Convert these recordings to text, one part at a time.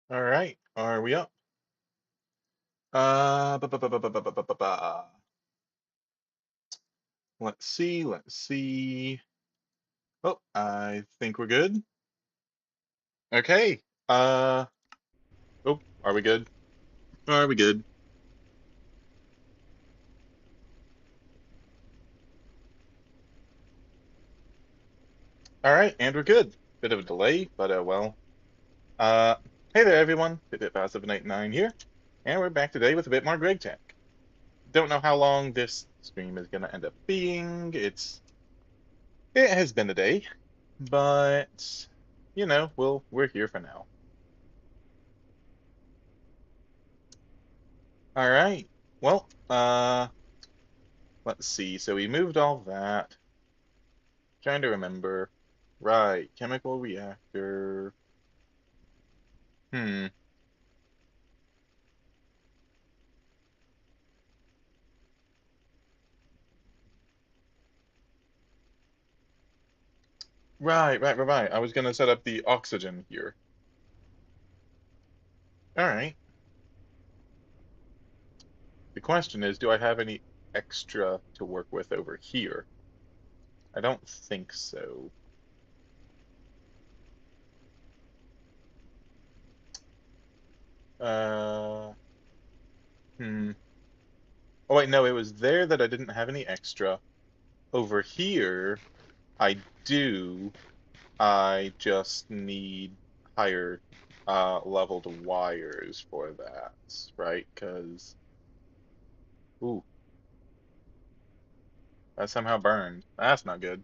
All right, are we up? Ba, ba, ba, ba, ba, ba, ba, ba, ba, ba. Let's see, let's see. Oh, I think we're good. Okay. Oh, are we good? Are we good? All right, and we're good. Bit of a delay, but well. Uh, hey there, everyone. Bit Passive 99 here, and we're back today with a bit more GregTech. Don't know how long this stream is gonna end up being. It has been a day, but we're here for now. All right. Well, let's see. So we moved all that. Trying to remember. Right, chemical reactor. Hmm. Right. I was gonna set up the oxygen here. All right. The question is, do I have any extra to work with over here? I don't think so. Uh, hmm. Oh wait, no, it was there that I didn't have any extra. Over here, I do. I just need higher leveled wires for that, right? Because, ooh, that somehow burned. That's not good.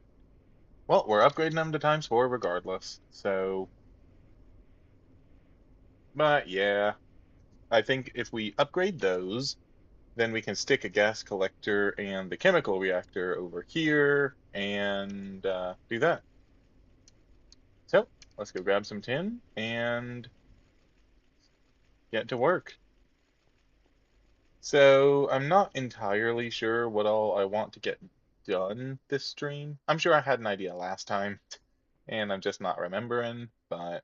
Well, we're upgrading them to times 4 regardless. So, but yeah, I think if we upgrade those, then we can stick a gas collector and the chemical reactor over here and do that. So, let's go grab some tin and get to work. So I'm not entirely sure what all I want to get done this stream. I'm sure I had an idea last time, and I'm just not remembering. But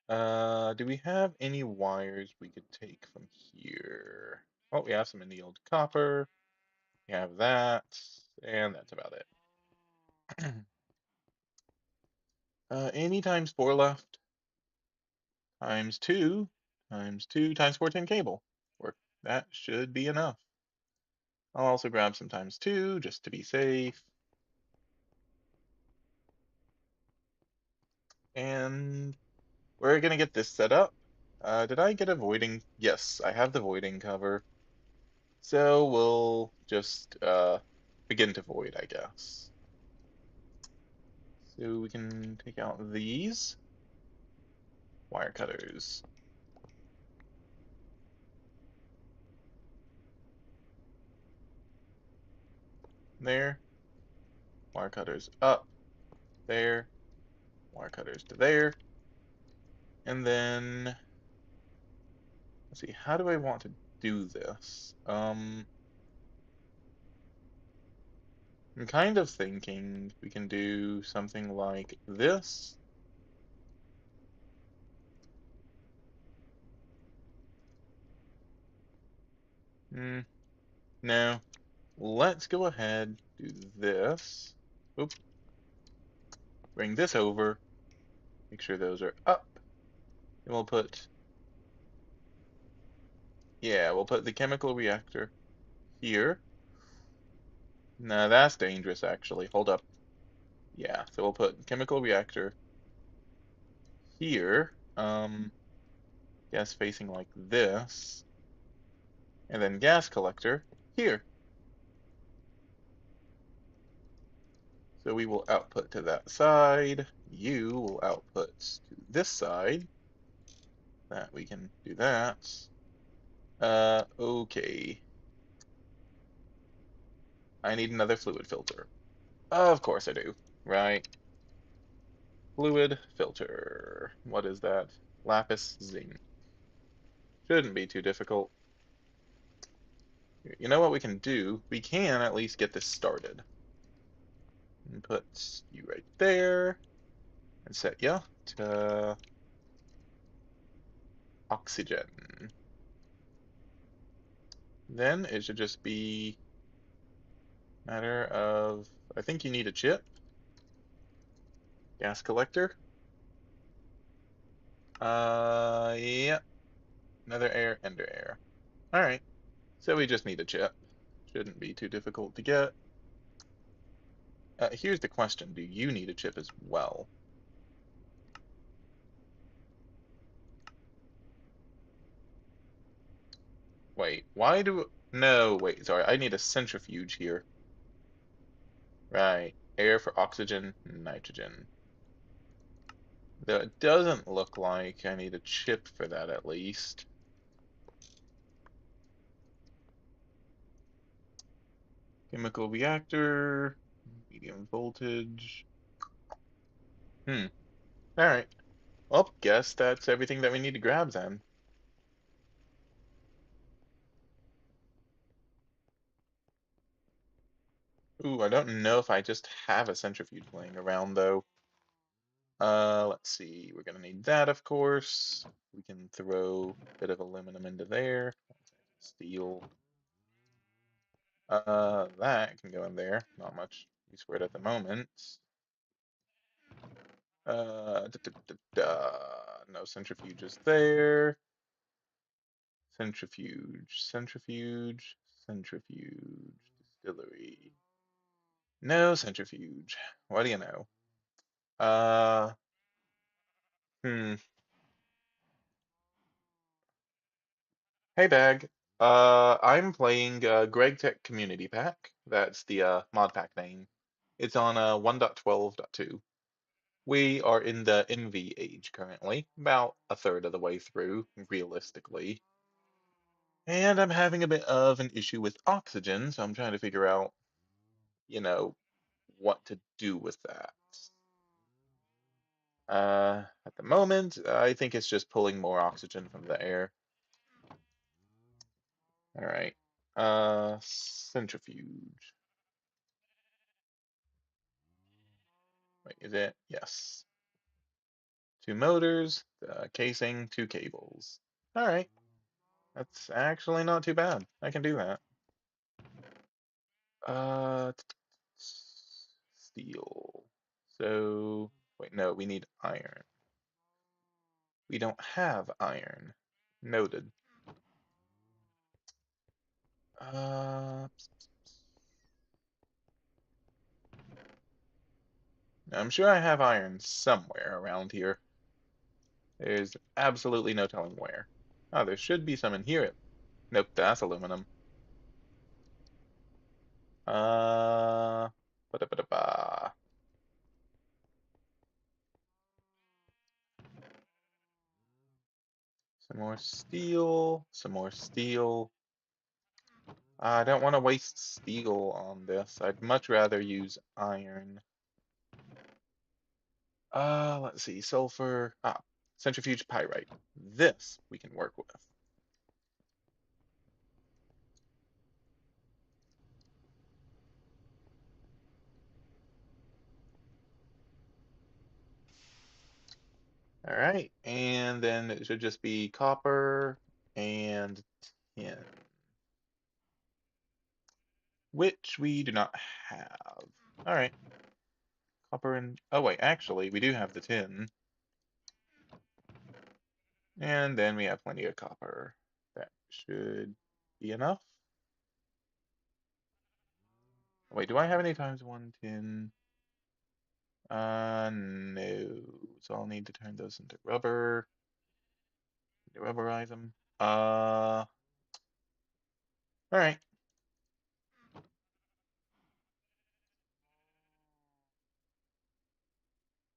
do we have any wires we could take from here? Oh, we have some in the old copper. We have that, and that's about it. Any times 4 left? Times 2, times 2, times 4 tin cable. Work. That should be enough. I'll also grab some times 2 just to be safe. And we're gonna get this set up. Did I get a voiding? Yes, I have the voiding cover. So we'll just begin to void, I guess. So we can take out these wire cutters. There, wire cutters up, there, wire cutters to there. And then, let's see, how do I want to do this? I'm kind of thinking we can do something like this. Hmm, no. Let's go ahead, do this. Oop, bring this over. Make sure those are up. And we'll put, yeah, we'll put the chemical reactor here. Now that's dangerous, actually. Hold up. Yeah, so we'll put chemical reactor here. Gas facing like this. And then gas collector here. So we will output to that side. You will output to this side. That we can do that. Okay. I need another fluid filter. Of course I do. Right. Fluid filter. What is that? Lapis zinc. Shouldn't be too difficult. You know what we can do? We can at least get this started. And put you right there. And set ya to oxygen. Then it should just be a matter of, I think you need a chip, gas collector. Yeah, another air, ender air. All right, so we just need a chip. Shouldn't be too difficult to get. Here's the question, do you need a chip as well? Wait, why do, no, wait, sorry, I need a centrifuge here. Right, air for oxygen, nitrogen. Though it doesn't look like I need a chip for that at least. Chemical reactor, medium voltage. Hmm, alright. Well, guess that's everything that we need to grab then. Ooh, I don't know if I just have a centrifuge laying around though. Let's see, we're gonna need that of course. We can throw a bit of aluminum into there. Steel. That can go in there. Not much use for it at the moment. No centrifuges there. Centrifuge, centrifuge, centrifuge, distillery. No centrifuge. What do you know? Uh, hmm. Hey, Bag. I'm playing GregTech Community Pack. That's the mod pack name. It's on 1.12.2. We are in the NV age currently, about a third of the way through, realistically. And I'm having a bit of an issue with oxygen, so I'm trying to figure out, you know, what to do with that. At the moment, I think it's just pulling more oxygen from the air. All right. Centrifuge. Wait, is it? Yes. Two motors, casing, two cables. All right. That's actually not too bad. I can do that. Uh, steel. So, wait, no, we need iron. We don't have iron. Noted. Uh, I'm sure I have iron somewhere around here. There's absolutely no telling where. Oh, there should be some in here. Nope, that's aluminum. Ba-da-ba-da-ba. Some more steel, some more steel. I don't want to waste steel on this. I'd much rather use iron. Let's see, sulfur. Centrifuge pyrite. This we can work with. All right, and then it should just be copper and tin, which we do not have. All right, copper and, oh wait, actually, we do have the tin. And then we have plenty of copper. That should be enough. Wait, do I have any times one tin? No. So I'll need to turn those into rubber. To rubberize them. All right.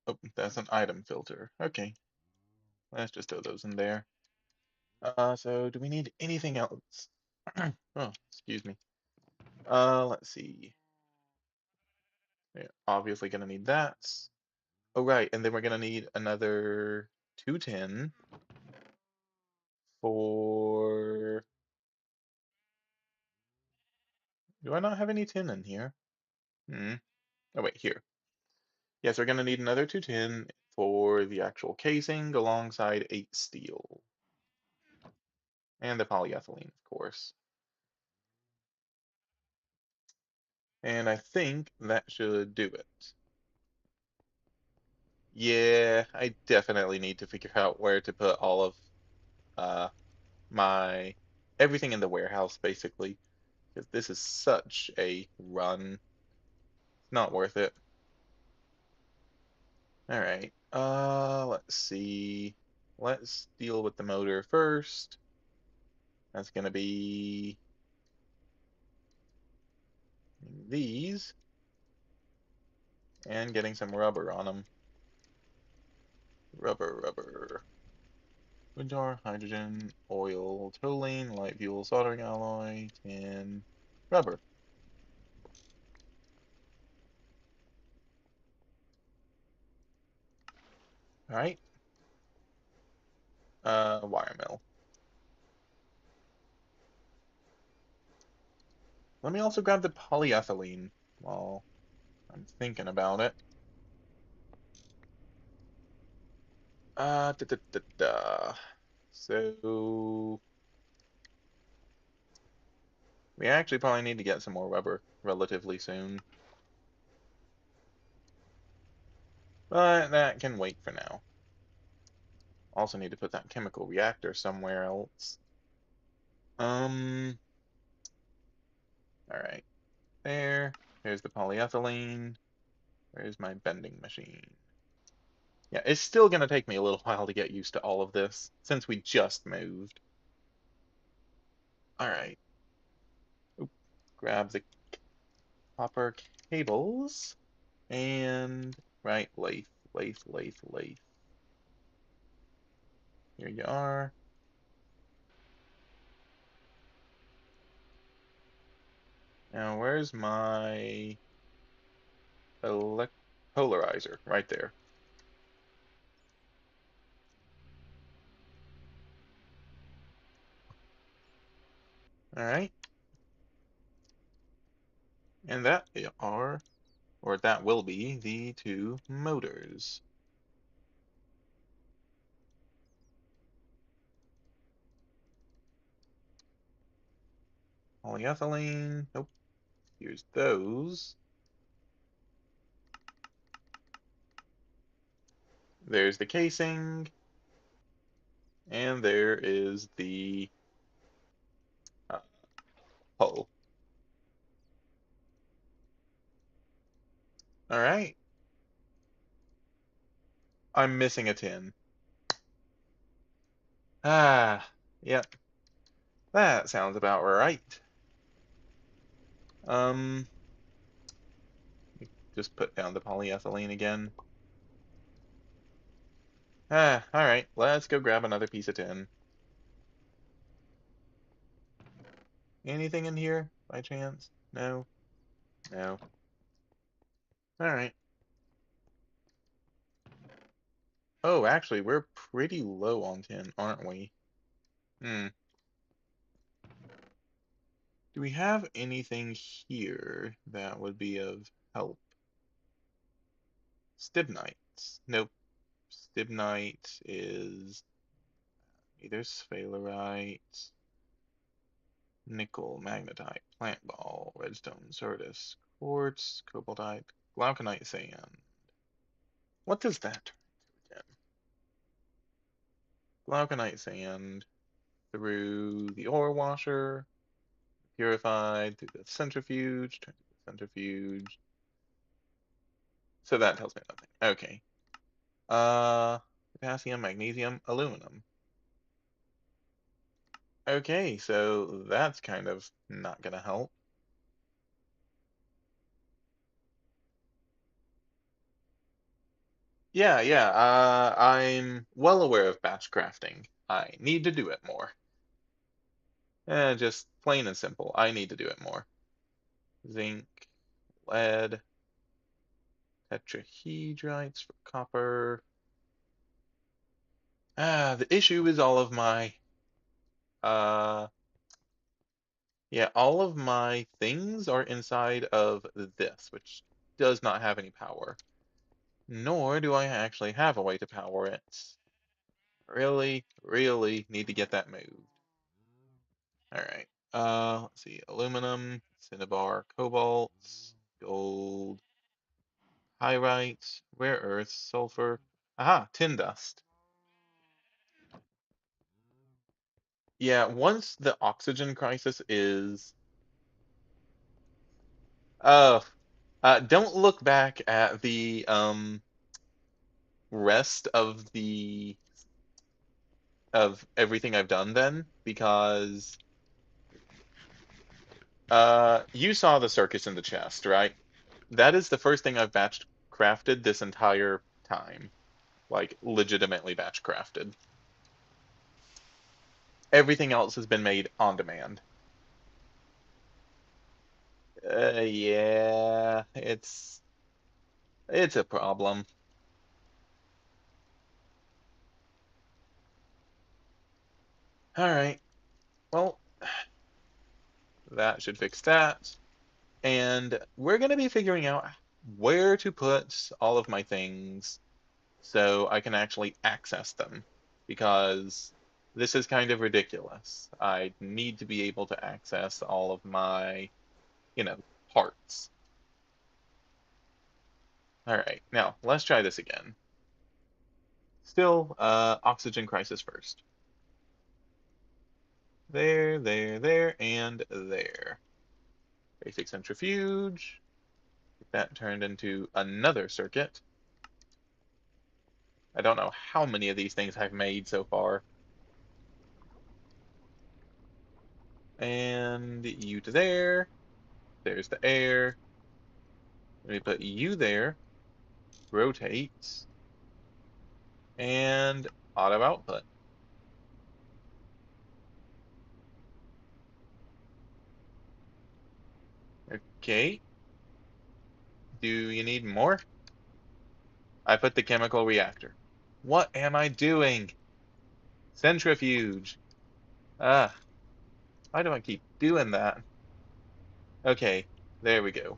Oh, that's an item filter. Okay, let's just throw those in there. So do we need anything else? Oh, excuse me. Let's see. We're obviously gonna need that. Oh, right, and then we're gonna need another 210 for. Do I not have any tin in here? Hmm. Oh, wait, here. Yes, we're gonna need another 210 for the actual casing alongside 8 steel. And the polyethylene, of course. And I think that should do it. Yeah, I definitely need to figure out where to put all of uh my everything in the warehouse basically, because this is such a run. It's not worth it. All right. Let's see. Let's deal with the motor first. That's gonna be these and getting some rubber on them. Rubber, rubber. Wind jar, hydrogen, oil, toluene, light fuel, soldering alloy, tin, rubber. All right. Wire mill. Let me also grab the polyethylene while I'm thinking about it. Da, da, da, da. So we actually probably need to get some more rubber relatively soon, but that can wait for now. Also need to put that chemical reactor somewhere else. Um, all right, there. There's the polyethylene. Where's my bending machine? Yeah, it's still gonna take me a little while to get used to all of this since we just moved. All right, oop, grab the copper cables and right, lathe, lathe, lathe, lathe. Here you are. Now, where's my elect polarizer? Right there. All right, and that are, or that will be, the two motors. Polyethylene. Nope. Here's those. There's the casing, and there is the uh, hull. All right. I'm missing a tin. Ah, yep. That sounds about right. Um, just put down the polyethylene again. Ah, all right. Let's go grab another piece of tin. Anything in here by chance? No? No. All right. Oh, actually, we're pretty low on tin, aren't we? Hmm. Do we have anything here that would be of help? Stibnite. Nope. Stibnite is either sphalerite, nickel, magnetite, plant ball, redstone, certus, quartz, cobaltite, glauconite sand. What does that turn into again? Glauconite sand through the ore washer, purified through the centrifuge, turned to the centrifuge. So that tells me nothing. Okay. Uh, Potassium, magnesium, aluminum. Okay, so that's kind of not gonna help. Yeah, yeah. I'm well aware of batch crafting. I need to do it more. Just plain and simple. I need to do it more. Zinc, lead, tetrahedrites for copper. The issue is all of my uh yeah, all of my things are inside of this, which does not have any power. Nor do I actually have a way to power it. Really, really need to get that moved. All right. Let's see. Aluminum, cinnabar, cobalt, gold, pyrite, rare earths, sulfur. Aha, tin dust. Yeah, once the oxygen crisis is uh don't look back at the rest of everything I've done then, because you saw the circus in the chest, right? That is the first thing I've batch crafted this entire time. Like legitimately batch crafted. Everything else has been made on demand. Yeah, it's a problem. All right. Well, that should fix that. And we're going to be figuring out where to put all of my things so I can actually access them, because this is kind of ridiculous. I need to be able to access all of my, you know, parts. All right, now let's try this again. Still, oxygen crisis first. There, and there. Basic centrifuge. Get that turned into another circuit. I don't know how many of these things I've made so far. And you to there. There's the air. Let me put you there. Rotate. And auto output. Okay. Do you need more? I put the chemical reactor. What am I doing? Centrifuge. Ah, why do I keep doing that? Okay, there we go.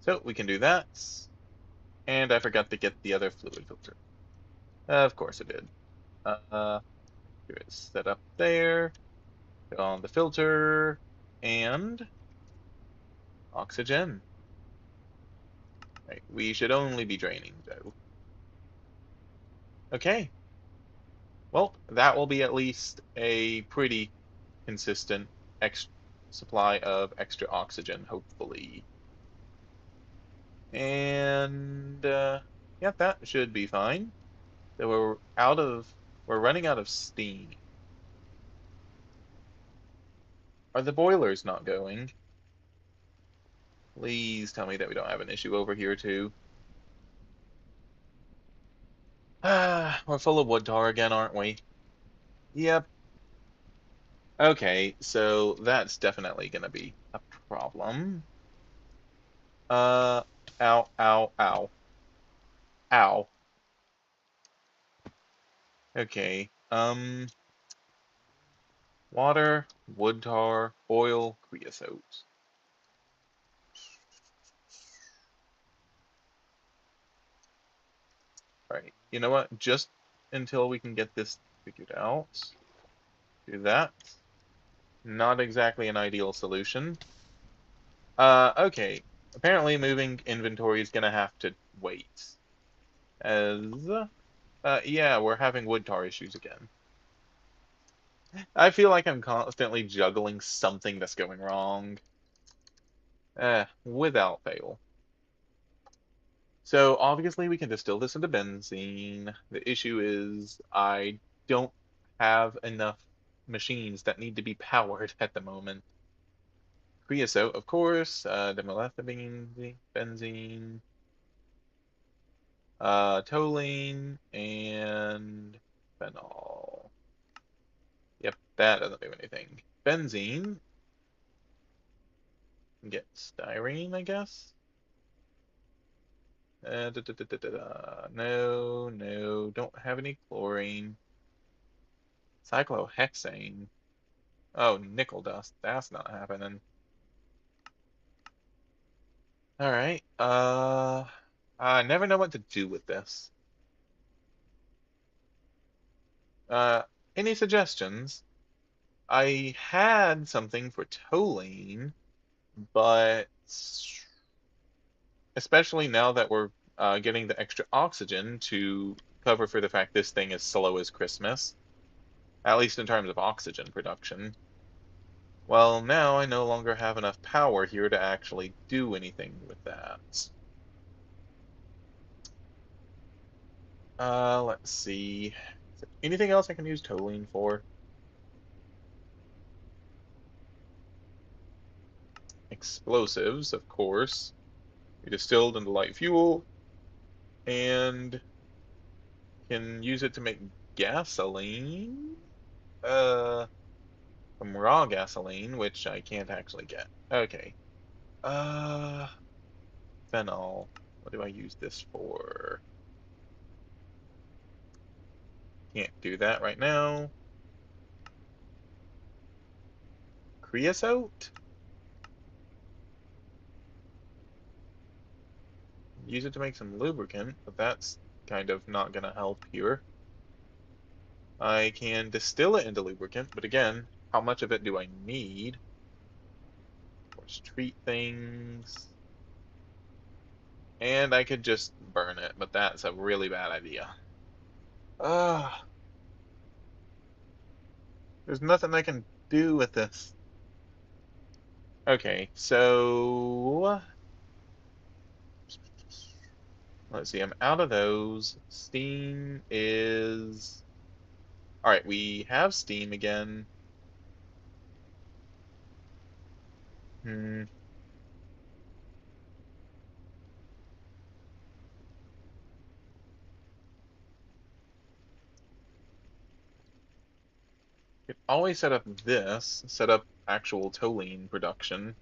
So we can do that. And I forgot to get the other fluid filter. Of course I did. Uh, Here it is set up there. Go on the filter and oxygen. Right, we should only be draining though. Okay, well, that will be at least a pretty consistent ex supply of extra oxygen, hopefully. And yeah, that should be fine. So we're running out of steam. Are the boilers not going? Please tell me that we don't have an issue over here too. Ah, we're full of wood tar again, aren't we? Yep. Okay, so that's definitely gonna be a problem. Uh, ow, ow, ow, ow. Okay. Water, wood tar, oil, creosote. Right. You know what? Just until we can get this figured out. Do that. Not exactly an ideal solution. Okay. Apparently moving inventory is gonna have to wait. As, yeah, we're having wood tar issues again. I feel like I'm constantly juggling something that's going wrong. Without fail. So obviously we can distill this into benzene. The issue is I don't have enough machines that need to be powered at the moment. Creosote, of course, dimethylamine, benzene, toluene, and phenol. Yep, that doesn't do anything. Benzene, can get styrene, I guess. No, no, don't have any chlorine. Cyclohexane. Oh, nickel dust. That's not happening. All right. I never know what to do with this. Uh, Any suggestions? I had something for towing, but especially now that we're getting the extra oxygen to cover for the fact this thing is slow as Christmas, at least in terms of oxygen production. Well, now I no longer have enough power here to actually do anything with that. Let's see. Is there anything else I can use towing for? Explosives, of course. Be distilled into light fuel and can use it to make gasoline. Uh, from raw gasoline, which I can't actually get. Okay. Uh, Phenol. What do I use this for? Can't do that right now. Creosote? Use it to make some lubricant, but that's kind of not gonna help here. I can distill it into lubricant, but again, how much of it do I need? Of course, treat things. And I could just burn it, but that's a really bad idea. Ah, there's nothing I can do with this. Okay, so let's see, I'm out of those. Steam is... All right, we have steam again. Hmm, could always set up this, set up actual toluene production.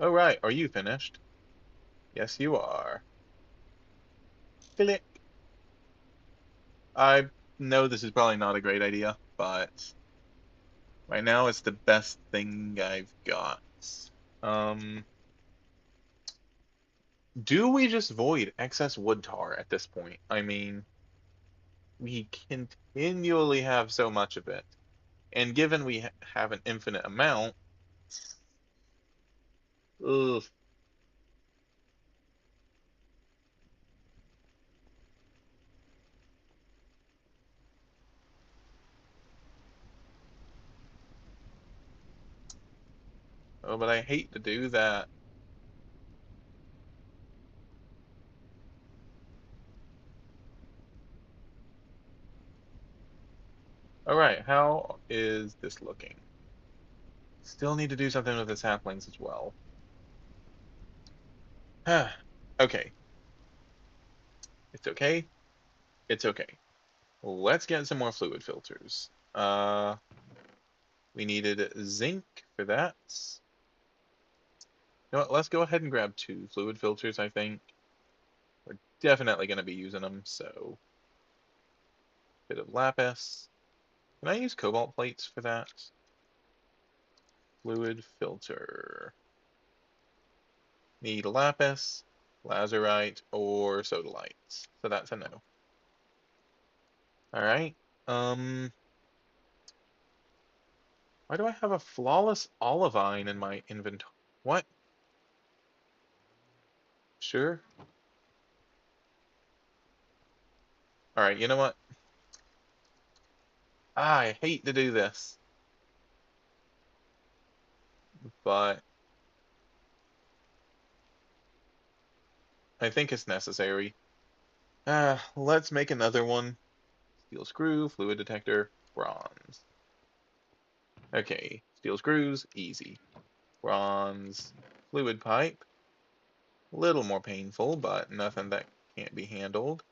Oh, right, are you finished? Yes, you are. Click. I know this is probably not a great idea, but right now it's the best thing I've got. Um, do we just void excess wood tar at this point? I mean, we continually have so much of it. And given we have an infinite amount, ugh. Oh, but I hate to do that. All right, how is this looking? Still need to do something with the saplings as well. Okay, it's okay. It's okay. Let's get some more fluid filters. We needed zinc for that. You know what, let's go ahead and grab two fluid filters, I think. We're definitely going to be using them, so bit of lapis. Can I use cobalt plates for that? Fluid filter. Need lapis, lazurite, or sodalite. So that's a no. All right. Um, why do I have a flawless olivine in my inventory? What? Sure. All right, you know what? I hate to do this, but I think it's necessary. Let's make another one. Steel screw, fluid detector, bronze. Okay, steel screws, easy. Bronze, fluid pipe, little more painful, but nothing that can't be handled.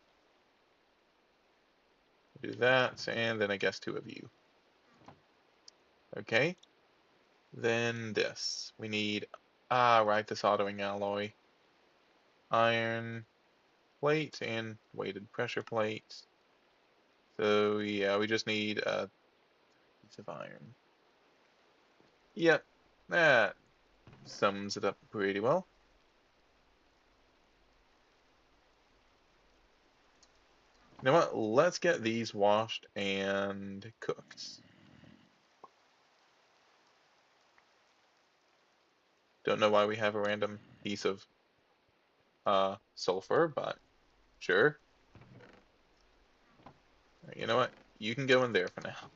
Do that, and then I guess two of you. Okay, then this. We need, right, the soldering alloy. Iron plate and weighted pressure plate. So yeah, we just need a piece of iron. Yep, that. sums it up pretty well. You know what? Let's get these washed and cooked. Don't know why we have a random piece of sulfur, but sure. You know what? You can go in there for now.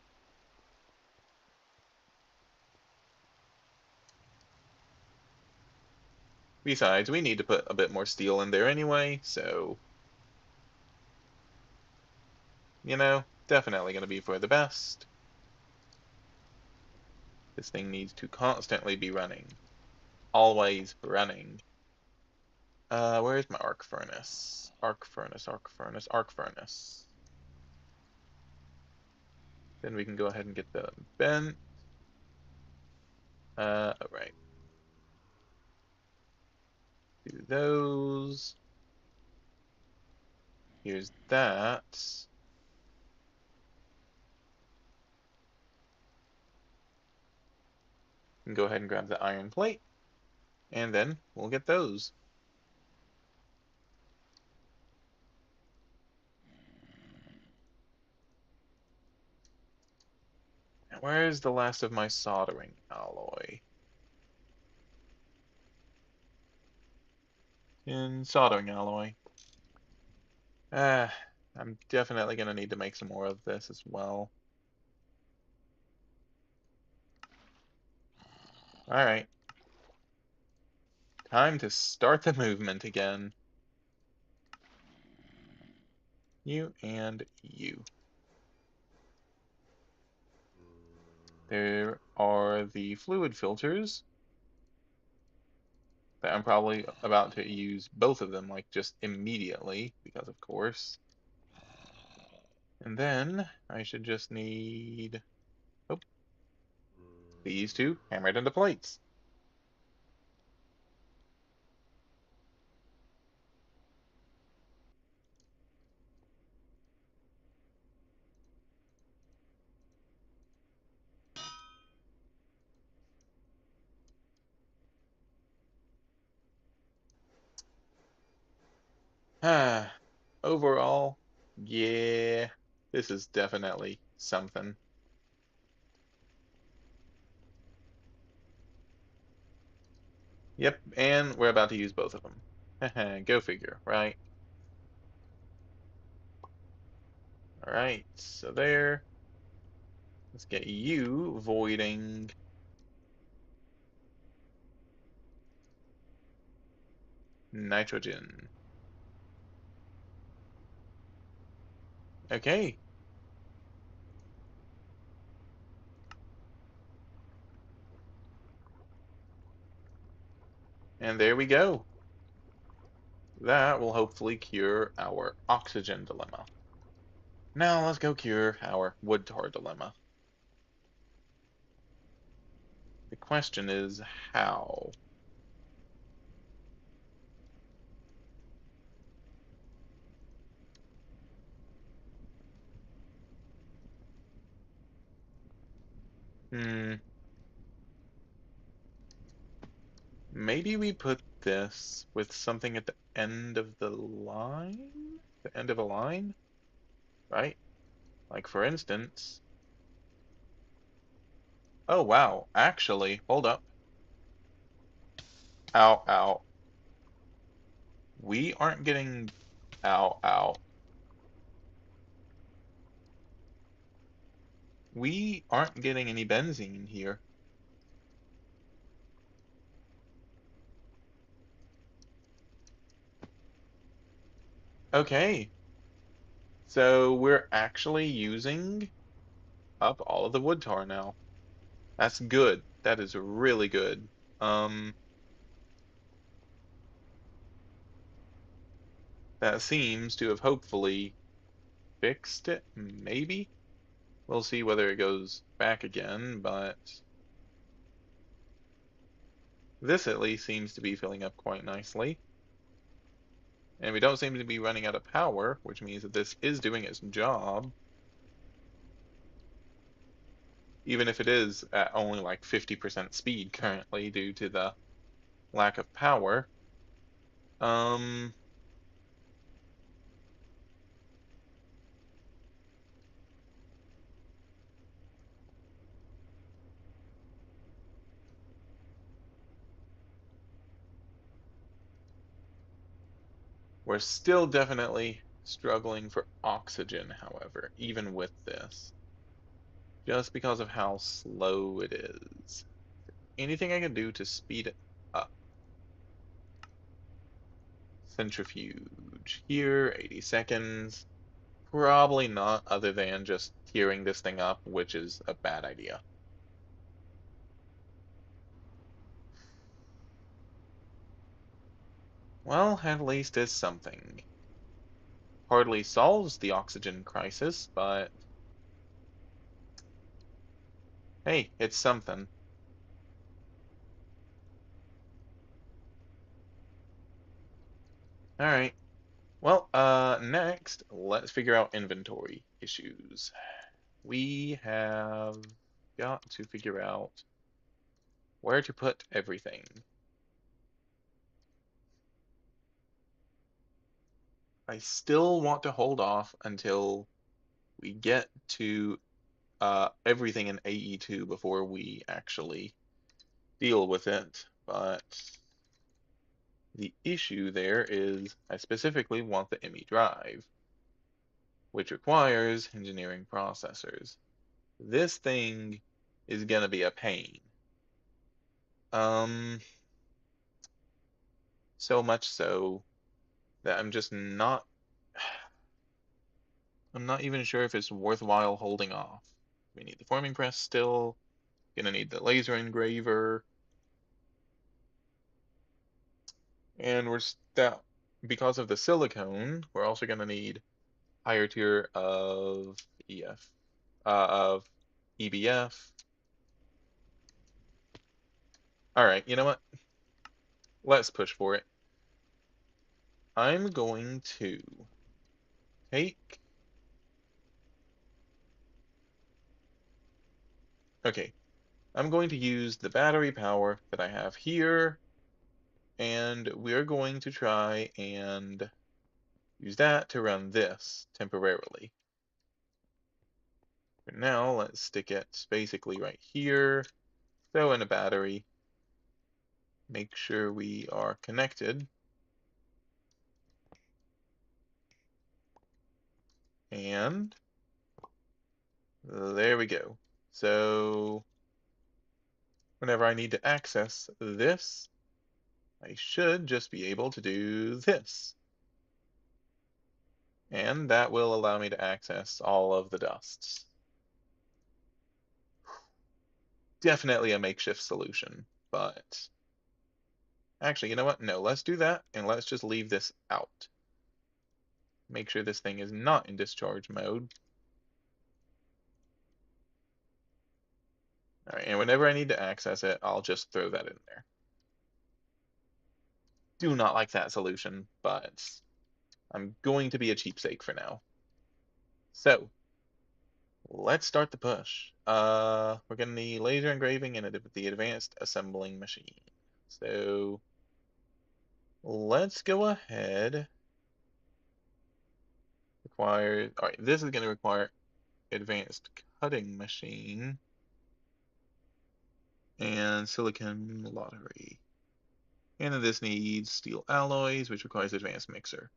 Besides, we need to put a bit more steel in there anyway, so, you know, definitely going to be for the best. This thing needs to constantly be running. Always running. Where's my arc furnace? Arc furnace, arc furnace, arc furnace. Then we can go ahead and get the bent. Alright. Do those. Here's that. And go ahead and grab the iron plate. And then we'll get those. Where's the last of my soldering alloy? In soldering alloy. I'm definitely gonna need to make some more of this as well. Alright. Time to start the movement again. You and you. There are the fluid filters that I'm probably about to use both of them, like just immediately, because of course. And then I should just need, oh, these two hammered into plates. Ah, overall, yeah, this is definitely something. Yep, and we're about to use both of them. Go figure, right? All right, so there. Let's get you voiding nitrogen. Okay, and there we go. That will hopefully cure our oxygen dilemma. Now let's go cure our wood tar dilemma. The question is how? Hmm, maybe we put this with something at the end of the line? The end of a line, right? Like for instance, oh wow, actually, hold up. Ow, ow. We aren't getting, ow, ow. We aren't getting any benzene here. Okay, so we're actually using up all of the wood tar now. That's good. That is really good. Um, that seems to have hopefully fixed it, maybe. We'll see whether it goes back again, but this at least seems to be filling up quite nicely. And we don't seem to be running out of power, which means that this is doing its job, even if it is at only like 50% speed currently due to the lack of power. Um, we're still definitely struggling for oxygen, however, even with this, just because of how slow it is. Anything I can do to speed it up? Centrifuge here, 80 seconds. Probably not, other than just tearing this thing up, which is a bad idea. Well, at least it's something. Hardly solves the oxygen crisis, but hey, it's something. All right. Well, next, let's figure out inventory issues. We have got to figure out where to put everything. I still want to hold off until we get to everything in AE2 before we actually deal with it, but the issue there is I specifically want the ME drive, which requires engineering processors. This thing is gonna be a pain. Um, so much so that I'm not even sure if it's worthwhile holding off. We need the forming press still, gonna need the laser engraver, and that because of the silicone, we're also gonna need higher tier of EF, of EBF. All right, you know what? Let's push for it. I'm going to take, okay, I'm going to use the battery power that I have here, and we're going to try and use that to run this temporarily. For now, let's stick it basically right here, throw in a battery, make sure we are connected, and there we go. So whenever I need to access this, I should just be able to do this. And that will allow me to access all of the dusts. Definitely a makeshift solution, but actually, you know what? No, let's do that, and let's just leave this out. Make sure this thing is not in discharge mode. All right, and whenever I need to access it, I'll just throw that in there. Do not like that solution, but I'm going to be a cheapsake for now. So, let's start the push. We're gonna need laser engraving and the advanced assembling machine. So, let's go ahead. All right, this is gonna require advanced cutting machine and silicon lottery. And then this needs steel alloys, which requires advanced mixer.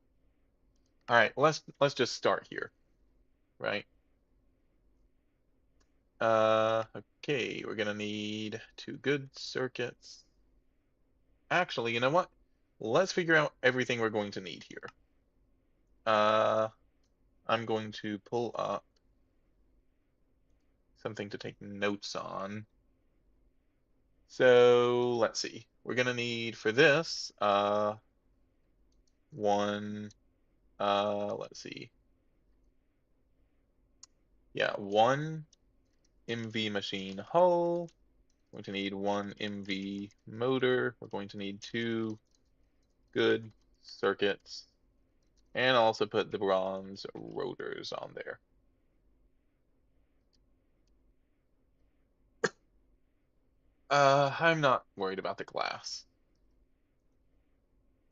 All right, let's just start here, right? Okay, we're gonna need two good circuits. Actually, you know what? Let's figure out everything we're going to need here. Uh, I'm going to pull up something to take notes on. So let's see. We're gonna need for this, one, let's see. Yeah, one MV machine hull. We're going to need one MV motor. We're going to need two good circuits, and also put the bronze rotors on there. I'm not worried about the glass.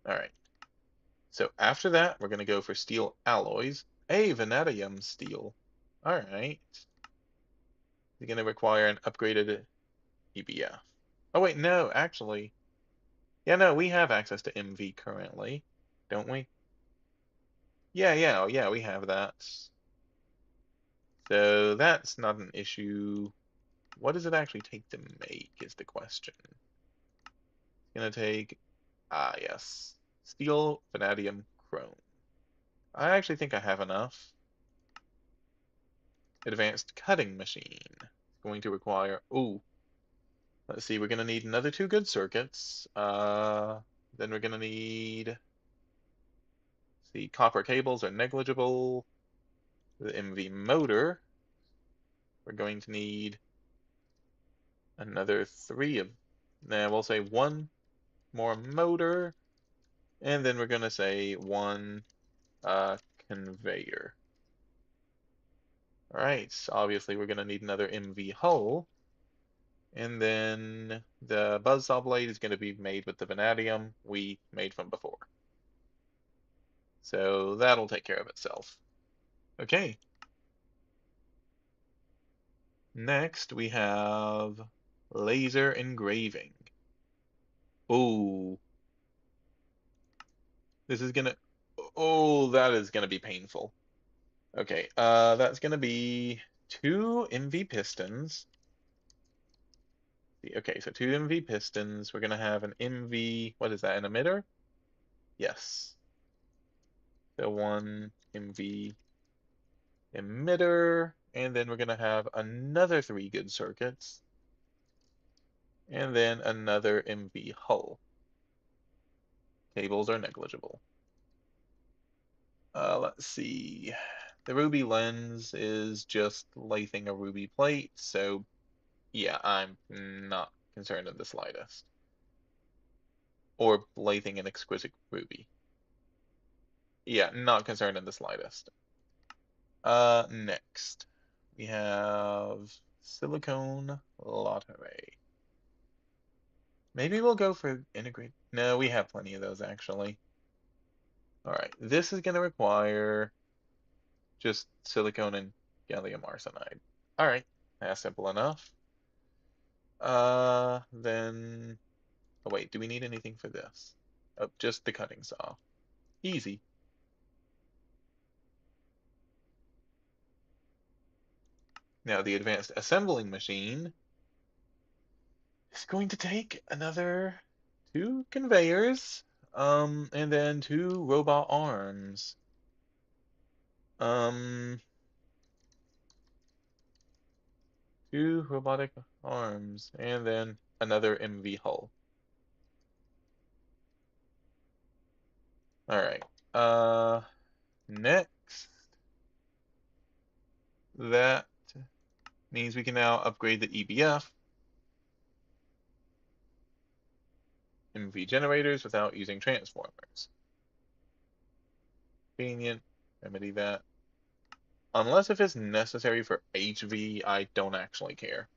All right. So after that, we're going to go for steel alloys. A vanadium steel. All right. You're going to require an upgraded EBF. Oh, wait, no, actually. Yeah, no, we have access to MV currently, don't we? Yeah, we have that. So that's not an issue. What does it actually take to make is the question. It's going to take, yes, steel, vanadium, chrome. I actually think I have enough. Advanced cutting machine. It's going to require, ooh, let's see, we're going to need another two good circuits. Then we're going to need, see, copper cables are negligible. The MV motor, we're going to need another three of, nah, we'll say one more motor, and then we're going to say one conveyor. All right, so obviously we're going to need another MV hull. And then the buzzsaw blade is going to be made with the vanadium we made from before. So that'll take care of itself. Okay. Next we have laser engraving. Oh, this is gonna, oh, that is gonna be painful. Okay, that's gonna be two MV pistons. Okay, so two MV pistons. We're gonna have an MV, what is that, an emitter? Yes. So one MV emitter, and then we're going to have another three good circuits, and then another MV hull. Cables are negligible. Let's see. The ruby lens is just lathing a ruby plate, so yeah, I'm not concerned in the slightest. Or lathing an exquisite ruby. Yeah, not concerned in the slightest. Next, we have silicone lottery. Maybe we'll go for integrate. No, we have plenty of those actually. All right, this is going to require just silicone and gallium arsenide. All right, that's simple enough. Then, oh wait, do we need anything for this? Oh, just the cutting saw. Easy. Now the advanced assembling machine is going to take another two conveyors, and then two robot arms. Um, two robotic arms, and then another MV hull. All right. Next, that means we can now upgrade the EBF, MV generators without using transformers. Convenient. Remedy that. Unless if it's necessary for HV, I don't actually care.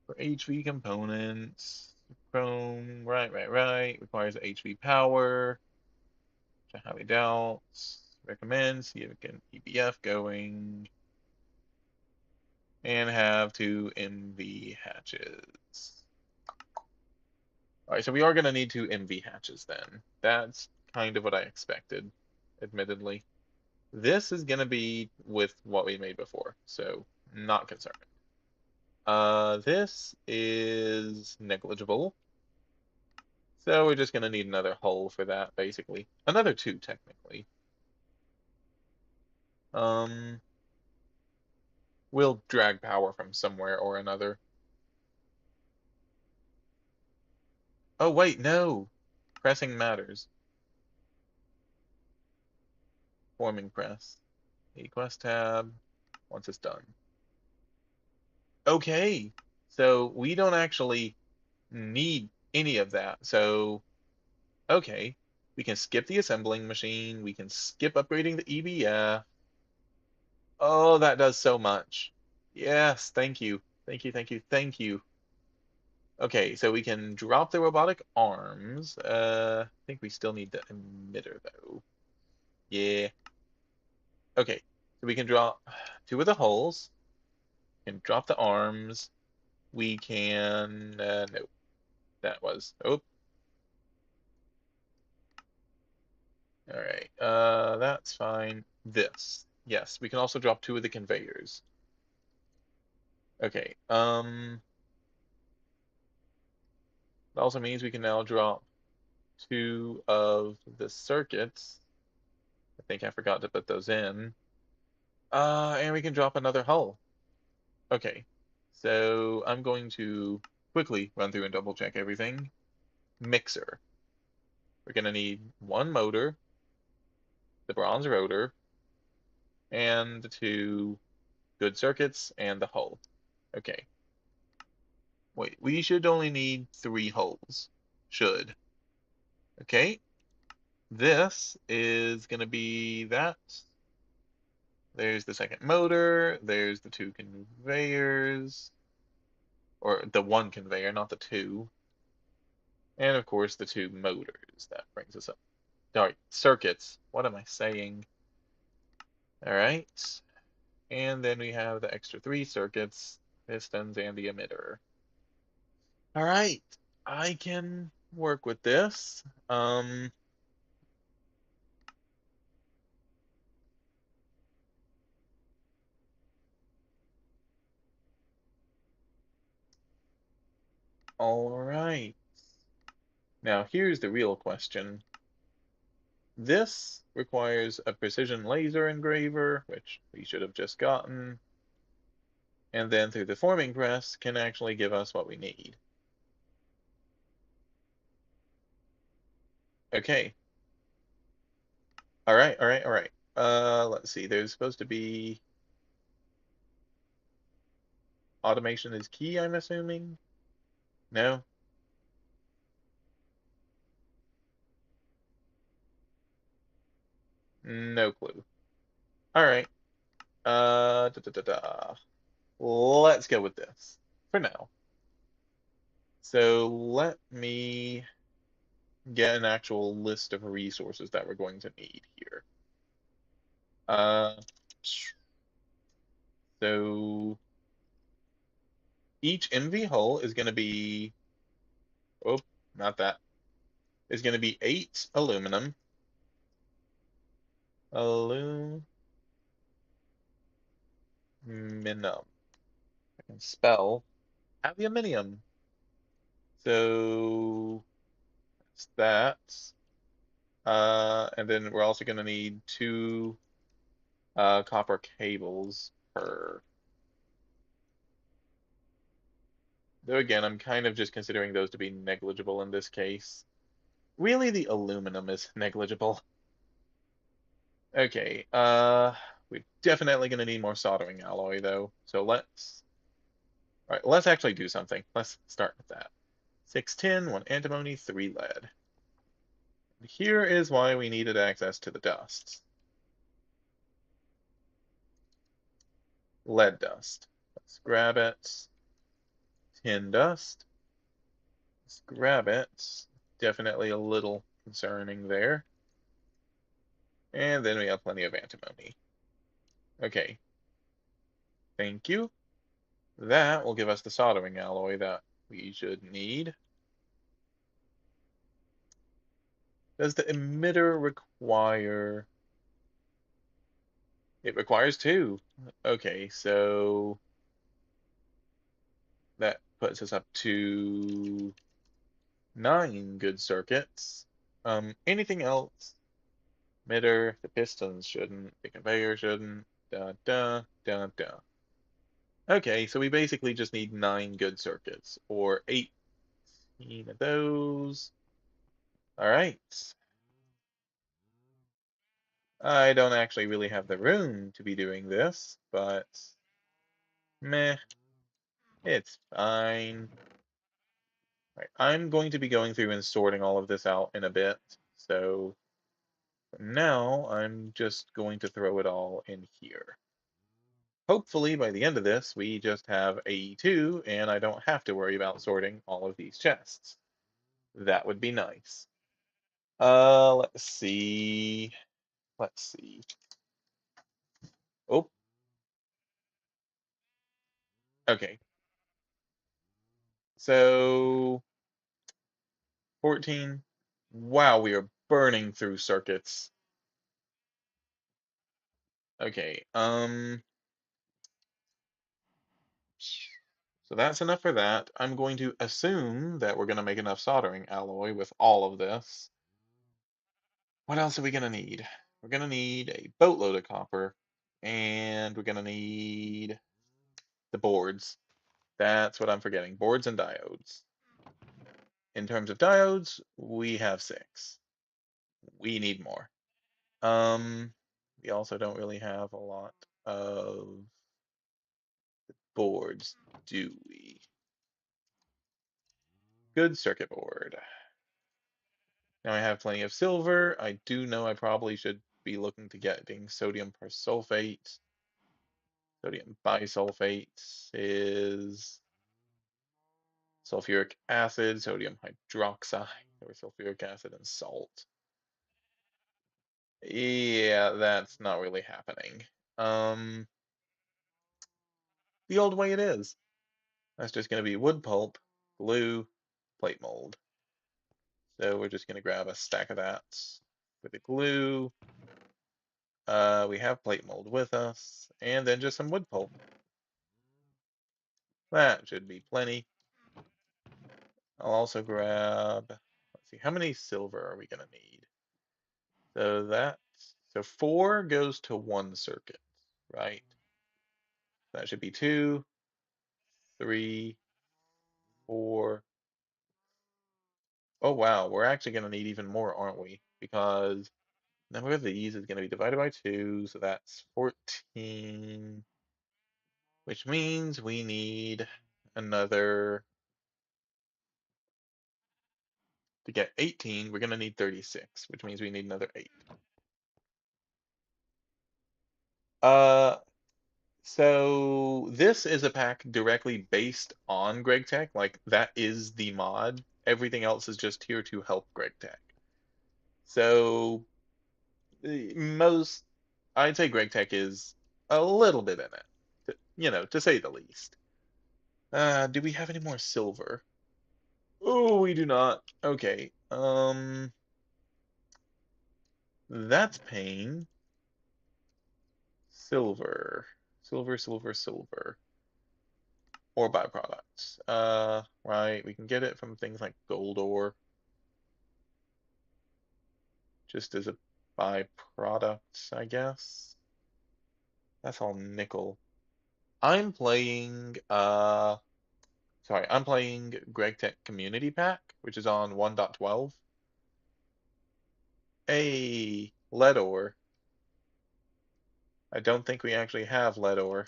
For HV components, Chrome, right. Requires HV power. Which I highly doubt. Recommend, see if we can EBF going. And have two MV hatches. All right, so we are going to need two MV hatches then. That's kind of what I expected, admittedly. This is going to be with what we made before, so not concerned. This is negligible. So we're just going to need another hull for that, basically. Another two, technically. Um, we'll drag power from somewhere or another. Oh, wait, no. Pressing matters. Forming press. A quest tab once it's done. Okay, so we don't actually need any of that. So, okay, we can skip the assembling machine. We can skip upgrading the EBF. Oh, that does so much. Yes, thank you. Thank you. Okay, so we can drop the robotic arms. I think we still need the emitter though. Yeah. Okay, so we can drop two of the hulls. Can drop the arms. We can. No, that was. Oh, all right. That's fine. This. Yes, we can also drop two of the conveyors. Okay. That also means we can now drop two of the circuits. I think I forgot to put those in. And we can drop another hull. Okay. So I'm going to quickly run through and double check everything. Mixer. We're going to need one motor, the bronze rotor, and the two good circuits and the hull. Okay. Wait, we should only need three hulls. Should. Okay. This is going to be that. There's the second motor. There's the two conveyors. Or the one conveyor, not the two. And of course, the two motors. That brings us up. All right, circuits. What am I saying? All right. And then we have the extra three circuits, pistons, and the emitter. All right. I can work with this. All right. Now here's the real question. This requires a precision laser engraver, which we should have just gotten, and then through the forming press can actually give us what we need. Okay. All right, all right, all right. Let's see. There's supposed to be automation is key, I'm assuming. No? No clue. All right. Da, da, da, da. Let's go with this for now. So let me get an actual list of resources that we're going to need here. Uh, so each MV hull is going to be, oh, not that, is going to be 8 aluminum. I can spell aluminium. So that's that. And then we're also going to need two copper cables per. Though again, I'm kind of just considering those to be negligible in this case. Really, the aluminum is negligible. Okay, we're definitely going to need more soldering alloy though. So all right, let's actually do something. Let's start with that. 6 tin, 1 antimony, 3 lead. Here is why we needed access to the dust. Lead dust. Let's grab it. Tin dust. Let's grab it. Definitely a little concerning there. And then we have plenty of antimony. Okay. Thank you. That will give us the soldering alloy that we should need. Does the emitter require... It requires two. Okay, so that puts us up to 9 good circuits. Anything else? Emitter, the pistons shouldn't, the conveyor shouldn't, da da da da. Okay, so we basically just need 9 good circuits, or 18 of those. All right. I don't actually really have the room to be doing this, but meh, it's fine. Right, I'm going to be going through and sorting all of this out in a bit, so now I'm just going to throw it all in here. hopefully by the end of this, we just have AE2 and I don't have to worry about sorting all of these chests. That would be nice. Let's see. Let's see. Oh, okay. So 14. Wow, we are burning through circuits. Okay, so that's enough for that. I'm going to assume that we're going to make enough soldering alloy with all of this. What else are we going to need? We're going to need a boatload of copper, and we're going to need the boards. That's what I'm forgetting, boards and diodes. In terms of diodes, we have 6. We need more. Um, we also don't really have a lot of boards, do we? Good circuit board. Now I have plenty of silver. I do know I probably should be looking to getting sodium persulfate. Sodium bisulfate is sulfuric acid, sodium hydroxide, or sulfuric acid and salt. Yeah, that's not really happening. Um, the old way it is. That's just going to be wood pulp, glue, plate mold. So we're just going to grab a stack of that with the glue. We have plate mold with us, and then just some wood pulp. That should be plenty. I'll also grab, let's see, how many silver are we going to need? So 4 goes to 1 circuit, right? That should be 2, 3, 4. Oh wow, we're actually going to need even more, aren't we? Because number of these is going to be divided by 2, so that's 14, which means we need another, to get 18, we're going to need 36, which means we need another 8. Uh, so this is a pack directly based on GregTech, like that is the mod. Everything else is just here to help GregTech. So most, I'd say GregTech is a little bit in it, to say the least. Do we have any more silver? Oh, we do not. Okay. That's pain. Silver. Silver, silver, silver. Or byproducts. Right, we can get it from things like gold ore, just as a byproduct, I guess. That's all nickel. I'm playing I'm playing GregTech Community Pack, which is on 1.12. A lead ore. I don't think we actually have lead ore.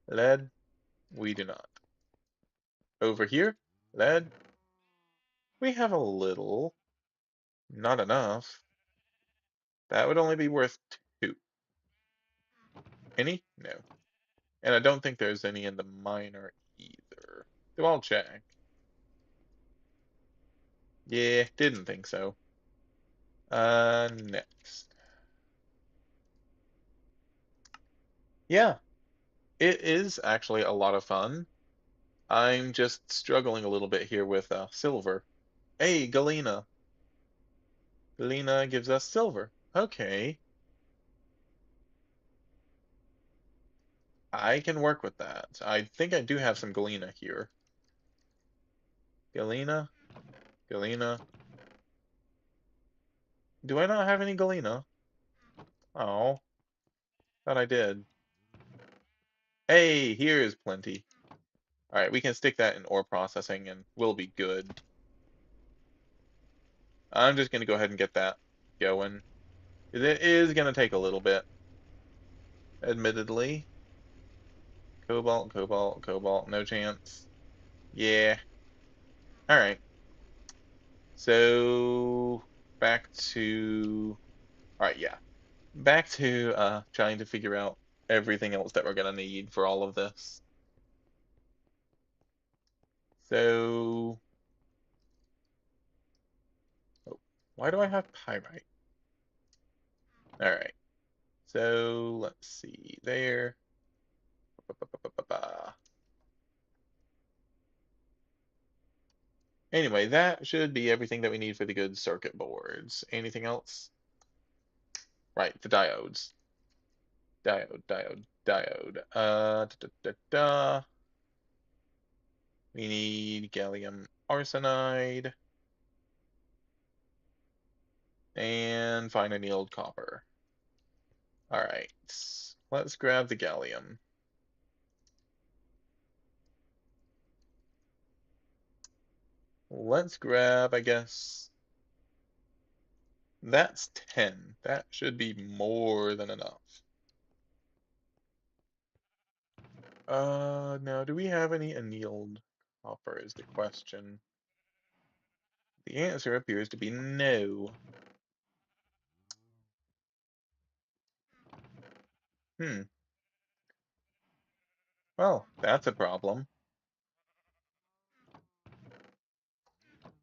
Lead, we do not. Over here, lead, we have a little, not enough. That would only be worth 2. Any? No. And I don't think there's any in the minor either. So I'll check. Yeah, didn't think so. Next. Yeah, it is actually a lot of fun. I'm just struggling a little bit here with silver. Hey, Galena. Galena gives us silver. Okay, I can work with that. I think I do have some Galena here. Galena, Galena. Do I not have any Galena? Oh, thought I did. Hey, here is plenty. All right, we can stick that in ore processing and we'll be good. I'm just going to go ahead and get that going. 'Cause it is going to take a little bit, admittedly. Cobalt, cobalt, cobalt, no chance. Yeah. All right. So back to, all right, yeah. Back to trying to figure out everything else that we're gonna need for all of this. So, oh, why do I have pyrite? All right. So let's see there. Ba-ba-ba-ba-ba. Anyway, that should be everything that we need for the good circuit boards. Anything else? Right, the diodes. Diode. Da, da, da, da. We need gallium arsenide and fine annealed copper. All right, let's grab the gallium. Let's grab, I guess, that's 10. That should be more than enough. Now, do we have any annealed copper is the question. The answer appears to be no. Hmm. Well, that's a problem.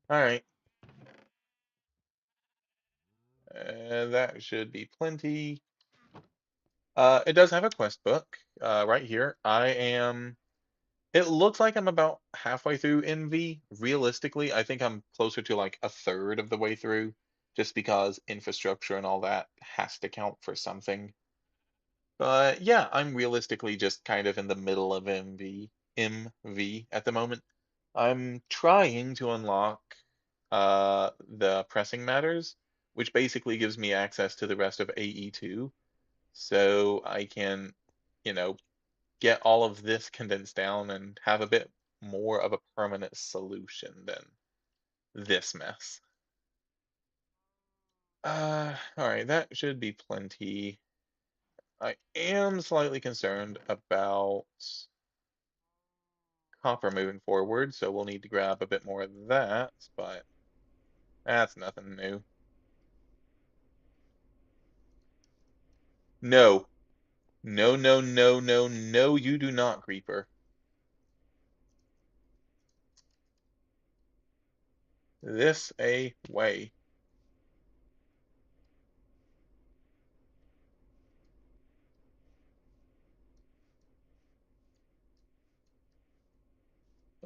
All right. That should be plenty. It does have a quest book, right here. It looks like I'm about halfway through NV. Realistically, I think I'm closer to like a third of the way through, just because infrastructure and all that has to count for something. But yeah, I'm realistically just kind of in the middle of MV at the moment. I'm trying to unlock the pressing matters, which basically gives me access to the rest of AE2, so I can, you know, get all of this condensed down and have a bit more of a permanent solution than this mess. All right, that should be plenty. I am slightly concerned about copper moving forward, so we'll need to grab a bit more of that, but that's nothing new. No, no, no, no, no, no, you do not, Creeper. This a way.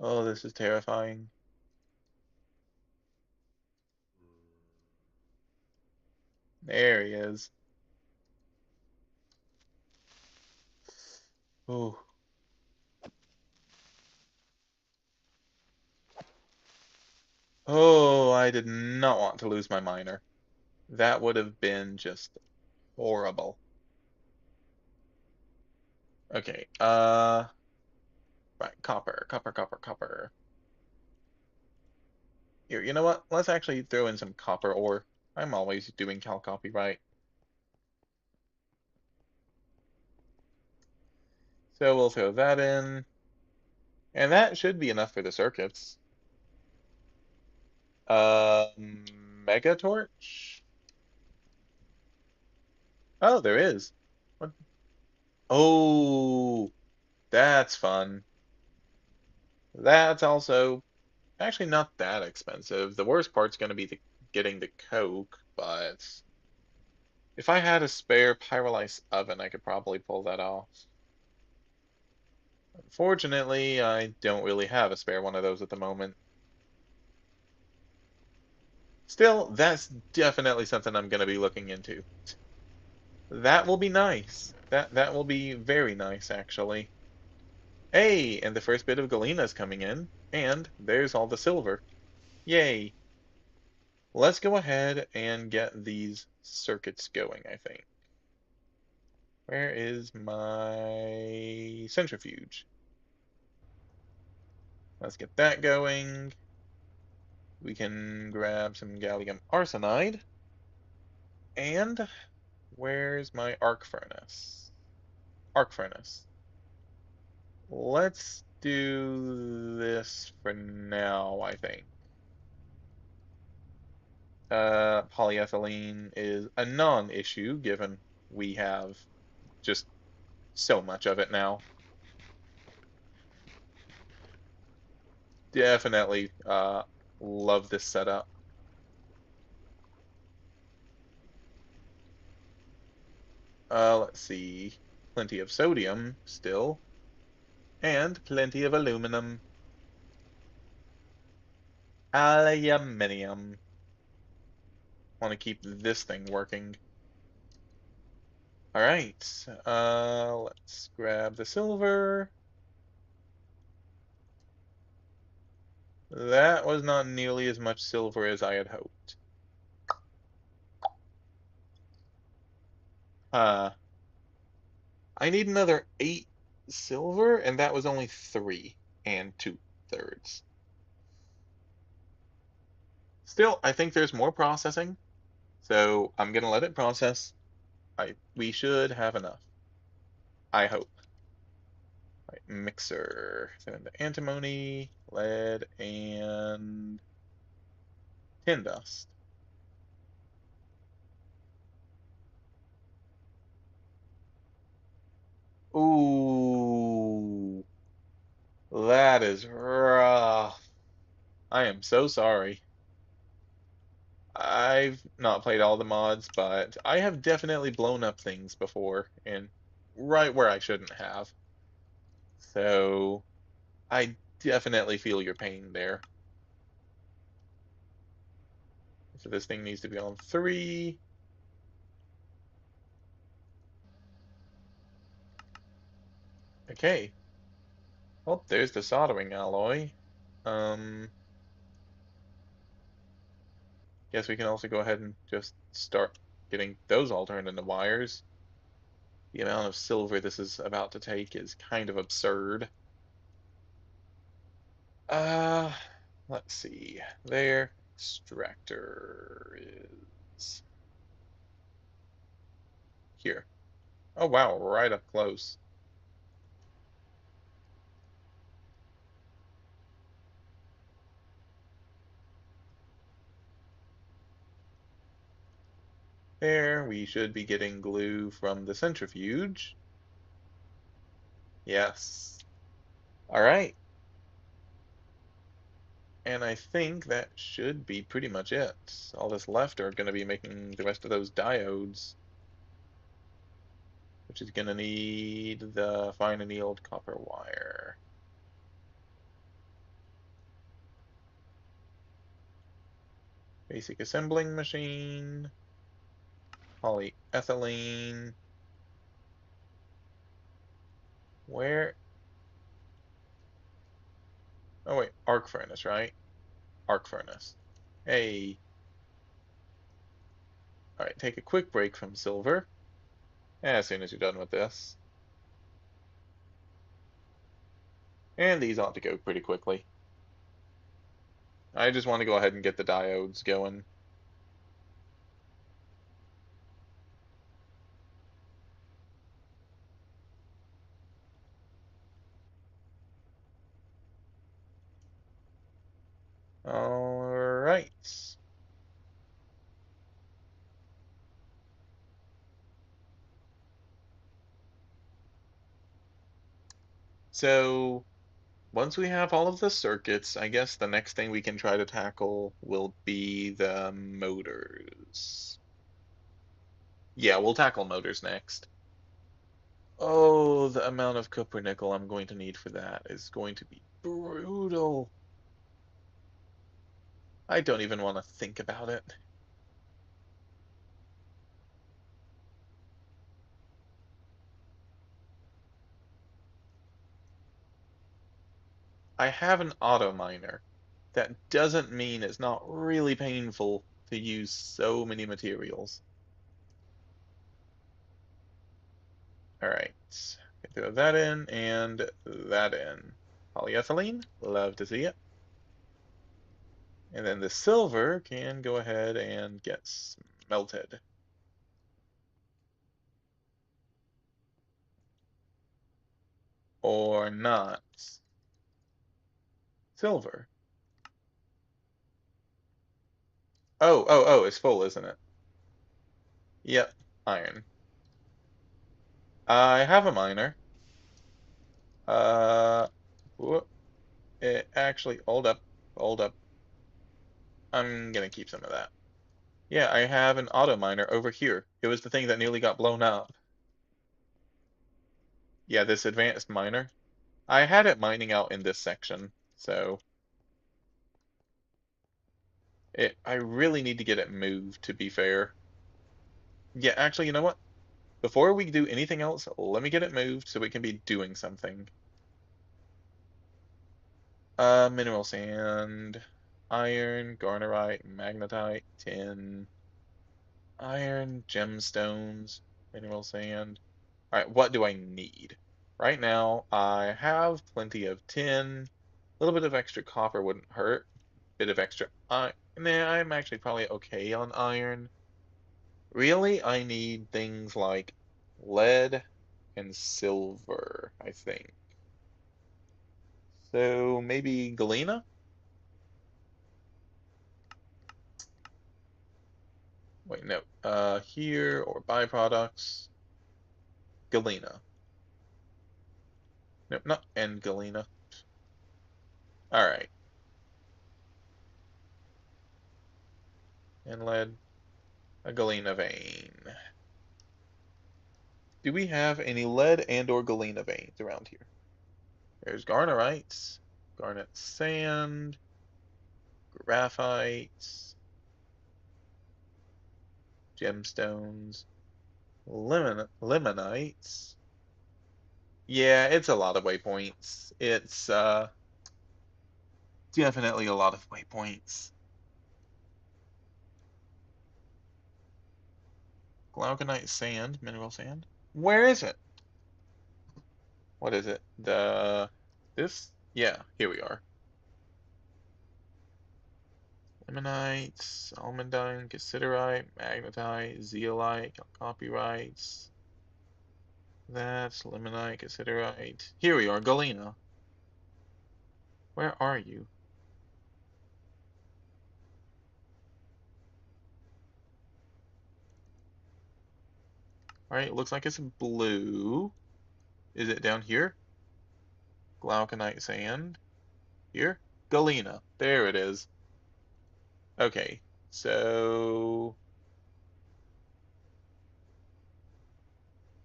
Oh, this is terrifying. There he is. Oh, oh, I did not want to lose my miner. That would have been just horrible. Okay, right, copper. Here, you know what? Let's actually throw in some copper ore. I'm always doing cal copy right. So we'll throw that in. And that should be enough for the circuits. Mega torch? Oh, there is. What? Oh, that's fun. That's also actually not that expensive. The worst part's going to be getting the coke, but if I had a spare pyrolysis oven, I could probably pull that off. Unfortunately, I don't really have a spare one of those at the moment. Still, that's definitely something I'm going to be looking into. That will be nice. That will be very nice, actually. Hey, and the first bit of Galena's coming in, and there's all the silver. Yay. Let's go ahead and get these circuits going, I think. Where is my centrifuge? Let's get that going. We can grab some gallium arsenide. And where's my arc furnace? Arc furnace. Let's do this for now, I think. Polyethylene is a non-issue given we have just So much of it now. Definitely love this setup. Let's see. Plenty of sodium still, and plenty of aluminum. Aluminium. Want to keep this thing working. All right. Let's grab the silver. That was not nearly as much silver as I had hoped. Uh, I need another 8 silver, and that was only 3 2/3. Still, I think there's more processing, so I'm gonna let it process. We should have enough. I hope. Right, mixer. So in the antimony, lead, and tin dust. Ooh, that is rough. I am so sorry. I've not played all the mods, but I have definitely blown up things before and right where I shouldn't have. So I definitely feel your pain there. So this thing needs to be on 3. Okay. Well, there's the soldering alloy. Um, Guess we can also go ahead and just start getting those all turned into wires. The amount of silver this is about to take is kind of absurd. Uh, let's see. There, extractor is here. Oh wow, right up close. There, we should be getting glue from the centrifuge. Yes. All right. And I think that should be pretty much it. All that's left are going to be making the rest of those diodes, which is going to need the fine annealed copper wire. Basic assembling machine, polyethylene. Where? Oh wait, arc furnace, right? Arc furnace. Hey, all right, take a quick break from silver as soon as you're done with this. And these ought to go pretty quickly. I just want to go ahead and get the diodes going. All right. So once we have all of the circuits, I guess the next thing we can try to tackle will be the motors. Yeah, we'll tackle motors next. Oh, the amount of copper nickel I'm going to need for that is going to be brutal. I don't even want to think about it. I have an auto miner. That doesn't mean it's not really painful to use so many materials. All right, throw that in and that in. Polyethylene, love to see it. And then the silver can go ahead and get smelted. Or not. Silver. Oh, it's full, isn't it? Yep, iron. I have a miner. Uh, whoop, it actually, hold up. I'm gonna keep some of that. Yeah, I have an auto miner over here. It was the thing that nearly got blown up. Yeah, this advanced miner. I had it mining out in this section, so I really need to get it moved, to be fair. Yeah, actually, you know what? Before we do anything else, let me get it moved so we can be doing something. Mineral sand, iron, garnerite, magnetite, tin, iron, gemstones, mineral sand. All right, what do I need? Right now, I have plenty of tin. A little bit of extra copper wouldn't hurt. Bit of extra iron. Nah, I'm actually probably okay on iron. Really, I need things like lead and silver, I think. So maybe galena? Wait, no. Here or byproducts. Galena. Nope, not and galena. All right. And lead, a galena vein. Do we have any lead and or galena veins around here? There's garnerites, garnet sand, graphites, gemstones, lemonites. Yeah, it's a lot of waypoints. It's definitely a lot of waypoints. Glauconite sand, mineral sand. Where is it? What is it? This? Yeah, here we are. Ammonites, almandine, cassiterite, magnetite, zeolite, copyrites. That's limonite, cassiterite. Here we are, galena. Where are you? All right, it looks like it's blue. Is it down here? Glauconite sand. Here? Galena. There it is. Okay, so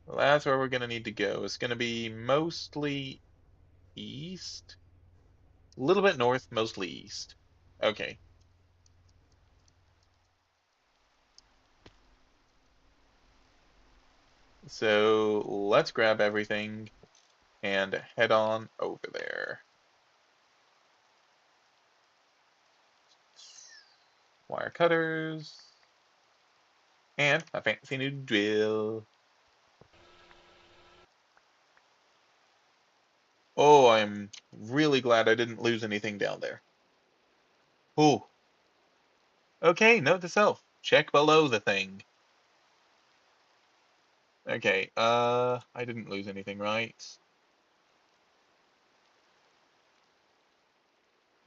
well, that's where we're gonna need to go. It's gonna be mostly east, a little bit north, mostly east. Okay, so let's grab everything and head on over there. Wire cutters and a fancy new drill. Oh, I'm really glad I didn't lose anything down there. Oh, okay, note to self. Check below the thing. Okay, I didn't lose anything, right?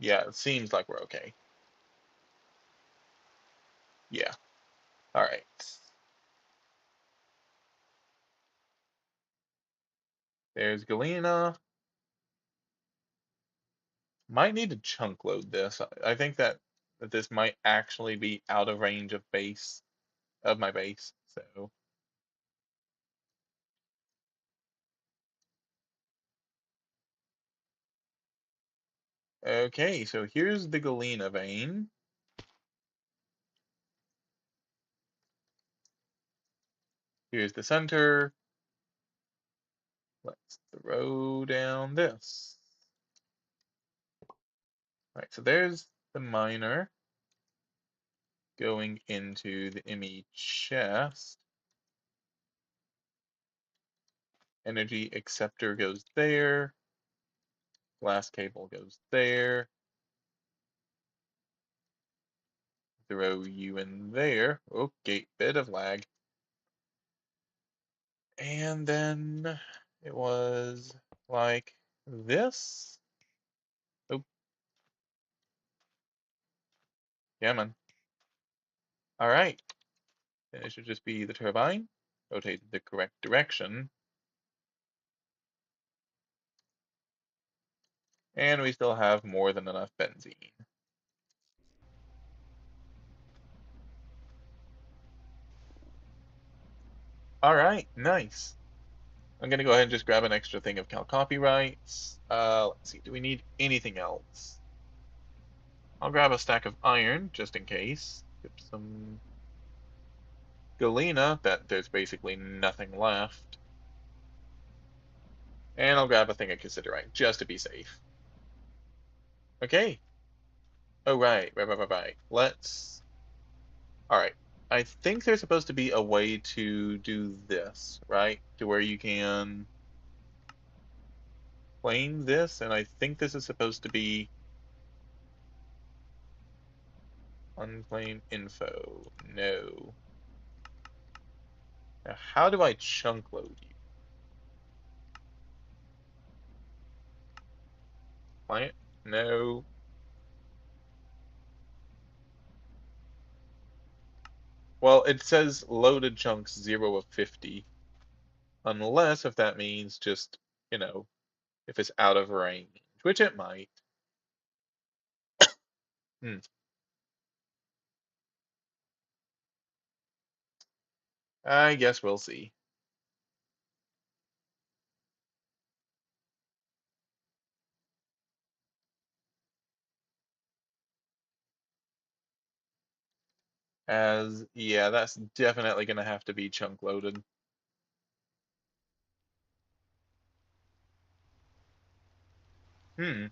Yeah, it seems like we're okay. Yeah. All right. There's Galena. Might need to chunk load this. I think that this might actually be out of range of my base. So okay, so here's the Galena vein. Here's the center. Let's throw down this. All right, so there's the miner going into the ME chest. Energy acceptor goes there. Glass cable goes there. Throw you in there. Okay, bit of lag. And then it was like this. Oh, yeah, man. All right. Then it should just be the turbine. Rotate the correct direction. And we still have more than enough benzene. All right, nice. I'm gonna go ahead and just grab an extra thing of Cal copyrights. Let's see, do we need anything else? I'll grab a stack of iron just in case. Get some galena, that there's basically nothing left. And I'll grab a thing of cassiterite just to be safe. Okay. Oh, right. All right. I think there's supposed to be a way to do this, right? To where you can claim this, and I think this is supposed to be unclaimed info. No. Now, how do I chunk load you? Client? No. Well, it says loaded chunks 0 of 50. Unless if that means just, you know, if it's out of range, which it might. Hmm. I guess we'll see. As, yeah, that's definitely going to have to be chunk loaded. Hmm.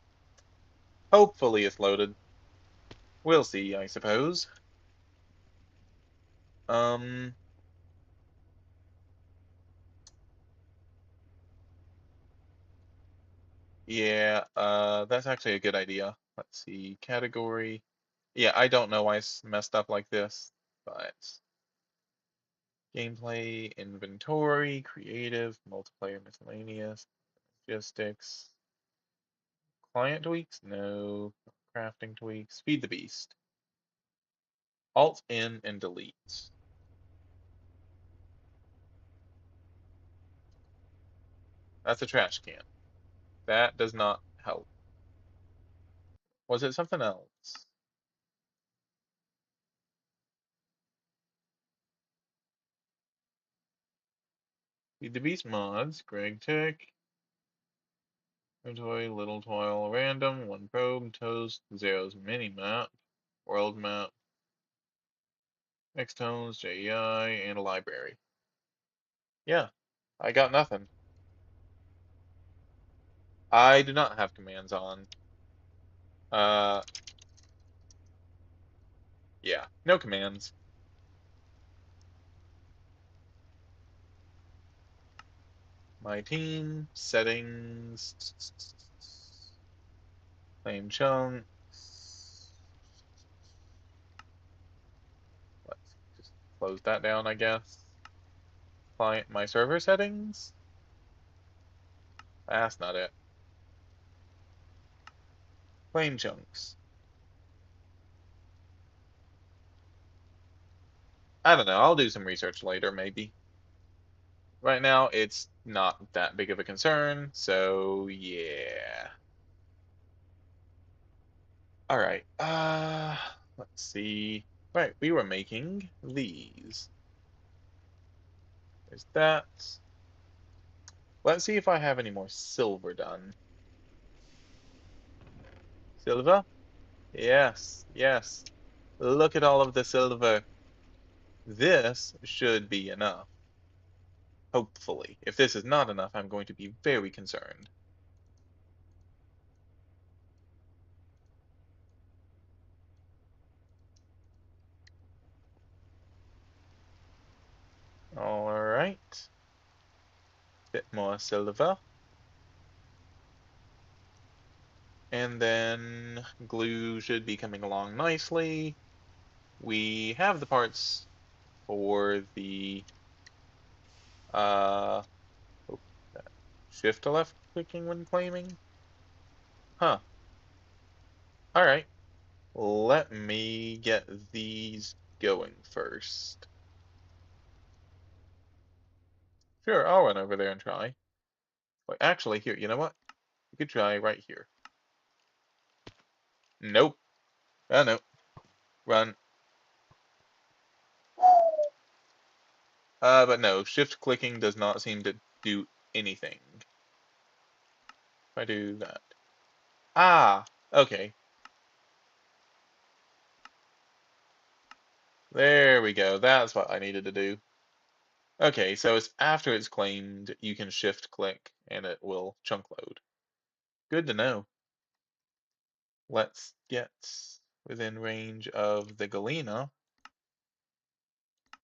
Hopefully it's loaded. We'll see, I suppose. Um, yeah, that's actually a good idea. Let's see, category. Yeah, I don't know why it's messed up like this, but gameplay, inventory, creative, multiplayer, miscellaneous, logistics, client tweaks, no, crafting tweaks, feed the beast, alt in and delete. That's a trash can. That does not help. Was it something else? Feed the beast mods, GregTech, toy, little toil, random, one probe, toast, zeros, mini map, world map, Xtones, JEI, and a library. Yeah, I got nothing. I do not have commands on. Uh, yeah, no commands. My team, settings, claim chunks. Let's just close that down, I guess. Client, my server settings. That's not it. Claim chunks. I don't know. I'll do some research later, maybe. Right now, it's not that big of a concern, so yeah. All right. Let's see. Right, we were making these. There's that. Let's see if I have any more silver done. Silver? Yes, yes. Look at all of the silver. This should be enough. Hopefully. If this is not enough, I'm going to be very concerned. All right. Bit more silver. And then glue should be coming along nicely. We have the parts for the uh oh, shift to left clicking when claiming. Huh. All right. Let me get these going first. Sure, I'll run over there and try. Wait, actually, here, you know what? We could try right here. Nope. Oh no. Run. But no, shift clicking does not seem to do anything. If I do that. Ah, okay. There we go. That's what I needed to do. Okay, so it's after it's claimed, you can shift click and it will chunk load. Good to know. Let's get within range of the Galena.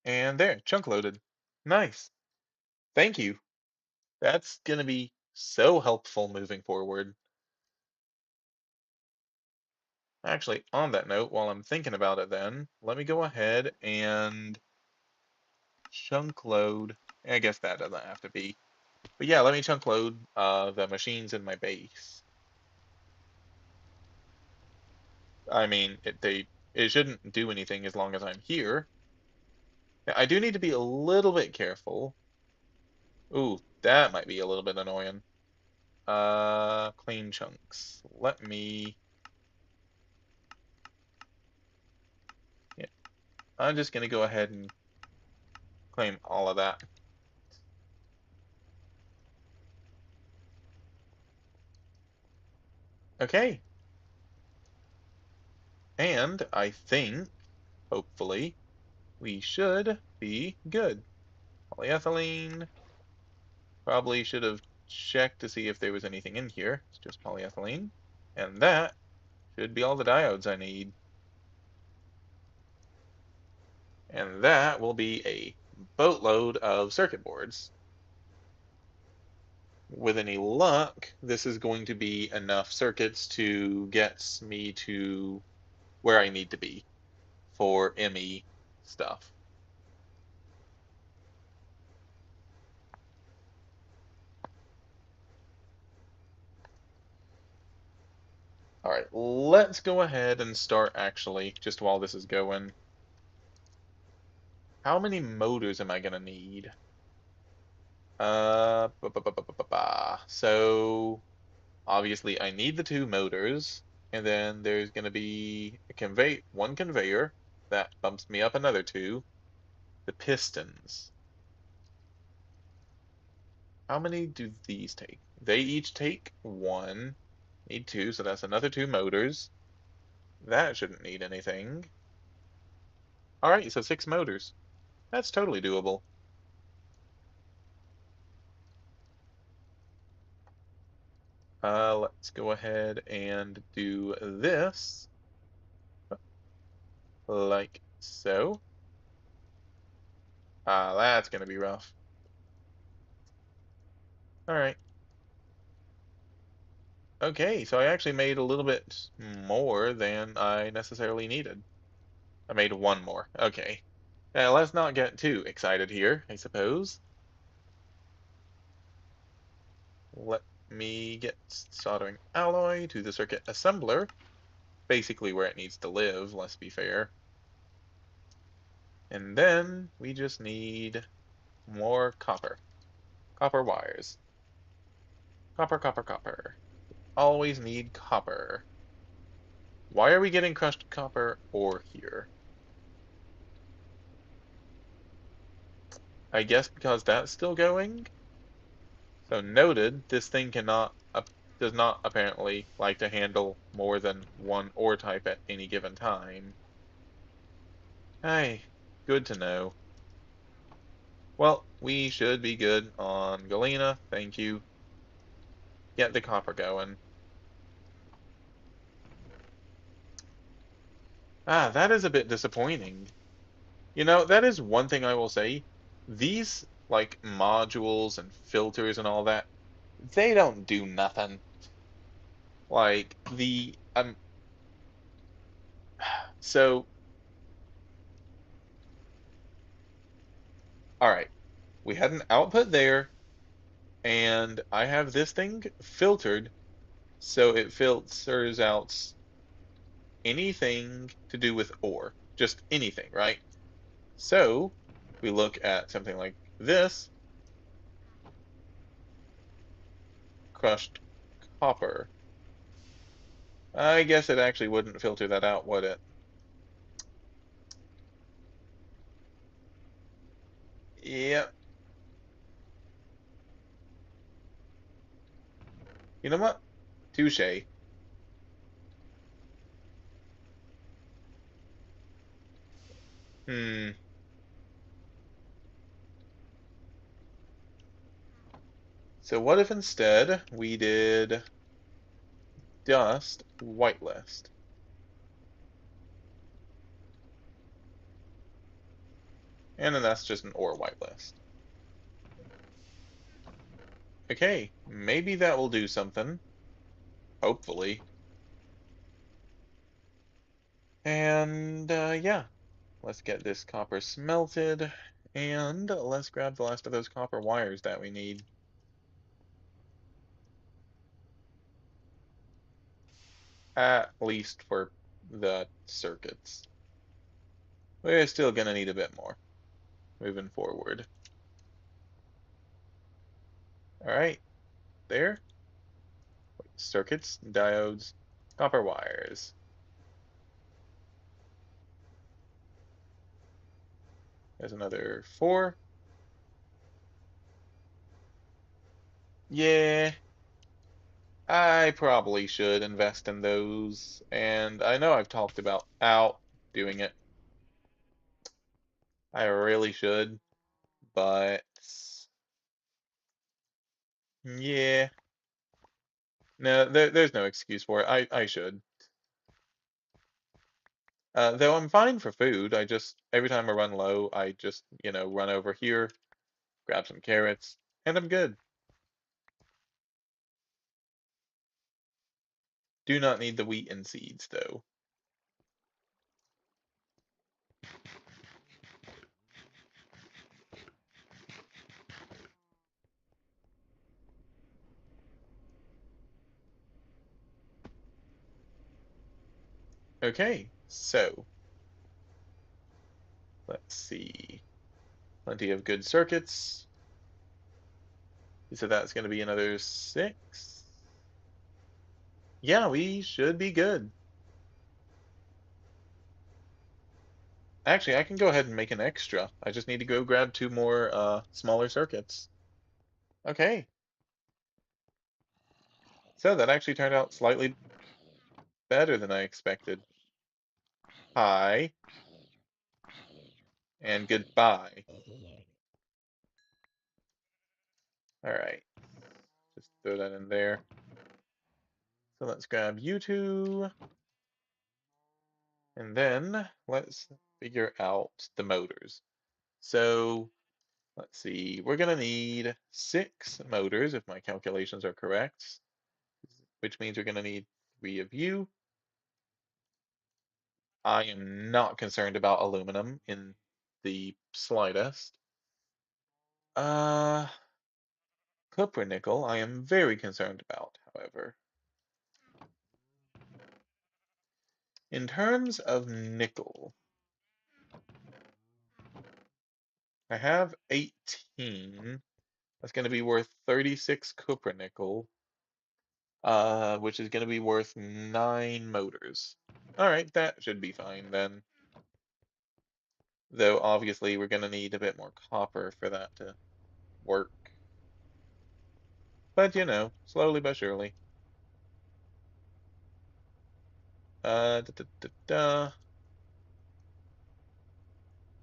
And there, chunk loaded. Nice. Thank you. That's gonna be so helpful moving forward. Actually, on that note, while I'm thinking about it then, let me go ahead and chunk load. I guess that doesn't have to be. But yeah, let me chunk load the machines in my base. I mean, it shouldn't do anything as long as I'm here. Now, I do need to be a little bit careful. Ooh, that might be a little bit annoying. Clean chunks. Let me, yeah, I'm just gonna go ahead and claim all of that. Okay, and I think, hopefully, we should be good. Polyethylene, probably should have checked to see if there was anything in here. It's just polyethylene. And that should be all the diodes I need. And that will be a boatload of circuit boards. With any luck, this is going to be enough circuits to get me to where I need to be for ME stuff. All right, let's go ahead and start actually, just while this is going. How many motors am I gonna need? So obviously I need the two motors, and then there's gonna be one conveyor that bumps me up another two. The pistons. How many do these take? They each take one. Need two, so that's another two motors. That shouldn't need anything. All right, so six motors. That's totally doable. Let's go ahead and do this like so. That's gonna be rough. All right. Okay, so I actually made a little bit more than I necessarily needed. I made one more. Okay. Now let's not get too excited here, I suppose. Let me get soldering alloy to the circuit assembler, basically where it needs to live, let's be fair. And then we just need more copper. Copper wires. Copper, copper, copper. Always need copper. Why are we getting crushed copper ore here? I guess because that's still going? So noted, this thing does not apparently like to handle more than one ore type at any given time. Hey, good to know. Well, we should be good on Galena. Thank you. Get the copper going. Ah, that is a bit disappointing. You know, that is one thing I will say. These, like, modules and filters and all that, they don't do nothing. Like, so, all right. We had an output there, and I have this thing filtered, so it filters out anything to do with ore. Just anything, right? So we look at something like this, crushed copper. I guess it actually wouldn't filter that out, would it? Yep. You know what? Touche. Hmm. So what if instead we did just whitelist? And then that's just an or whitelist. Okay, maybe that will do something. Hopefully. And yeah, let's get this copper smelted. And let's grab the last of those copper wires that we need. At least for the circuits. We're still gonna need a bit more moving forward. All right, there. Circuits, diodes, copper wires. There's another four. Yeah, I probably should invest in those. And I know I've talked about out doing it. I really should, but yeah, no, there's no excuse for it. I should. Though I'm fine for food. I just every time I run low, I just run over here, grab some carrots, and I'm good. Do not need the wheat and seeds though. Okay, so let's see. Plenty of good circuits. So that's going to be another six. Yeah, we should be good. Actually, I can go ahead and make an extra. I just need to go grab two more smaller circuits. Okay, so that actually turned out slightly better than I expected. Hi, and goodbye. All right, just throw that in there. So let's grab you two, and then let's figure out the motors. So let's see, we're gonna need six motors if my calculations are correct, which means we're gonna need three of you. I am not concerned about aluminum in the slightest. Uh, Copper nickel, I am very concerned about, however. In terms of nickel, I have 18. That's going to be worth 36 copper nickel, which is going to be worth 9 motors. All right, that should be fine then. Though obviously we're going to need a bit more copper for that to work. But slowly but surely. Da, da, da, da.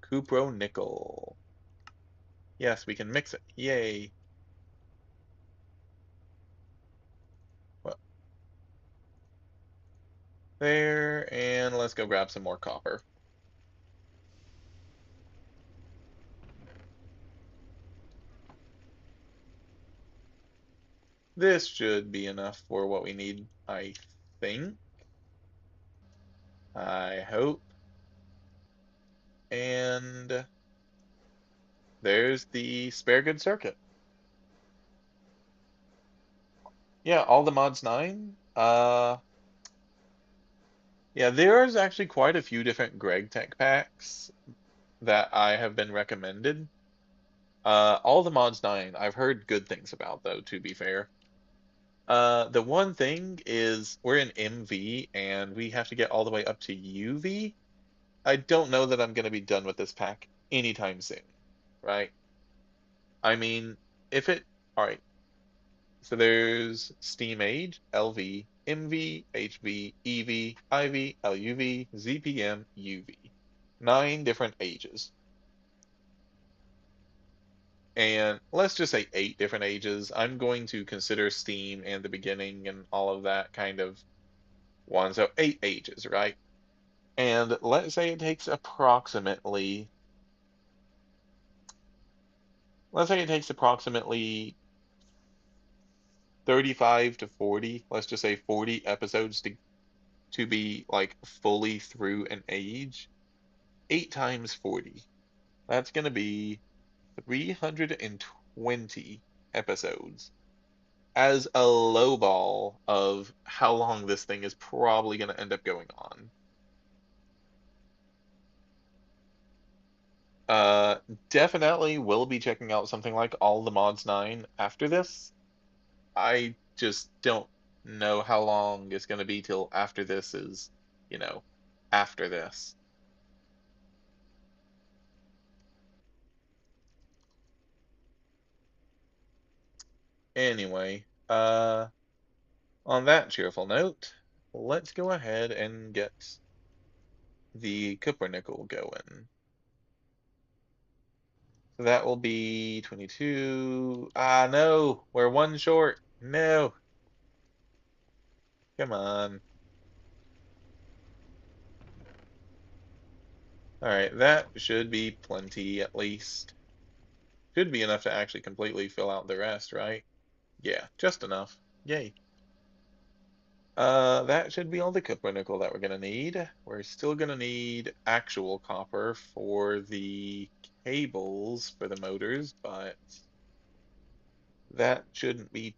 Cupro nickel. Yes, we can mix it. Yay. Well, there, and let's go grab some more copper. This should be enough for what we need, I think. I hope. And there's the spare good circuit. Yeah, all the mods 9. Yeah, there's actually quite a few different GregTech packs that I have been recommended. All the mods 9, I've heard good things about though, to be fair. The one thing is we're in MV and we have to get all the way up to UV. I don't know that I'm going to be done with this pack anytime soon, right? I mean, if it, all right, so there's Steam Age, LV, MV, HV, EV, IV, LUV, ZPM, UV. 9 different ages. And let's just say 8 different ages. I'm going to consider Steam and the beginning and all of that kind of one. So 8 ages, right? And let's say it takes approximately 35 to 40, let's just say 40 episodes to be like fully through an age. 8 times 40. That's going to be 320 episodes as a low ball of how long this thing is probably going to end up going on. Uh, Definitely will be checking out something like All the Mods 9 after this. I just don't know how long it's going to be till after this is, you know, after this. Anyway, on that cheerful note, let's go ahead and get the Kuppernickel going. So that will be 22. Ah, no, we're one short. No, come on. All right, that should be plenty at least. Should be enough to actually completely fill out the rest, right? Yeah, just enough. Yay. That should be all the copper nickel that we're gonna need. We're still gonna need actual copper for the cables for the motors, but that shouldn't be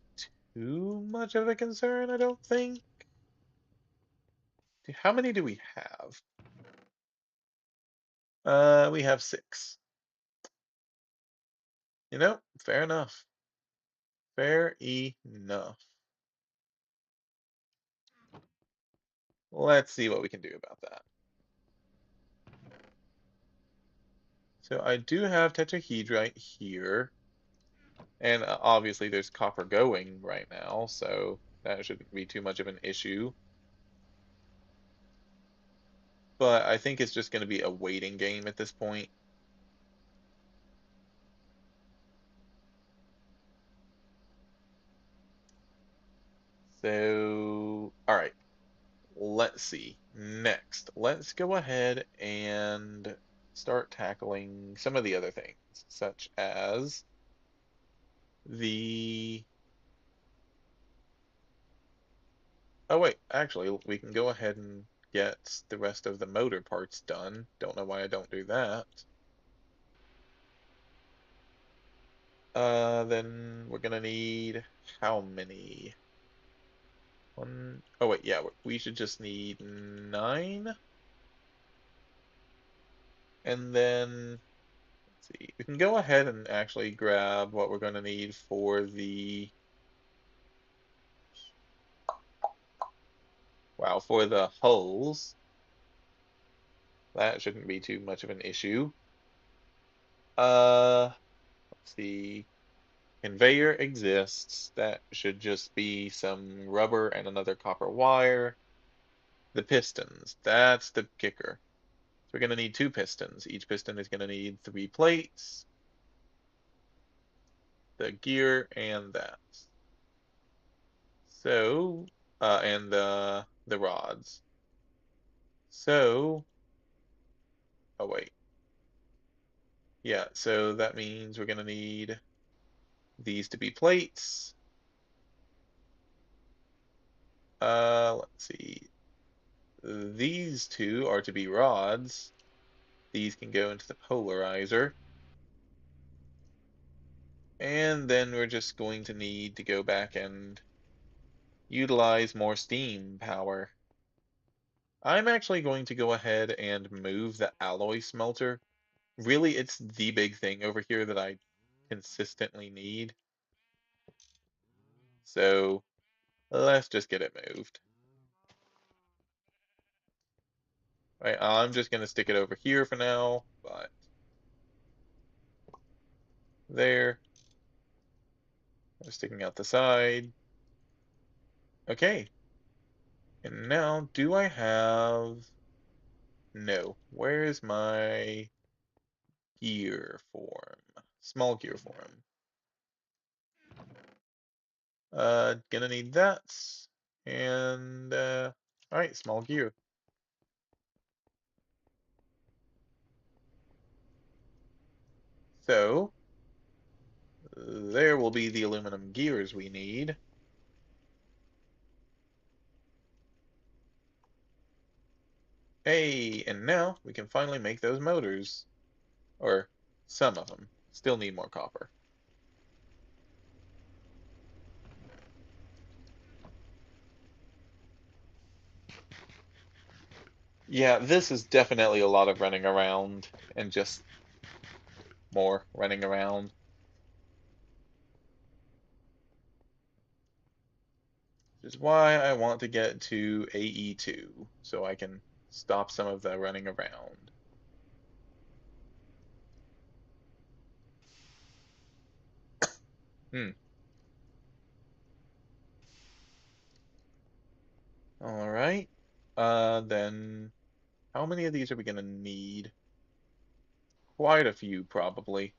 too much of a concern, I don't think. How many do we have? We have 6. You know, fair enough. Fair enough. Let's see what we can do about that. So I do have tetrahedrite here, and obviously there's copper going right now, so that shouldn't be too much of an issue. But I think it's just going to be a waiting game at this point. So, all right, let's see. Next, let's go ahead and start tackling some of the other things, such as the. Oh, wait, actually, we can go ahead and get the rest of the motor parts done. Don't know why I don't do that. Then we're gonna need how many? One, oh wait, yeah, we should just need 9. And then, let's see, we can go ahead and actually grab what we're gonna need for wow, for the hulls. That shouldn't be too much of an issue. Let's see, conveyor exists. That should just be some rubber and another copper wire. The pistons, that's the kicker. So we're going to need 2 pistons. Each piston is going to need 3 plates, the gear, and that. So, and the rods. So, oh wait, yeah. So that means we're going to need these to be plates. Let's see. These 2 are to be rods. These can go into the polarizer. And then we're just going to need to go back and utilize more steam power. I'm actually going to go ahead and move the alloy smelter. Really, it's the big thing over here that I consistently need. So Let's just get it moved. Right, I'm just gonna stick it over here for now, but there. Sticking out the side. Okay. And now, do I have... No. Where is my gear form? Small gear form. Gonna need that. And, alright, small gear. So, there will be the aluminum gears we need. Hey, and now we can finally make those motors. Or some of them. Still need more copper. Yeah, this is definitely a lot of running around and just more running around. Which is why I want to get to AE2 so I can stop some of the running around. Hmm. All right. Then how many of these are we gonna need? Quite a few, probably.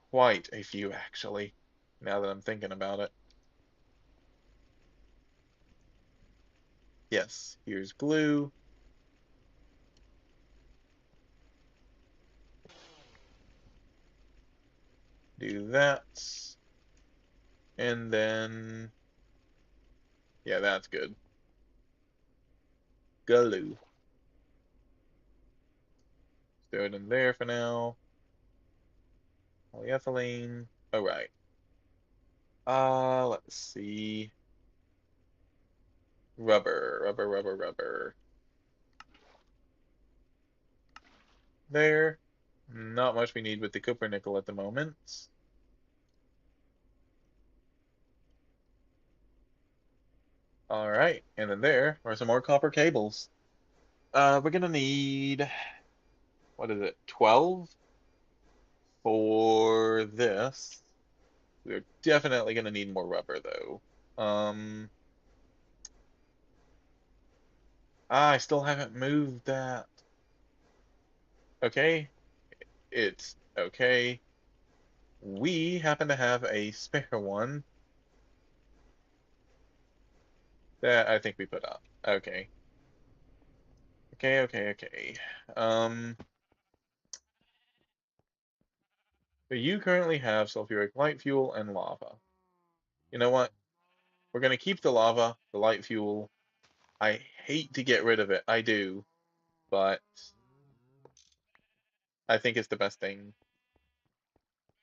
Quite a few, actually, now that I'm thinking about it. Yes, here's glue. Do that. And then, yeah, that's good. Glue. Throw it in there for now. Polyethylene. All right. Let's see. Rubber, rubber, rubber, rubber. There. Not much we need with the copper nickel at the moment. All right, and then there are some more copper cables. We're gonna need, what is it, 12 for this. We're definitely gonna need more rubber though. Um, I still haven't moved that. Okay, it's okay. We happen to have a spare one that I think we put up. Okay. Okay, okay, okay. Um, so you currently have sulfuric light fuel and lava. You know what? We're gonna keep the lava, the light fuel. I hate to get rid of it. I do, but I think it's the best thing.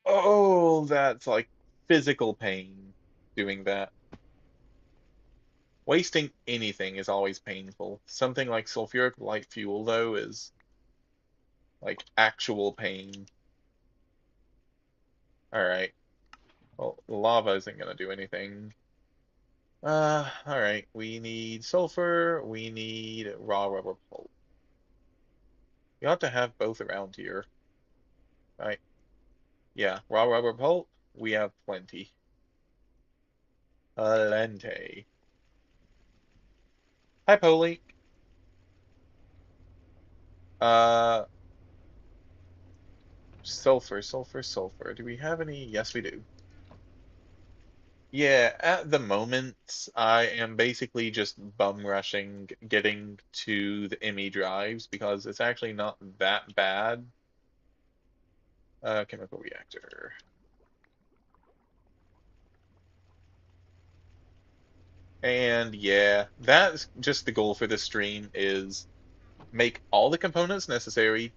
Oh, that's like physical pain doing that. Wasting anything is always painful. Something like sulfuric light fuel, though, is like actual pain. All right. Well, lava isn't gonna do anything. All right. We need sulfur. We need raw rubber pulp. We ought to have both around here, right? Yeah, raw rubber pulp. We have plenty. Plenty. Hi, Polly. Uh, sulfur, sulfur, sulfur. Do we have any? Yes, we do. Yeah, at the moment, I am basically just bum rushing getting to the ME drives because it's actually not that bad. Chemical reactor. And yeah, that's just the goal for this stream is make all the components necessary,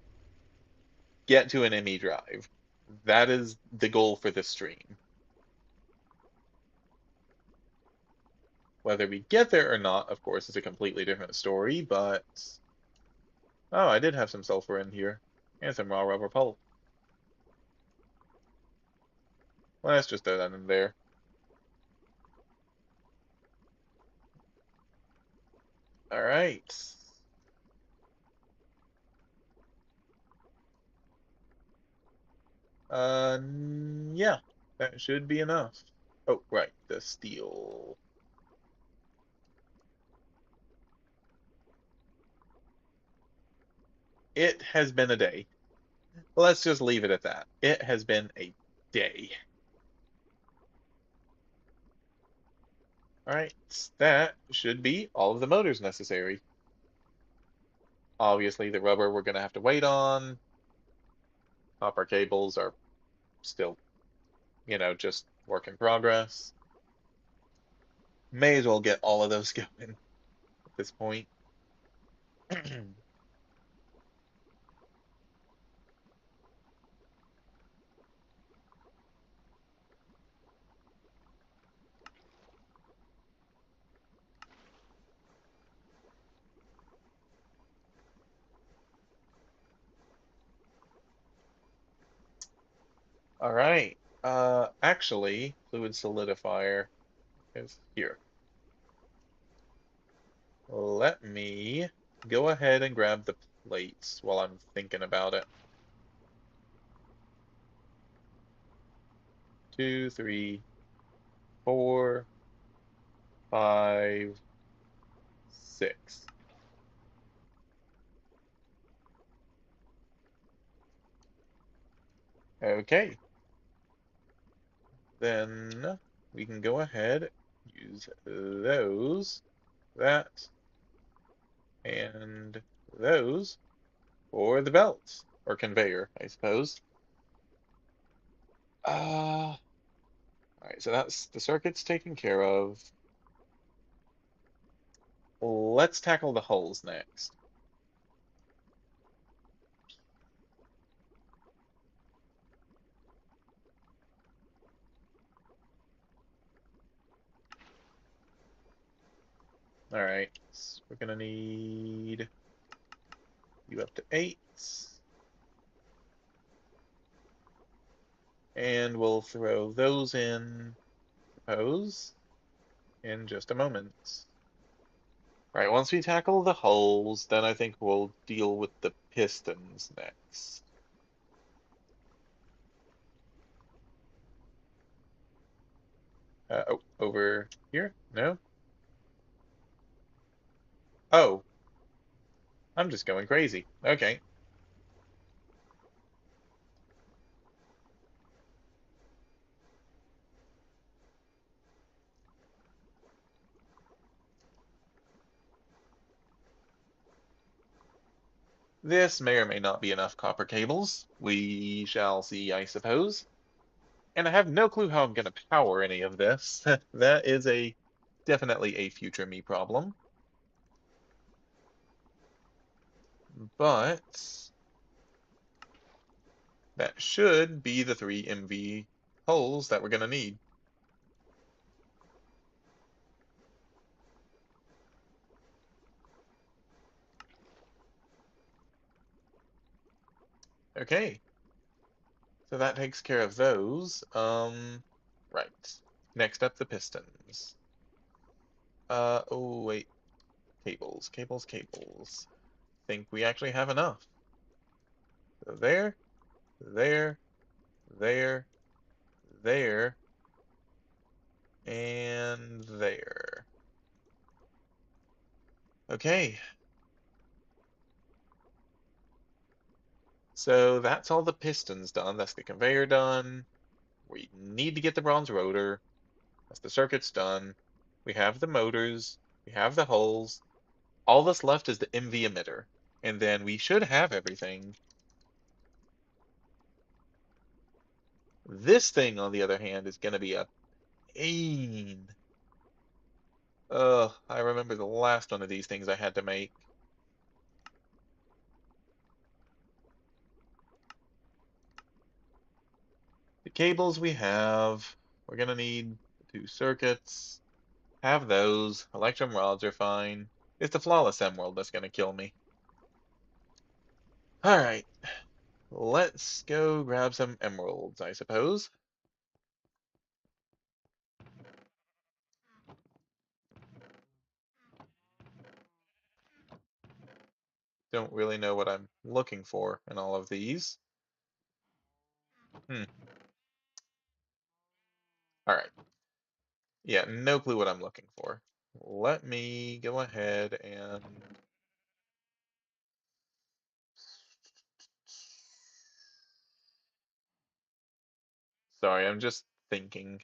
get to an ME drive. That is the goal for this stream. Whether we get there or not, of course, is a completely different story, but oh, I did have some sulfur in here and some raw rubber pulp. Let's just throw that in there. All right. Yeah, that should be enough. Oh, right, the steel. It has been a day. Let's just leave it at that. It has been a day. All right, that should be all of the motors necessary. Obviously, the rubber we're going to have to wait on. Copper cables are still, just work in progress. May as well get all of those going at this point. All right. Actually, fluid solidifier is here. Let me go ahead and grab the plates while I'm thinking about it. 2, 3, 4, 5, 6. Okay, then we can go ahead, use those, that, and those for the belts, or conveyor, I suppose. All right, so that's the circuits taken care of. Let's tackle the holes next. All right, so we're gonna need you up to 8, and we'll throw those in, suppose, in just a moment. All right, once we tackle the holes, then I think we'll deal with the pistons next. Oh, over here? No? Oh, I'm just going crazy. Okay. This may or may not be enough copper cables. We shall see, I suppose. And I have no clue how I'm going to power any of this. That is a definitely a future me problem. But that should be the 3 MV holes that we're going to need. Okay, so that takes care of those. Right. Next up, the pistons. Oh wait, cables, cables, cables. Think we actually have enough. So there, there, there, there, and there. Okay, so that's all the pistons done. That's the conveyor done. We need to get the bronze rotor. That's the circuits done. We have the motors. We have the holes. All that's left is the MV emitter. And then we should have everything. This thing, on the other hand, is going to be a pain. Ugh, I remember the last one of these things I had to make. The cables we have, we're going to need 2 circuits. Have those. Electrum rods are fine. It's the flawless emerald that's going to kill me. All right, let's go grab some emeralds, I suppose. don't really know what I'm looking for in all of these. Hmm. All right. Yeah, no clue what I'm looking for. Let me go ahead and sorry, I'm just thinking.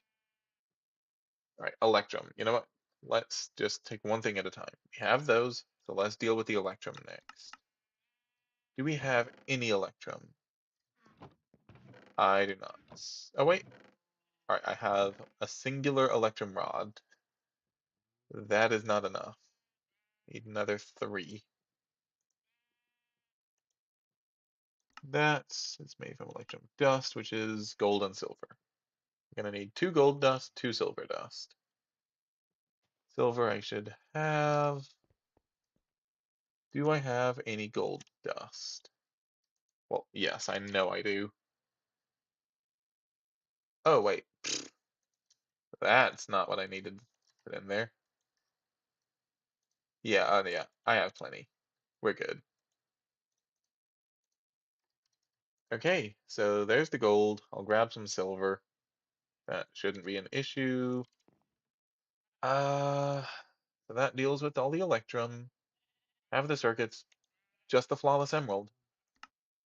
All right, electrum. You know what? Let's just take one thing at a time. We have those, so let's deal with the electrum next. Do we have any electrum? I do not. Oh wait. All right, I have a singular electrum rod. That is not enough. Need another three. It's made from electrum dust, which is gold and silver. I'm gonna need two gold dust, two silver dust. Silver I should have. Do I have any gold dust? Well, yes, I know I do. Oh, wait. That's not what I needed to put in there. Yeah, I have plenty. We're good. Okay, so there's the gold. I'll grab some silver. That shouldn't be an issue. Uh, so that deals with all the electrum. Have the circuits. Just the flawless emerald.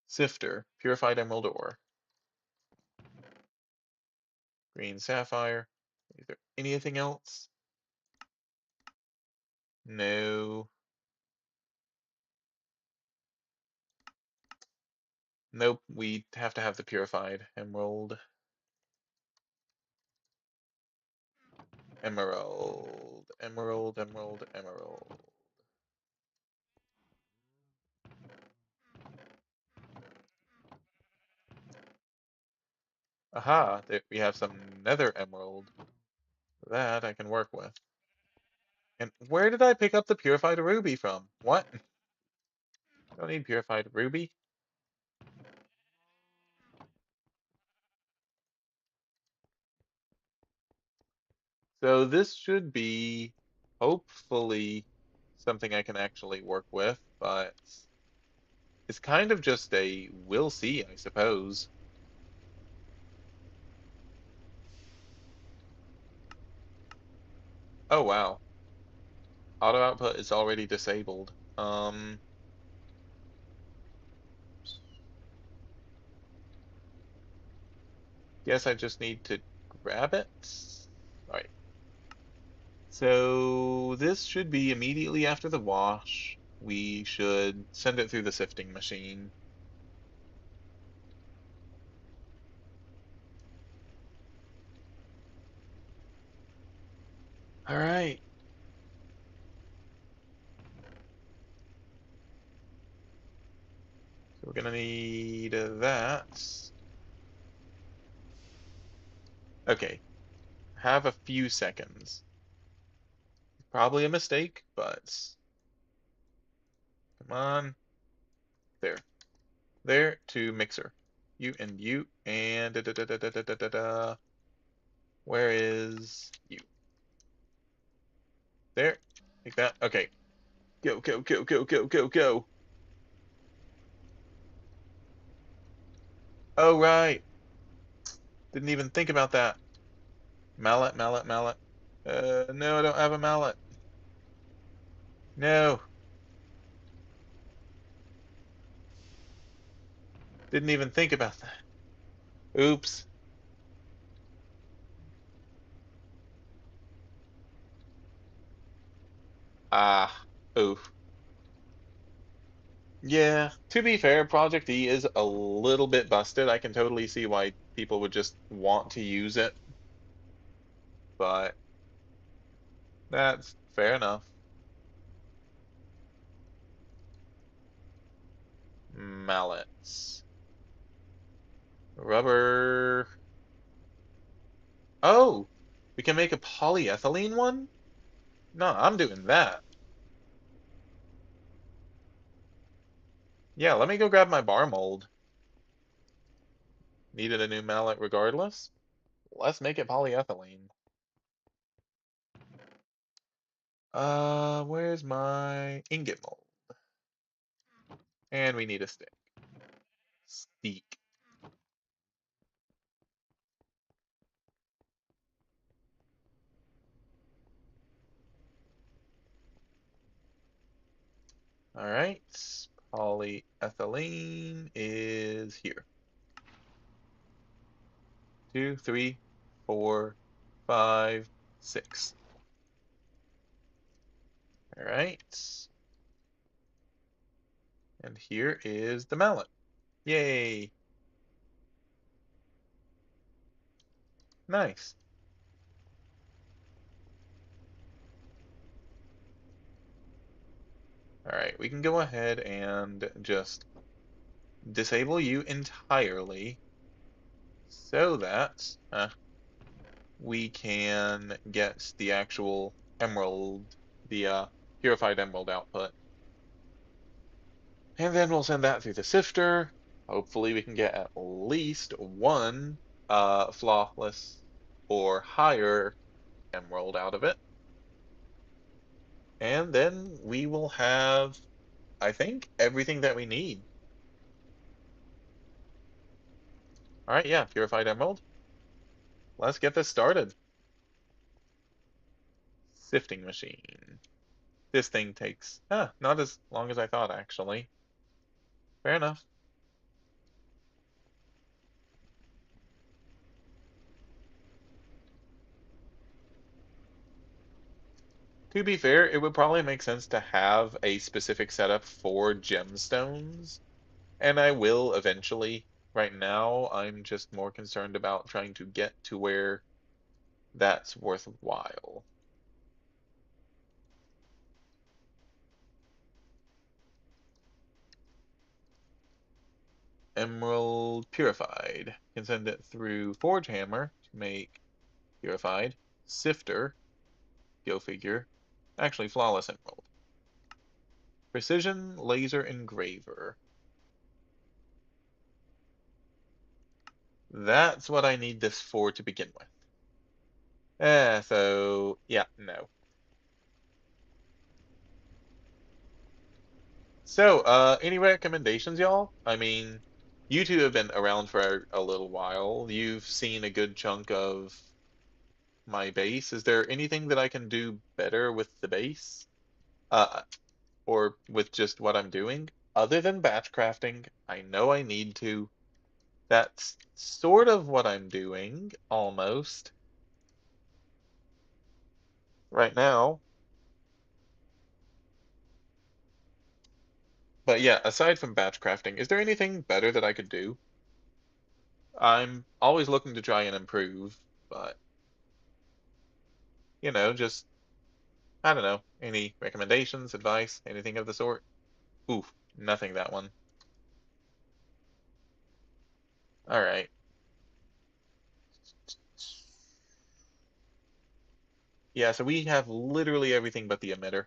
Sifter, purified emerald ore. Green sapphire. Is there anything else? No. Nope, we have to have the purified emerald. Emerald, emerald, emerald, emerald. Aha, there we have some nether emerald. That I can work with. And where did I pick up the purified ruby from? What? Don't need purified ruby. So this should be hopefully something I can actually work with, but it's kind of just a we'll see, I suppose. Oh wow. Auto output is already disabled. Guess I just need to grab it. All right. So this should be immediately after the wash. We should send it through the sifting machine. All right. So we're gonna need that. Okay. Have a few seconds. Probably a mistake, but come on. There. There to mixer. You and da da da da da da da da da. Where is you? There. Like that. Okay. Go, go, go, go, go, go, go. Oh, right. Didn't even think about that. Mallet, mallet, mallet. No, I don't have a mallet. No. Didn't even think about that. Oops. Ah. Oof. Yeah, to be fair, Project E is a little bit busted. I can totally see why people would just want to use it, but that's fair enough. Mallets. Rubber. Oh, we can make a polyethylene one? No, I'm doing that. Yeah, let me go grab my bar mold. Needed a new mallet regardless. Let's make it polyethylene. Where's my ingot mold? And we need a stick. Steak. All right. Polyethylene is here. 2, 3, 4, 5, 6. All right. And here is the mallet. Yay. Nice. All right, we can go ahead and just disable you entirely so that we can get the actual emerald, the purified emerald output. And then we'll send that through the sifter. Hopefully we can get at least one flawless or higher emerald out of it. And then we will have, I think, everything that we need. All right, yeah, purified emerald. Let's get this started. Sifting machine. This thing takes, not as long as I thought, actually. Fair enough. To be fair, it would probably make sense to have a specific setup for gemstones, and I will eventually. Right now, I'm just more concerned about trying to get to where that's worthwhile. Emerald purified. Can send it through Forge Hammer to make purified. Sifter, go figure. Actually, flawless emerald. Precision laser engraver. That's what I need this for to begin with. So yeah, no. So, any recommendations, y'all? I mean, you two have been around for a little while. You've seen a good chunk of my base. Is there anything that I can do better with the base? Uh, or with just what I'm doing? Other than batch crafting, I know I need to. That's sort of what I'm doing, almost, right now. But yeah, aside from batch crafting, is there anything better that I could do? I'm always looking to try and improve, but just I don't know. Any recommendations, advice, anything of the sort? Oof, nothing that one. All right. Yeah, so we have literally everything but the emitter.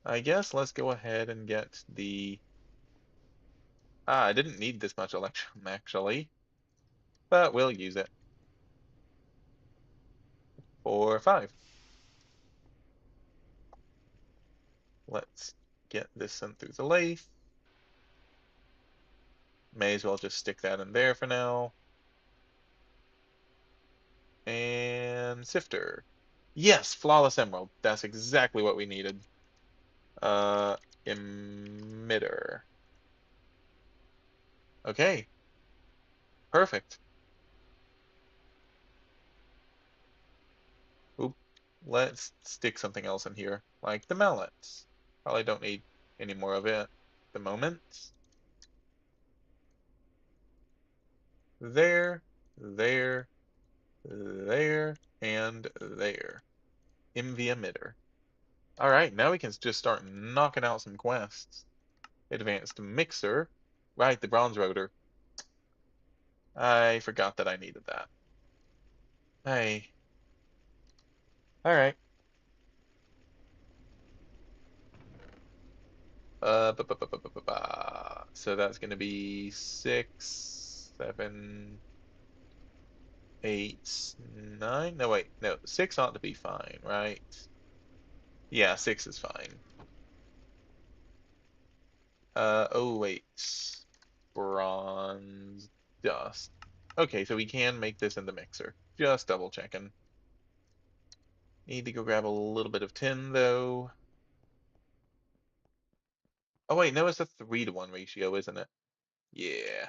I guess let's go ahead and get the I didn't need this much electrum actually, but we'll use it for 5. Let's get this sent through the lathe. May as well just stick that in there for now. And sifter. Yes, flawless emerald. That's exactly what we needed. Uh, emitter. Okay, perfect. Oop. Let's stick something else in here, like the mallets. Probably don't need any more of it at the moment. There, there, there, and there. MV emitter. All right, now we can just start knocking out some quests. Advanced mixer. Right, the bronze rotor. I forgot that I needed that. Hey. All right. So that's going to be 6, 7, 8, 9. No, wait. No, 6 ought to be fine, right? Yeah, 6 is fine. Oh wait. Bronze dust. Okay, so we can make this in the mixer. Just double checking. Need to go grab a little bit of tin though. Oh wait, no, it's a 3-to-1 ratio, isn't it? Yeah.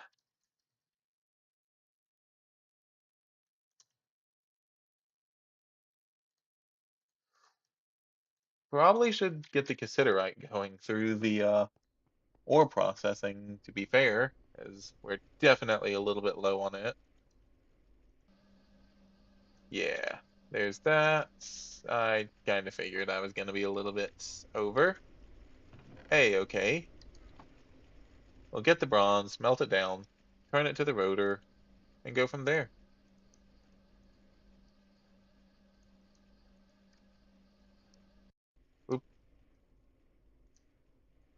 Probably should get the cassiterite going through the ore processing, to be fair, as we're definitely a little bit low on it. Yeah, there's that. I kind of figured I was going to be a little bit over. Hey, okay. We'll get the bronze, melt it down, turn it to the rotor, and go from there. Oop.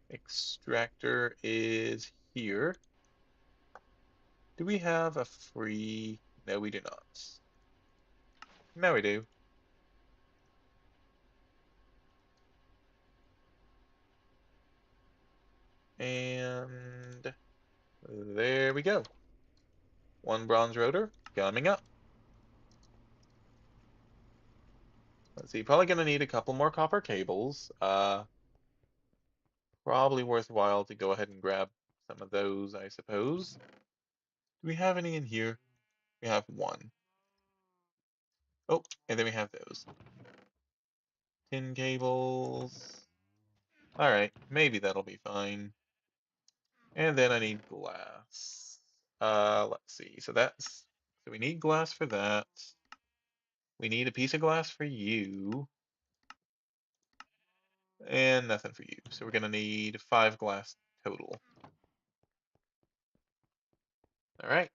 Extractor is here. Do we have a free? No, we do not. No, we do. And there we go. One bronze rotor coming up. Let's see, probably gonna need a couple more copper cables. Probably worthwhile to go ahead and grab some of those, I suppose. Do we have any in here? We have one. Oh, and then we have those. Tin cables. Alright, maybe that'll be fine. And then I need glass. Let's see. So we need glass for that. We need a piece of glass for you. And nothing for you. So we're gonna need 5 glass total. Alright.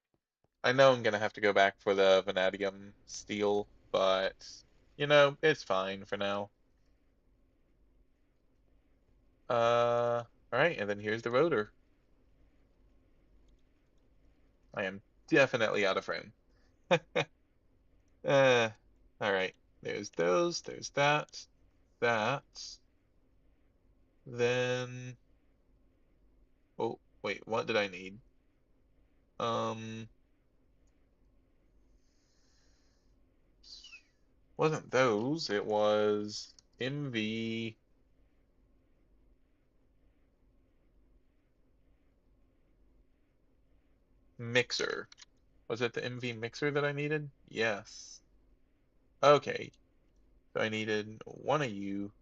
I know I'm gonna have to go back for the vanadium steel, but it's fine for now. Alright, and then here's the rotor. I am definitely out of frame. Uh, alright. There's those, there's that, that. Then, oh, wait, what did I need? Um, wasn't those, it was MV mixer. Was it the MV mixer that I needed? Yes. Okay, so I needed one of you,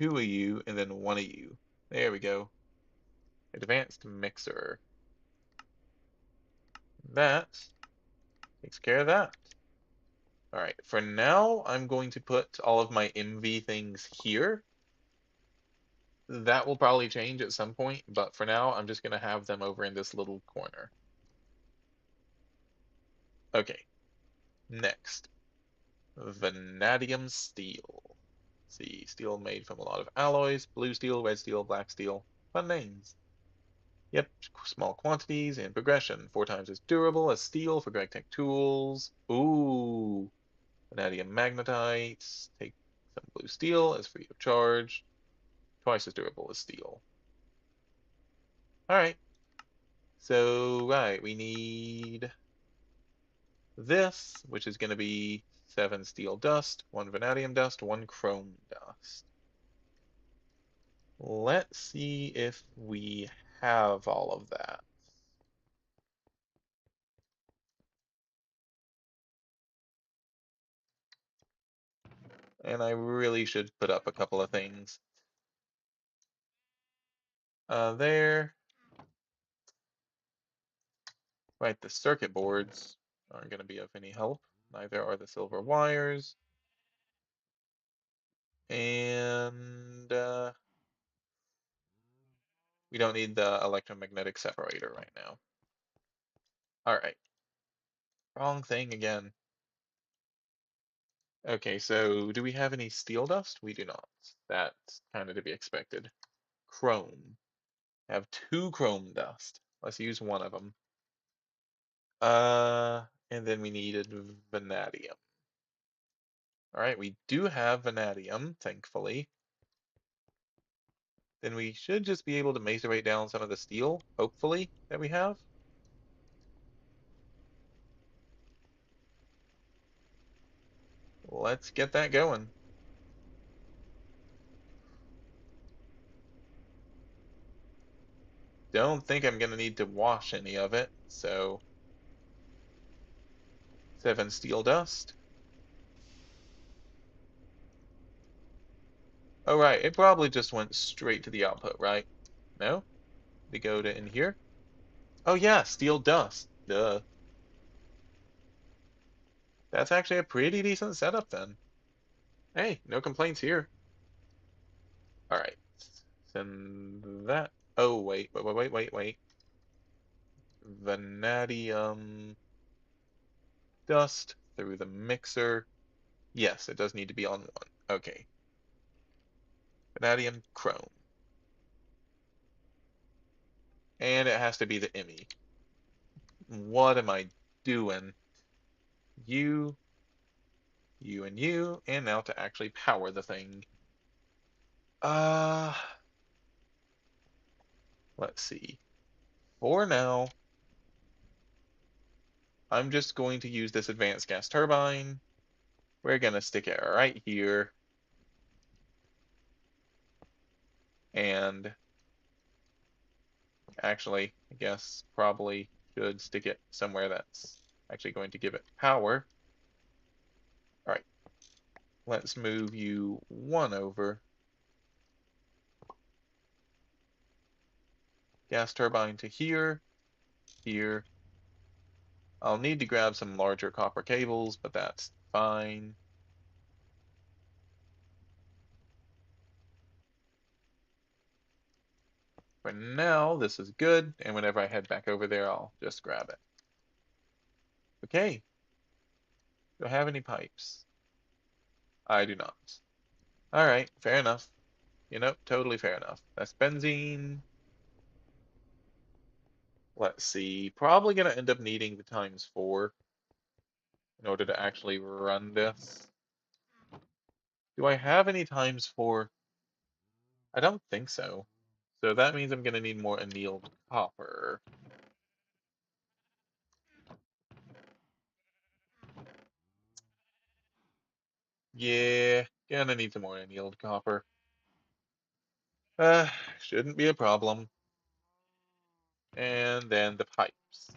two of you, and then one of you. There we go. Advanced mixer. That takes care of that. All right, for now, I'm going to put all of my MV things here. That will probably change at some point, but for now, I'm just going to have them over in this little corner. Okay, next, vanadium steel. Let's see, steel made from a lot of alloys, blue steel, red steel, black steel. Fun names. Yep, small quantities and progression. 4 times as durable as steel for GregTech tools. Ooh, vanadium magnetite. Take some blue steel as free of charge. Twice as durable as steel. All right. So, right, we need this, which is going to be 7 steel dust, 1 vanadium dust, 1 chrome dust. Let's see if we have all of that. And I really should put up a couple of things. There. Right, the circuit boards aren't going to be of any help. Neither are the silver wires. And we don't need the electromagnetic separator right now. All right. Wrong thing again. Okay, so do we have any steel dust? We do not. That's kind of to be expected. Chrome. I have 2 chrome dust. Let's use one of them. And then we needed vanadium. All right, we do have vanadium, thankfully. then we should just be able to macerate down some of the steel, hopefully, that we have. Let's get that going. Don't think I'm gonna need to wash any of it, so 7 steel dust. Oh right, it probably just went straight to the output, right? No? They go to in here? Oh yeah, steel dust. Duh. That's actually a pretty decent setup then. Hey, no complaints here. Alright. Send that. Oh wait. Vanadium dust through the mixer. Yes, it does need to be on one. Okay. Vanadium chrome. And it has to be the IMI. What am I doing? You, and now to actually power the thing. Uh, let's see. For now, I'm just going to use this advanced gas turbine. We're gonna stick it right here. And actually, I guess probably should stick it somewhere that's actually going to give it power. All right, let's move you one over. Gas turbine to here, here. I'll need to grab some larger copper cables, but that's fine. For now, this is good, and whenever I head back over there, I'll just grab it. Okay, do I have any pipes? I do not. All right, fair enough. Totally fair enough. That's benzene. Let's see, probably gonna end up needing the ×4 in order to actually run this. Do I have any ×4? I don't think so. So that means I'm gonna need more annealed copper. Yeah, gonna need some more annealed copper. Uh, shouldn't be a problem. And then the pipes.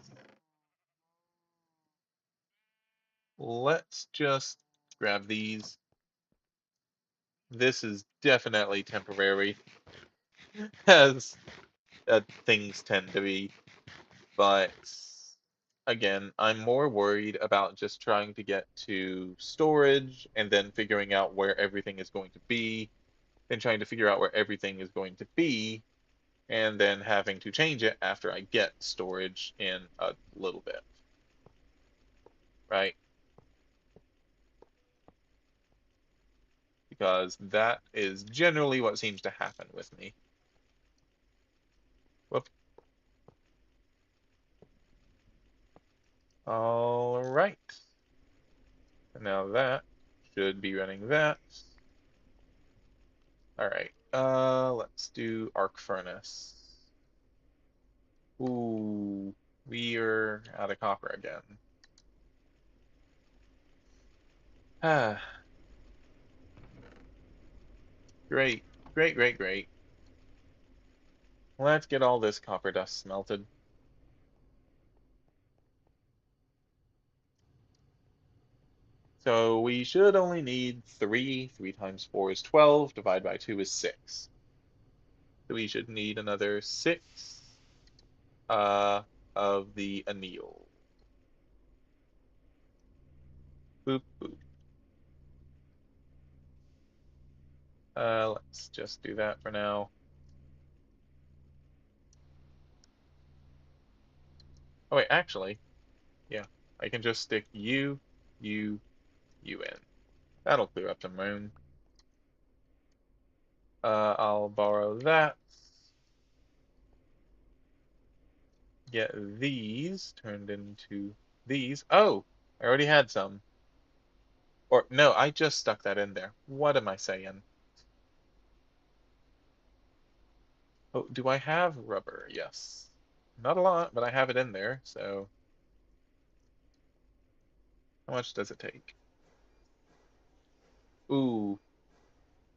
Let's just grab these. This is definitely temporary, as things tend to be. But again, I'm more worried about just trying to get to storage and then figuring out where everything is going to be, than trying to figure out where everything is going to be, and then having to change it after I get storage in a little bit, right? Because that is generally what seems to happen with me. Whoop. All right. Now that should be running that. All right. Let's do arc furnace. Ooh, we're out of copper again. Ah, great, great. Let's get all this copper dust smelted. So we should only need 3. 3 times 4 is 12. Divide by 2 is 6. So we should need another 6 uh, of the anneal. Boop, boop. Let's just do that for now. Oh wait, actually, yeah, I can just stick you, you in. That'll clear up the moon. I'll borrow that. Get these turned into these. Oh, I already had some. Or no, I just stuck that in there. What am I saying? Oh, do I have rubber? Yes. Not a lot, but I have it in there, so how much does it take? Ooh,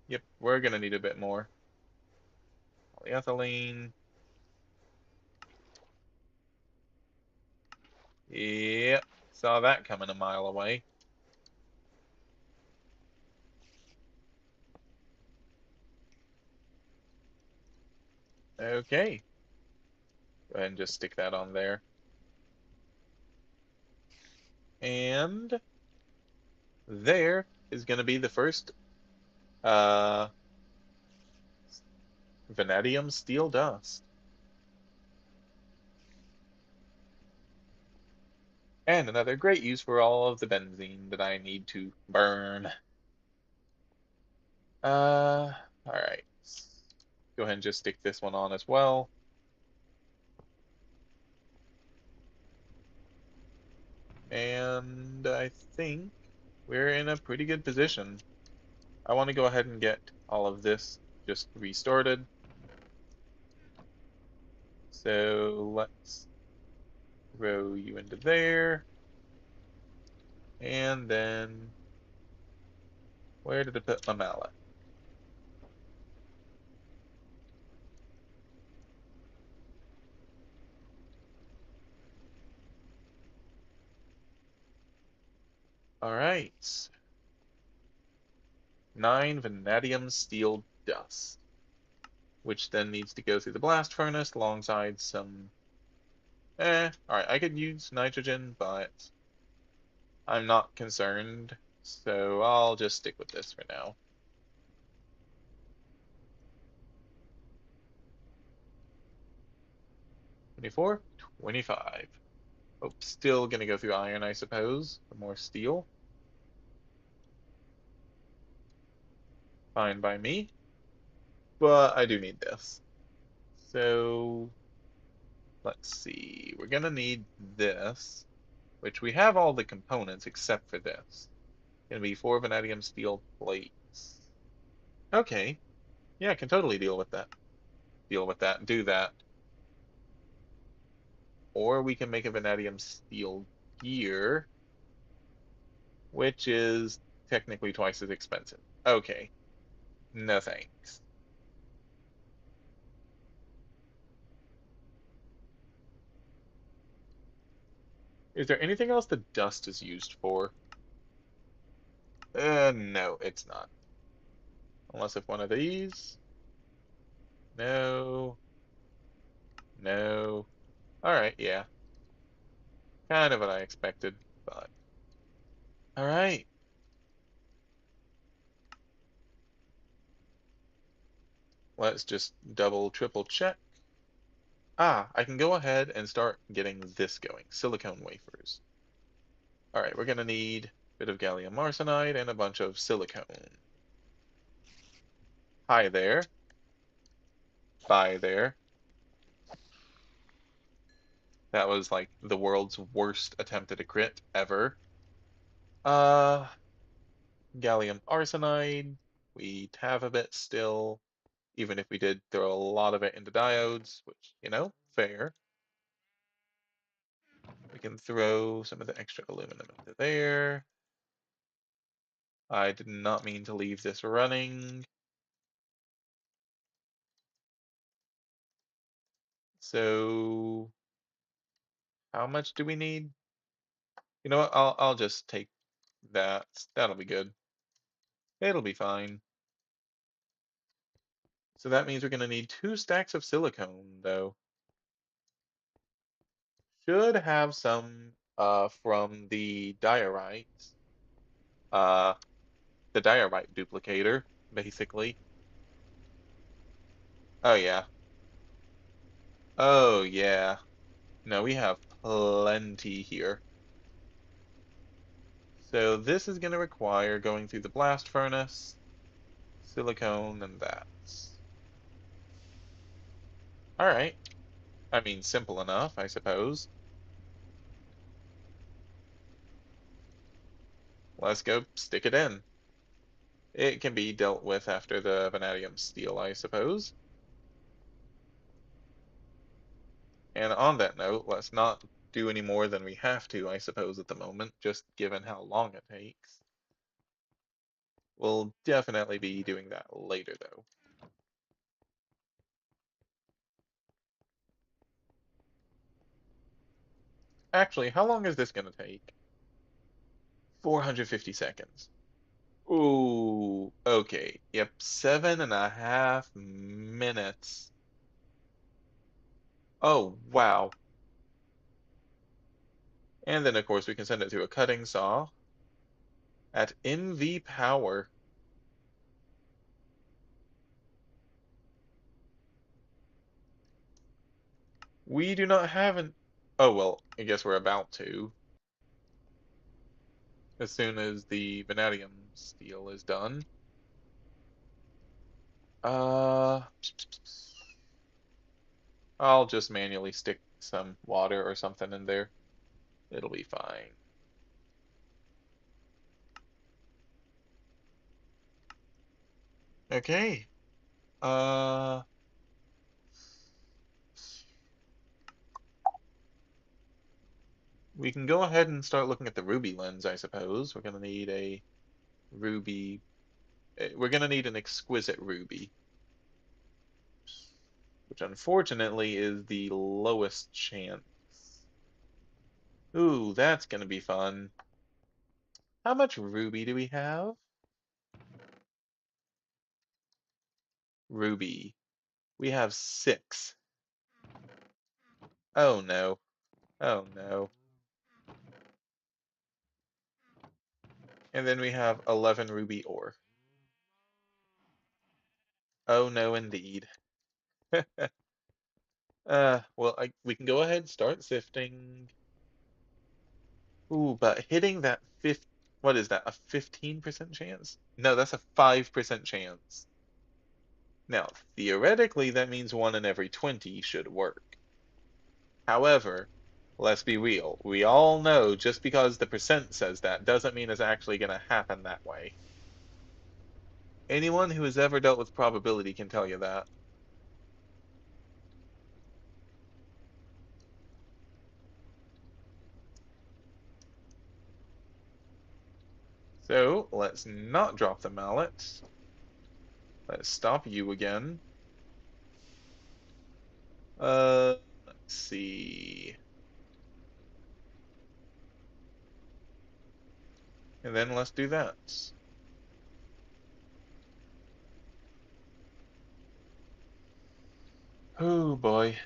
yep, we're gonna need a bit more. Polyethylene. Yep, saw that coming a mile away. Okay, go ahead and just stick that on there. And there is gonna be the first uh vanadium steel dust. And another great use for all of the benzene that I need to burn. All right. Go ahead and just stick this one on as well. And I think we're in a pretty good position. I want to go ahead and get all of this just restarted. So let's throw you into there. And then where did I put my mallet? All right. 9 vanadium steel dust, which then needs to go through the blast furnace alongside some. All right, I could use nitrogen, but I'm not concerned, so I'll just stick with this for now. 24, 25. Oh, still gonna go through iron, I suppose, for more steel. Fine by me, but I do need this. So let's see, we're gonna need this, which we have all the components except for this. Gonna be 4 vanadium steel plates. Okay, yeah, I can totally deal with that. Do that. Or we can make a vanadium steel gear, which is technically twice as expensive. Okay, no thanks. Is there anything else the dust is used for? No, it's not. Unless if one of these. No, no. All right, yeah. Kind of what I expected, but all right. Let's just double, triple check. Ah, I can go ahead and start getting this going. Silicone wafers. All right, we're gonna need a bit of gallium arsenide and a bunch of silicone. Hi there. Bye there. That was like the world's worst attempt at a crit ever. Uh, gallium arsenide. We have a bit still, even if we did throw a lot of it into diodes, which, fair. We can throw some of the extra aluminum into there. I did not mean to leave this running. So how much do we need? You know what? I'll just take that. That'll be good. It'll be fine. So that means we're gonna need 2 stacks of silicone, though. Should have some from uh the diorite duplicator, basically. Oh yeah. Oh yeah. No, we have plenty here. So this is gonna require going through the blast furnace, silicone, and that. All right. I mean, simple enough, I suppose. Let's go stick it in. It can be dealt with after the vanadium steel, I suppose. And on that note, let's not do any more than we have to, I suppose, at the moment, just given how long it takes. We'll definitely be doing that later, though. Actually, how long is this going to take? 450 seconds. Ooh, okay. Yep, 7.5 minutes. Oh, wow. And then, of course, we can send it to a cutting saw at MV power. We do not have an... Oh, well, I guess we're about to. As soon as the vanadium steel is done. Uh, I'll just manually stick some water or something in there. It'll be fine. Okay. Uh, we can go ahead and start looking at the ruby lens, I suppose. We're gonna need a ruby. We're gonna need an exquisite ruby, which unfortunately is the lowest chance. Ooh, that's gonna be fun. How much ruby do we have? Ruby. We have 6. Oh no. Oh no. And then we have 11 ruby ore. Oh no, indeed. Well, we can go ahead and start sifting. Ooh, but hitting that what is that, a 15% chance? No, that's a 5% chance. Now, theoretically, that means 1 in every 20 should work. However, let's be real. We all know just because the percent says that doesn't mean it's actually going to happen that way. Anyone who has ever dealt with probability can tell you that. So, let's not drop the mallet. Let's stop you again. Let's see. And then let's do that. Oh boy.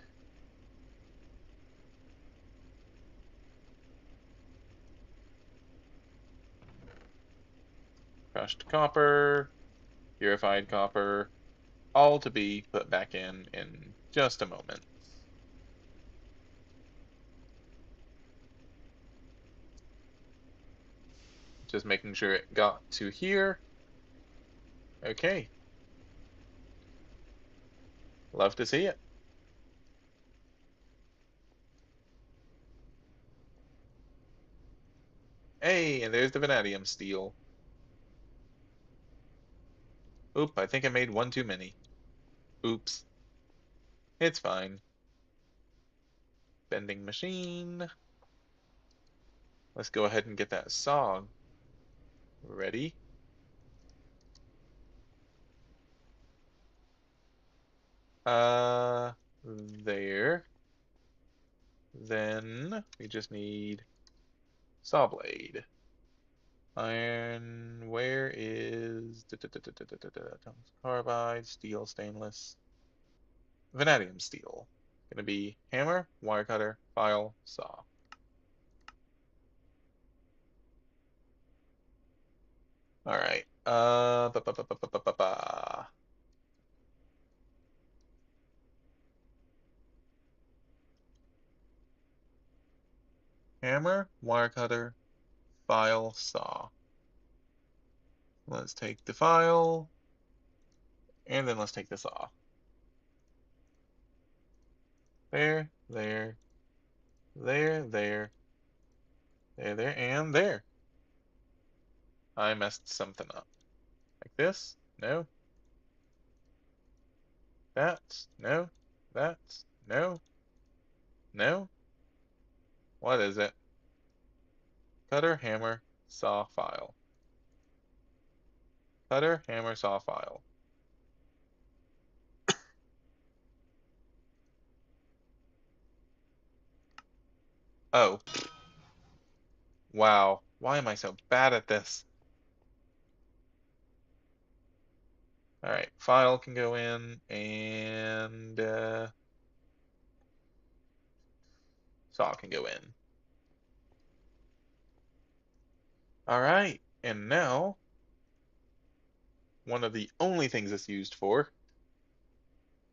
Crushed copper, purified copper, all to be put back in just a moment. Just making sure it got to here. Okay. Love to see it. Hey, and there's the vanadium steel. Oop, I think I made one too many. Oops. It's fine. Bending machine. Let's go ahead and get that saw ready. Uh, there. Then we just need saw blade. Iron, where is tungsten carbide, steel, stainless, vanadium steel. Gonna be hammer, wire cutter, file, saw. All right. Hammer, wire cutter, file, saw. Let's take the file, and then let's take the saw. There, there, there, there, there, and there. I messed something up. Like this? No. That? No. That? No. No? What is it? Cutter, hammer, saw, file. Cutter, hammer, saw, file. Oh, wow. Why am I so bad at this? All right, file can go in, and saw can go in. All right, and now one of the only things it's used for.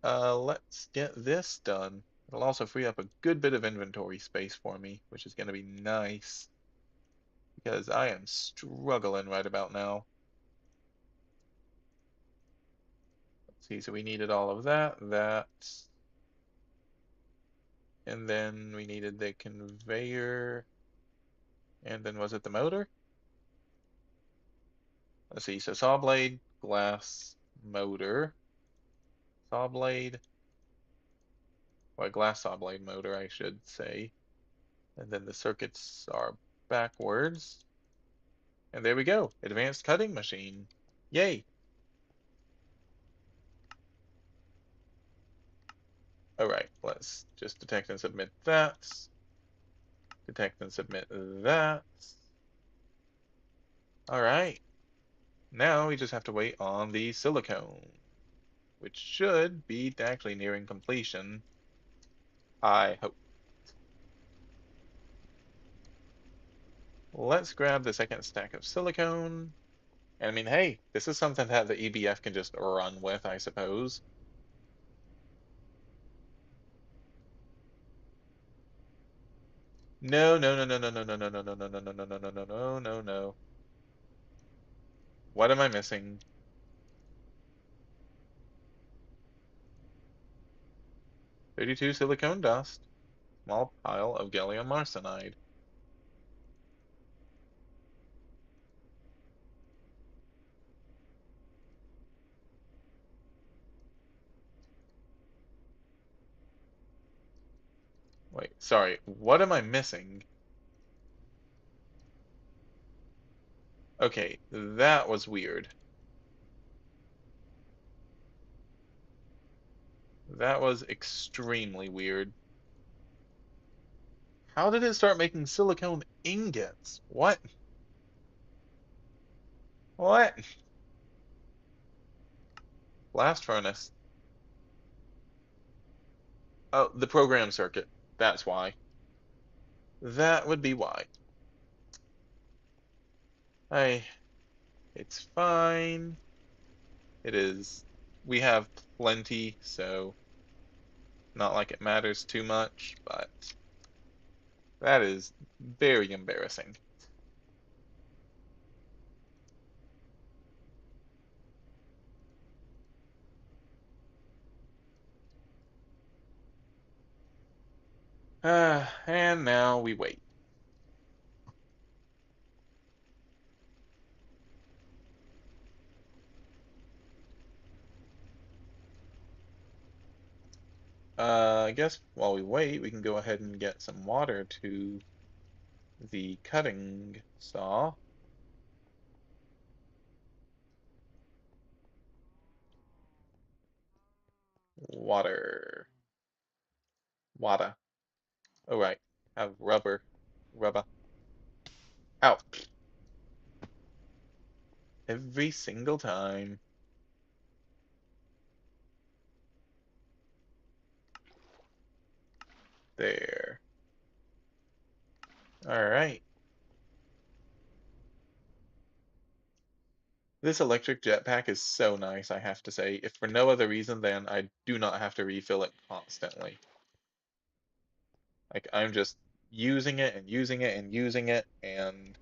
Let's get this done. It'll also free up a good bit of inventory space for me, which is going to be nice because I am struggling right about now. Let's see, so we needed all of that, and then we needed the conveyor, and then was it the motor? Let's see, so saw blade, glass, motor, saw blade, well, glass saw blade motor, I should say. And then the circuits are backwards. And there we go, advanced cutting machine. Yay! All right, let's just detect and submit that. Detect and submit that. All right, now we just have to wait on the silicone, which should be actually nearing completion. I hope. Let's grab the second stack of silicone. And I mean, hey, this is something that the EBF can just run with, I suppose. No, no, no, no, no, no, no, no, no, no, no, no, no, no, no, no, no, no, no. What am I missing? 32 silicone dust, small pile of gallium arsenide. Wait, sorry, what am I missing? Okay, that was weird. That was extremely weird. How did it start making silicone ingots? What? What? Blast furnace. Oh, the program circuit. That's why. That would be why. I, it's fine. It is. We have plenty, so not like it matters too much, but that is very embarrassing. And now we wait. I guess while we wait, we can go ahead and get some water to the cutting saw. Water. Water. Oh, right. Have rubber. Rubber. Out. Every single time. There. All right. This electric jetpack is so nice, I have to say. If for no other reason than I do not have to refill it constantly. Like, I'm just using it and using it and using it, and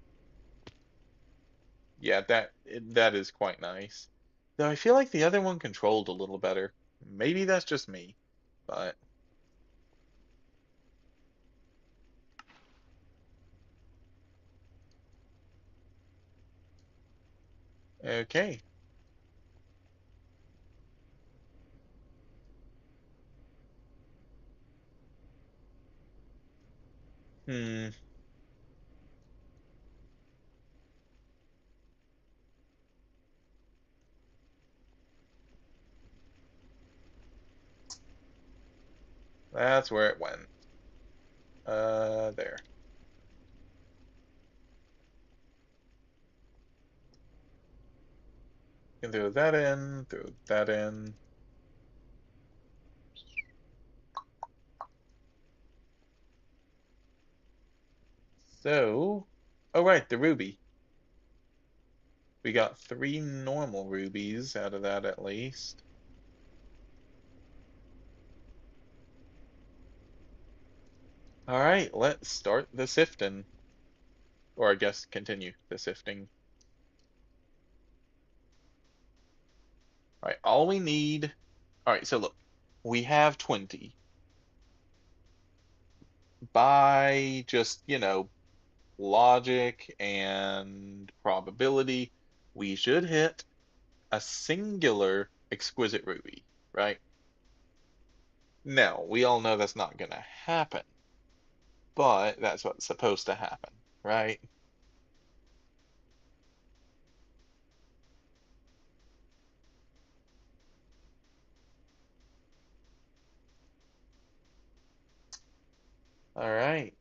yeah, that is quite nice. Though I feel like the other one controlled a little better. Maybe that's just me, but okay. Hmm, that's where it went. There. Can throw that in, throw that in. So, oh right, the ruby. We got three normal rubies out of that at least. All right, let's start the sifting. Or I guess continue the sifting. All right, all we need. All right, so look, we have 20. By just, logic and probability, we should hit a singular exquisite ruby, right? No, we all know that's not gonna happen, but that's what's supposed to happen, right? All right.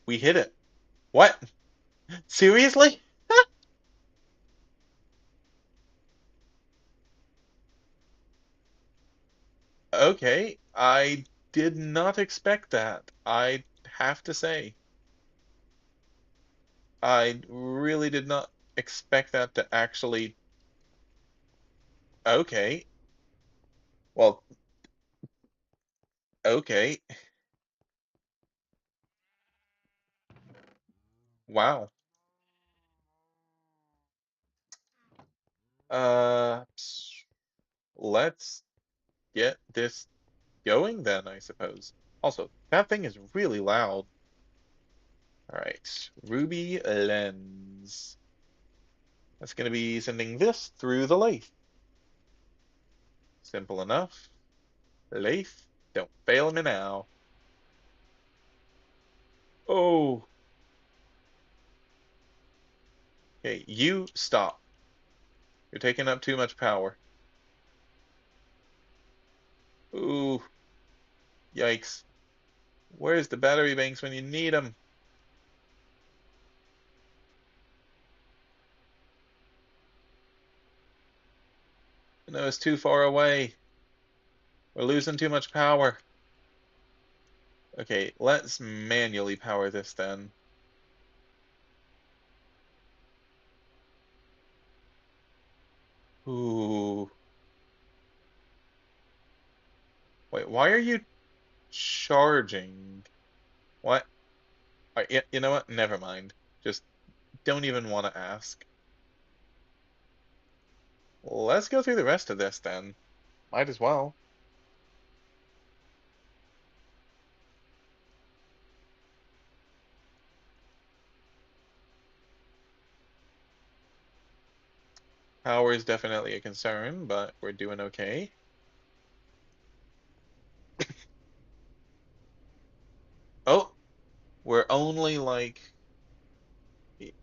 We hit it. What? Seriously? Okay, I did not expect that. I have to say, I really did not expect that to actually. Okay, well, okay. Wow. Let's get this going then, I suppose. Also, that thing is really loud. All right, Ruby lens. That's going to be sending this through the lathe. Simple enough. Lathe, don't fail me now. Oh, okay, you stop. You're taking up too much power. Ooh, yikes. Where's the battery banks when you need them? No, it's too far away. We're losing too much power. Okay, let's manually power this then. Ooh. Wait, why are you charging? What? You know what? Never mind. Just don't even want to ask. Let's go through the rest of this then. Might as well. Power is definitely a concern, but we're doing okay. Oh, we're only like,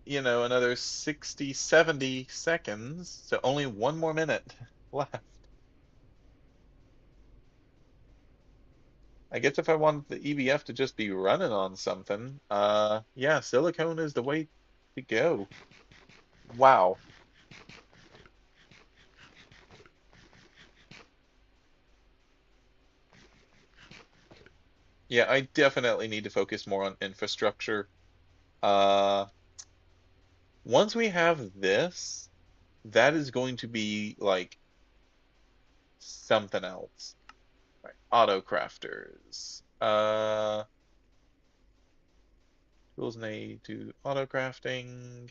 another 60, 70 seconds, so only one more minute left. I guess if I want the EBF to just be running on something, yeah, silicone is the way to go. Wow. Yeah, I definitely need to focus more on infrastructure. Uh, once we have this, that is going to be like something else. Right. Auto crafters. Tools need to auto crafting.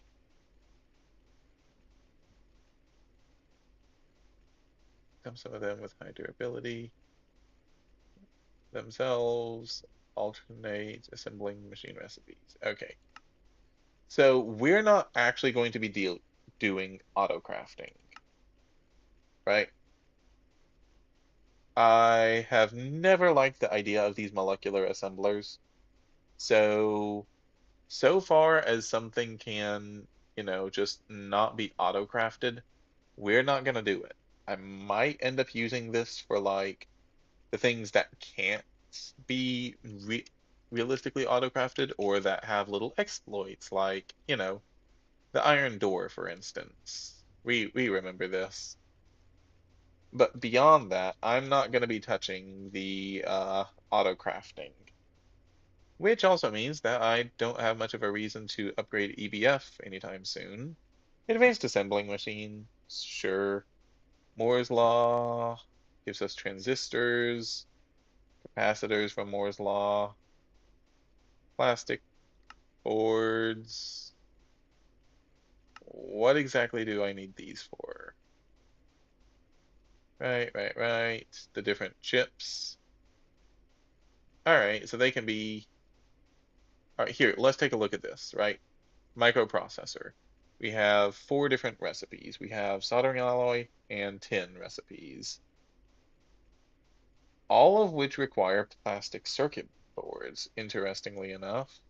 Some of them with high durability themselves. Alternate assembling machine recipes. Okay. So we're not actually going to be doing auto crafting, right? I have never liked the idea of these molecular assemblers. So, so far as something can, just not be auto-crafted, we're not gonna do it. I might end up using this for like the things that can't be realistically auto-crafted or that have little exploits, like, the iron door, for instance. We remember this. But beyond that, I'm not going to be touching the auto crafting, which also means that I don't have much of a reason to upgrade EBF anytime soon. Advanced assembling machine, sure. Moore's law gives us transistors, capacitors from Moore's law, plastic boards. What exactly do I need these for? Right. The different chips. All right, so they can be. All right, here, let's take a look at this, right? Microprocessor. We have four different recipes. We have soldering alloy and tin recipes, all of which require plastic circuit boards, interestingly enough.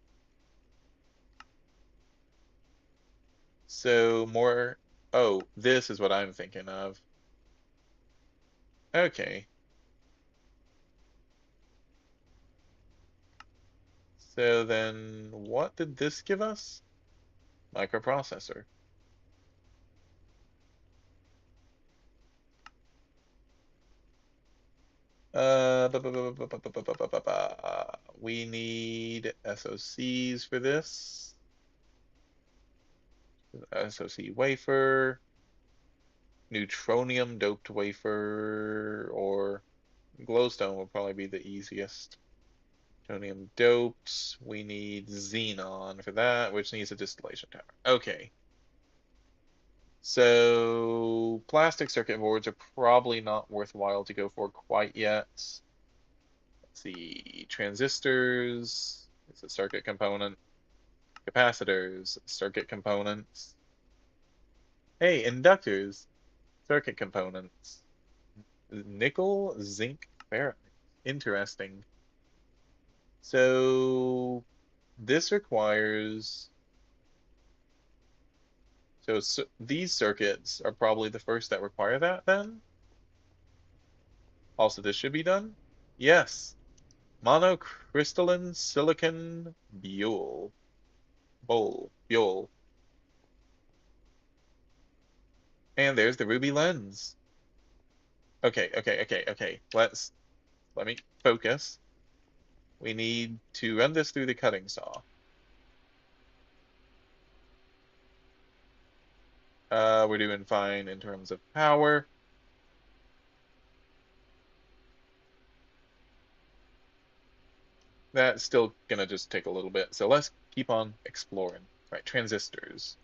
So more, oh, this is what I'm thinking of. Okay, so then what did this give us? Microprocessor. We need SOCs for this. SOC wafer, neutronium doped wafer, or glowstone will probably be the easiest. Neutronium dopes. We need xenon for that, which needs a distillation tower. Okay. So plastic circuit boards are probably not worthwhile to go for quite yet. Let's see, transistors is a circuit component. Capacitors, circuit components. Hey, inductors, circuit components. Nickel, zinc, ferrite. Interesting. So this requires, so these circuits are probably the first that require that then. Also, this should be done. Yes, monocrystalline silicon bull. And there's the ruby lens. Okay. Let me focus. We need to run this through the cutting saw. We're doing fine in terms of power. That's still gonna just take a little bit. So let's keep on exploring. Right, transistors.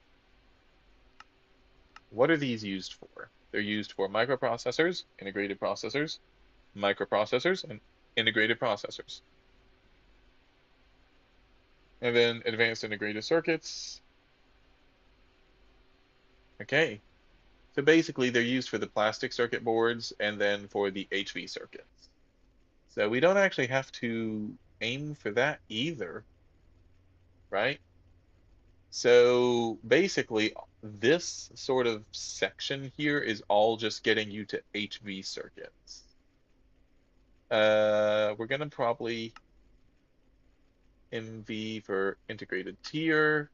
What are these used for? They're used for microprocessors, integrated processors, microprocessors, and integrated processors. And then advanced integrated circuits. Okay. So basically they're used for the plastic circuit boards and then for the HV circuits. So we don't actually have to aim for that either, right? So basically, this sort of section here is all just getting you to HV circuits. We're gonna probably MV for integrated tier.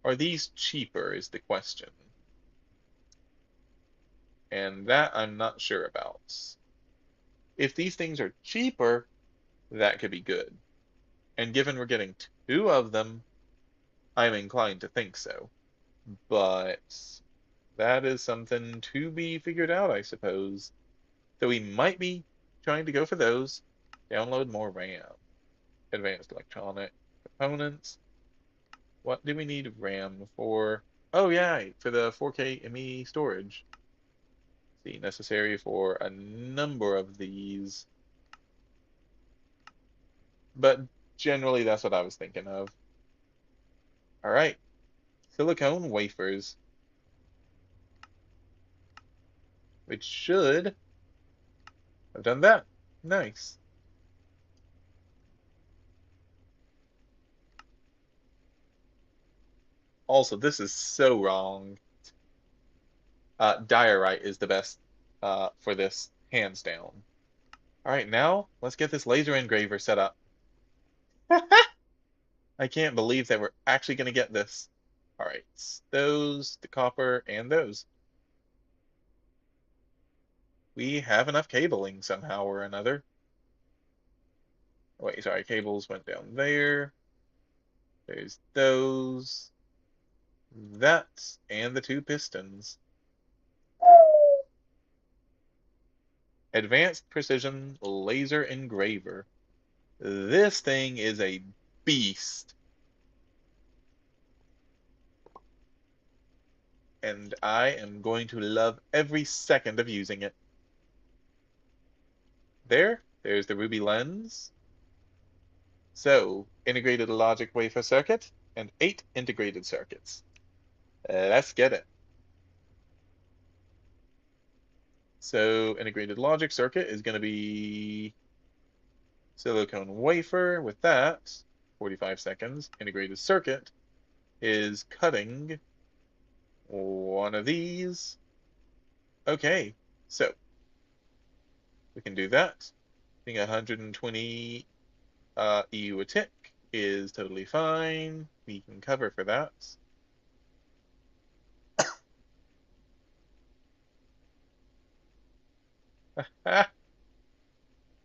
Are these cheaper is the question. And that I'm not sure about. If these things are cheaper, that could be good. And given we're getting two of them, I'm inclined to think so. But that is something to be figured out, I suppose. So we might be trying to go for those. Download more RAM. Advanced electronic components. What do we need RAM for? Oh yeah, for the 4K ME storage. See, necessary for a number of these. But generally that's what I was thinking of. All right. Silicone wafers, which should I've done that. Nice. Also, this is so wrong. Diorite is the best for this, hands down. All right, now let's get this laser engraver set up. I can't believe that we're actually going to get this. All right, those, the copper, and those. We have enough cabling somehow or another. Wait, sorry, cables went down there. There's those, that, and the two pistons. Advanced Precision Laser Engraver. This thing is a beast, and I am going to love every second of using it. There's the ruby lens. So, integrated logic wafer circuit and 8 integrated circuits. Let's get it. So, integrated logic circuit is going to be silicone wafer with that, 45 seconds. Integrated circuit is cutting one of these. Okay, so we can do that. I think 120 EU a tick is totally fine. We can cover for that.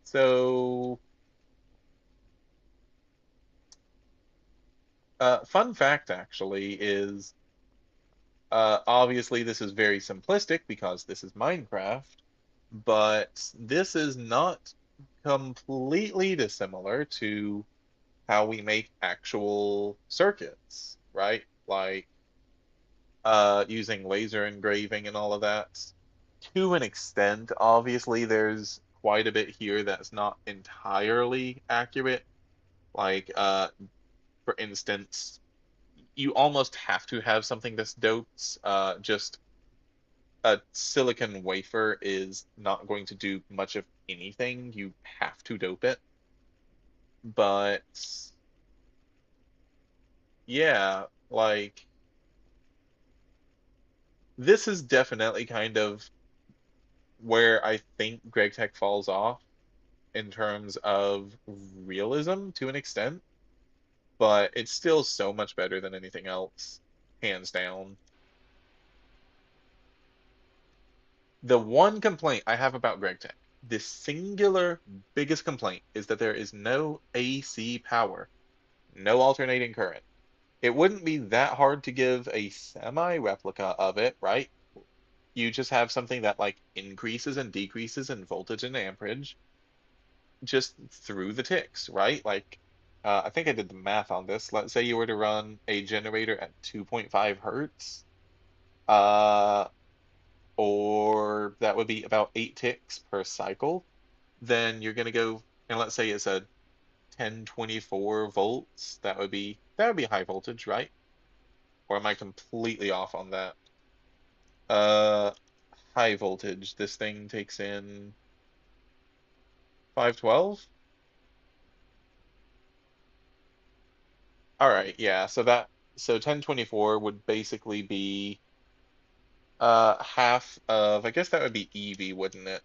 So, fun fact actually is obviously this is very simplistic because this is Minecraft, but this is not completely dissimilar to how we make actual circuits, right? Like using laser engraving and all of that. To an extent, obviously, there's quite a bit here that's not entirely accurate. Like, for instance, you almost have to have something that's doped. Just a silicon wafer is not going to do much of anything. You have to dope it. But yeah, like this is definitely kind of where I think GregTech falls off in terms of realism to an extent, but it's still so much better than anything else, hands down. The one complaint I have about GregTech, the singular biggest complaint, is that there is no AC power, no alternating current. It wouldn't be that hard to give a semi replica of it, right? You just have something that like increases and decreases in voltage and amperage just through the ticks, right? Like, I think I did the math on this. Let's say you were to run a generator at 2.5 hertz, uh, or that would be about 8 ticks per cycle. Then you're gonna go, and let's say it's a 1024 volts. That would be high voltage, right? Or am I completely off on that? Uh, High voltage. This thing takes in 512. All right, yeah. So 1024 would basically be half of, I guess that would be EV, wouldn't it?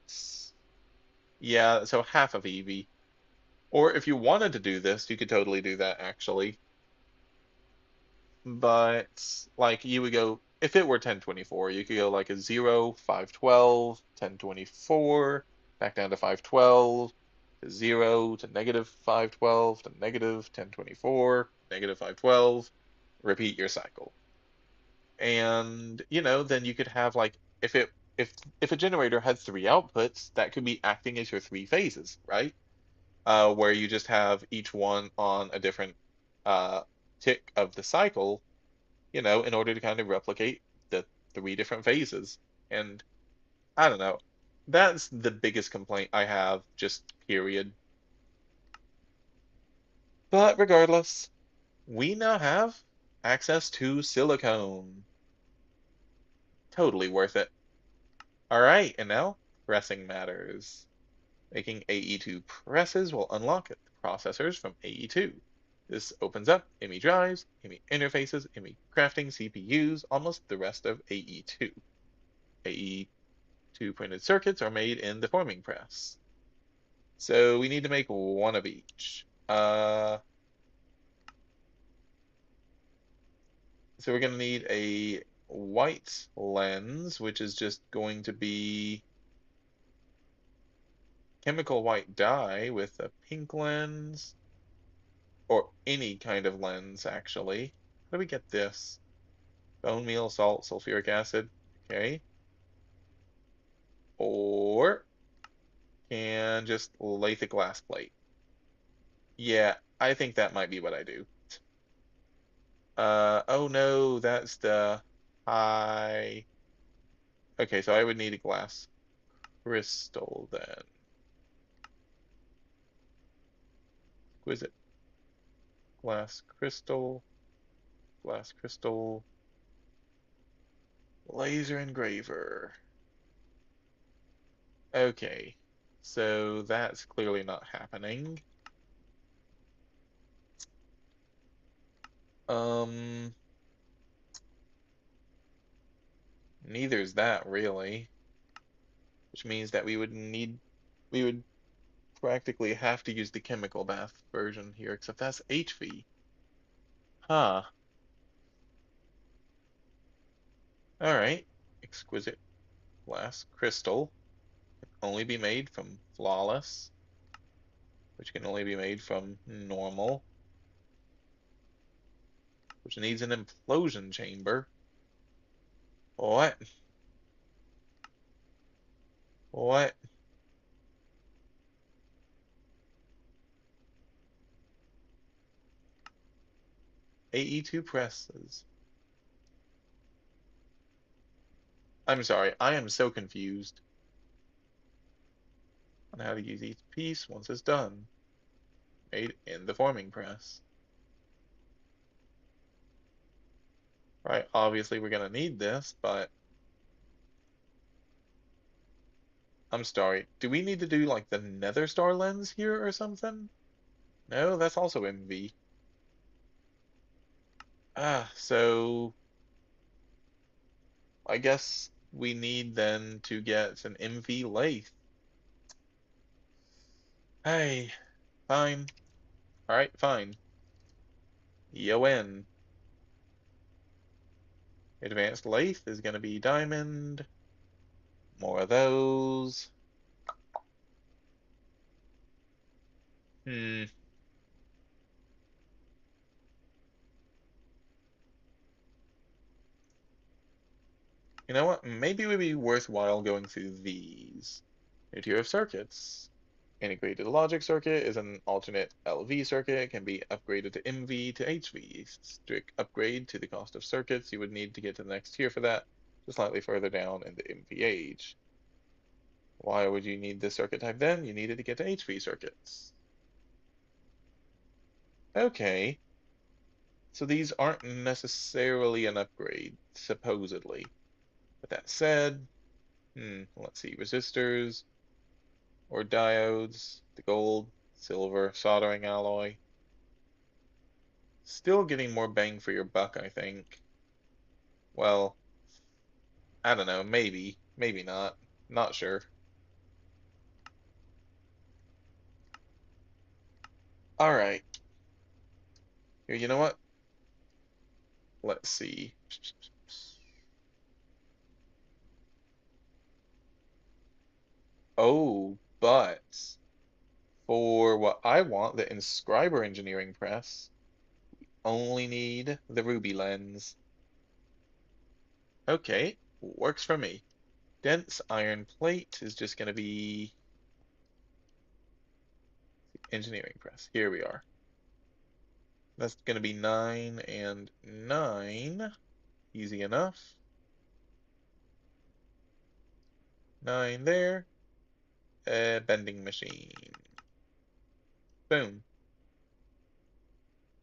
Yeah, so half of EV. Or if you wanted to do this, you could totally do that actually. But like you would go, if it were 1024, you could go like a 0, 512, 1024, back down to 512, to 0, to negative 512, to negative 1024, negative 512, repeat your cycle. And then you could have like if a generator had 3 outputs, that could be acting as your 3 phases, right? Where you just have each one on a different uh tick of the cycle, in order to kind of replicate the 3 different phases. And I don't know, that's the biggest complaint I have, just period. But regardless, we now have access to silicone. Totally worth it. All right, and now pressing matters. Making AE2 presses will unlock the processors from AE2. This opens up ME drives, ME interfaces, ME crafting CPUs, almost the rest of AE2. AE2 printed circuits are made in the forming press. So we need to make one of each. So we're going to need a white lens, which is just going to be chemical white dye with a pink lens, or any kind of lens, actually. How do we get this? Bone meal, salt, sulfuric acid. Okay. Or can just lathe a glass plate. Yeah, I think that might be what I do. Oh no, that's the high. Okay, so I would need a glass crystal then. Exquisite glass crystal, laser engraver. Okay, so that's clearly not happening. Um, Neither's that really, which means that we would practically have to use the chemical bath version here, except that's HV. Huh. All right. Exquisite glass crystal can only be made from flawless, which can only be made from normal, which needs an implosion chamber. What? What? AE2 presses. I'm sorry, I am so confused on how to use each piece once it's done. Made in the forming press. Right, obviously we're gonna need this, but I'm sorry. Do we need to do like the nether star lens here or something? No, that's also MV. So I guess we need then to get an MV lathe. Hey, fine. Alright, fine. Yo in. Advanced lathe is gonna be diamond. More of those. Hmm. You know what? Maybe it would be worthwhile going through these. New tier of circuits. Integrated logic circuit is an alternate LV circuit. It can be upgraded to MV to HV. Strict upgrade to the cost of circuits. You would need to get to the next tier for that, just slightly further down in the MV age. Why would you need this circuit type then? You needed to get to HV circuits. Okay, so these aren't necessarily an upgrade, supposedly. But that said, let's see, resistors or diodes, the gold, silver, soldering alloy. Still getting more bang for your buck, I think. Well, I don't know, maybe, maybe not. Not sure. All right. Here, you know what? Let's see. Oh, but for what I want, the inscriber engineering press, only need the ruby lens. Okay, works for me. Dense iron plate is just going to be engineering press. Here we are. That's going to be 9 and 9. Easy enough. 9 there. Bending machine. Boom.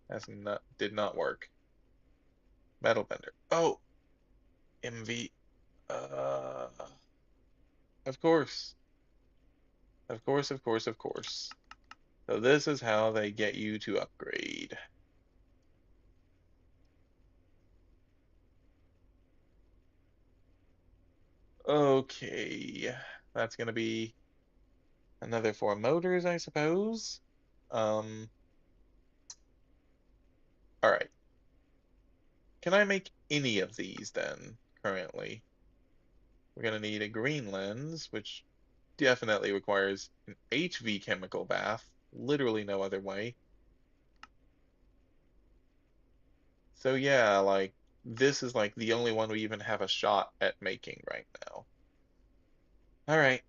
That's not did not work. Metal bender. Oh, MV. Uh, of course. Of course, of course, of course. So this is how they get you to upgrade. Okay, that's gonna be another four motors, I suppose. Um, all right. Can I make any of these then, currently? We're gonna need a green lens, which definitely requires an HV chemical bath. Literally no other way. So yeah, like this is like the only one we even have a shot at making right now. All right,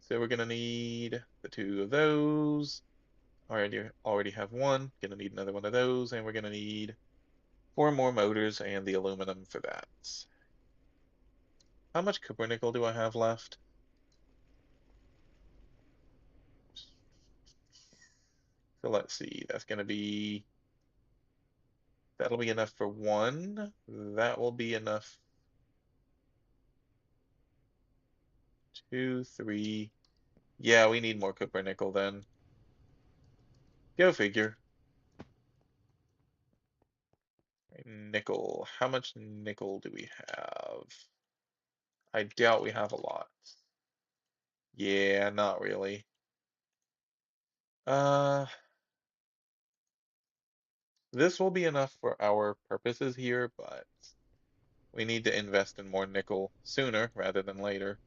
so we're gonna need the two of those. Already have one. Gonna need another one of those, and we're gonna need four more motors and the aluminum for that. How much copper nickel do I have left? So let's see. That'll be enough for one. That will be enough. Two, three. Yeah, we need more copper nickel then. Go figure. Nickel. How much nickel do we have? I doubt we have a lot. Yeah, not really. Uh, this will be enough for our purposes here, but we need to invest in more nickel sooner rather than later.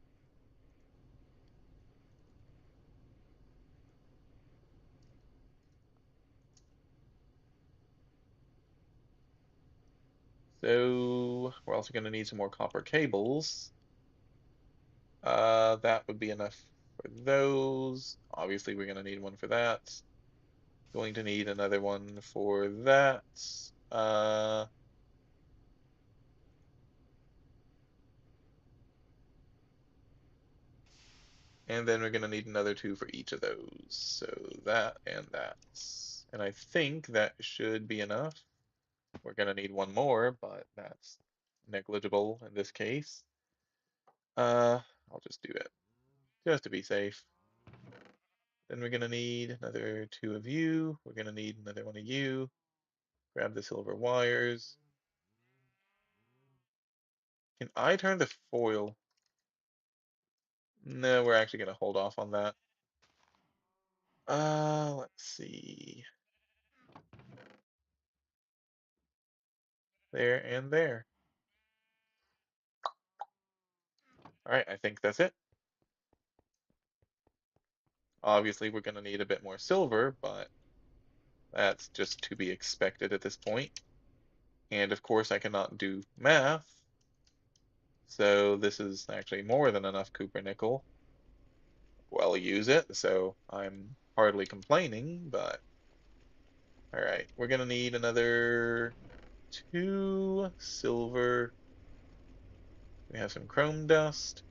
So we're also going to need some more copper cables. That would be enough for those. Obviously, we're going to need one for that. Going to need another one for that. Uh, and then we're going to need another two for each of those. So that and that. And I think that should be enough. We're going to need one more, but that's negligible in this case. Uh, I'll just do it just to be safe. Then we're going to need another two of you. We're going to need another one of you. Grab the silver wires. Can I turn the foil? No, we're actually going to hold off on that. Let's see. There and there. All right, I think that's it. Obviously, we're going to need a bit more silver, but that's just to be expected at this point. And of course, I cannot do math, so this is actually more than enough copper nickel. Well, use it, so I'm hardly complaining, but all right, we're gonna need another two silver. We have some chrome dust.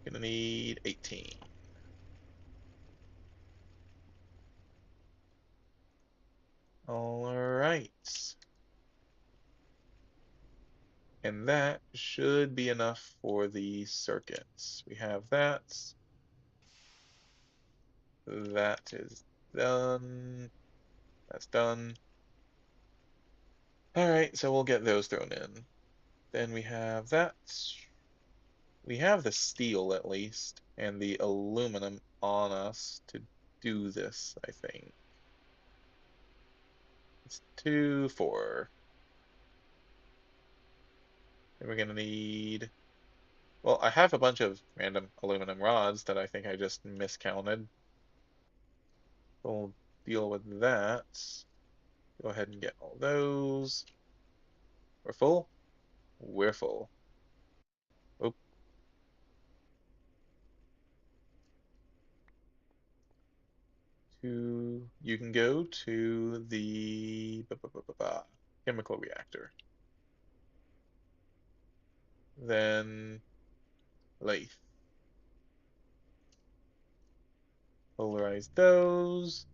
Gonna need 18. All right. And that should be enough for the circuits. We have that. That is done. That's done. All right, so we'll get those thrown in. Then we have that. We have the steel at least, and the aluminum on us to do this, I think. It's two, four. And we're gonna need, well, I have a bunch of random aluminum rods that I think I just miscounted. We'll deal with that. Go ahead and get all those. We're full? We're full. Oop. You can go to the chemical reactor. Then lathe. Polarize those.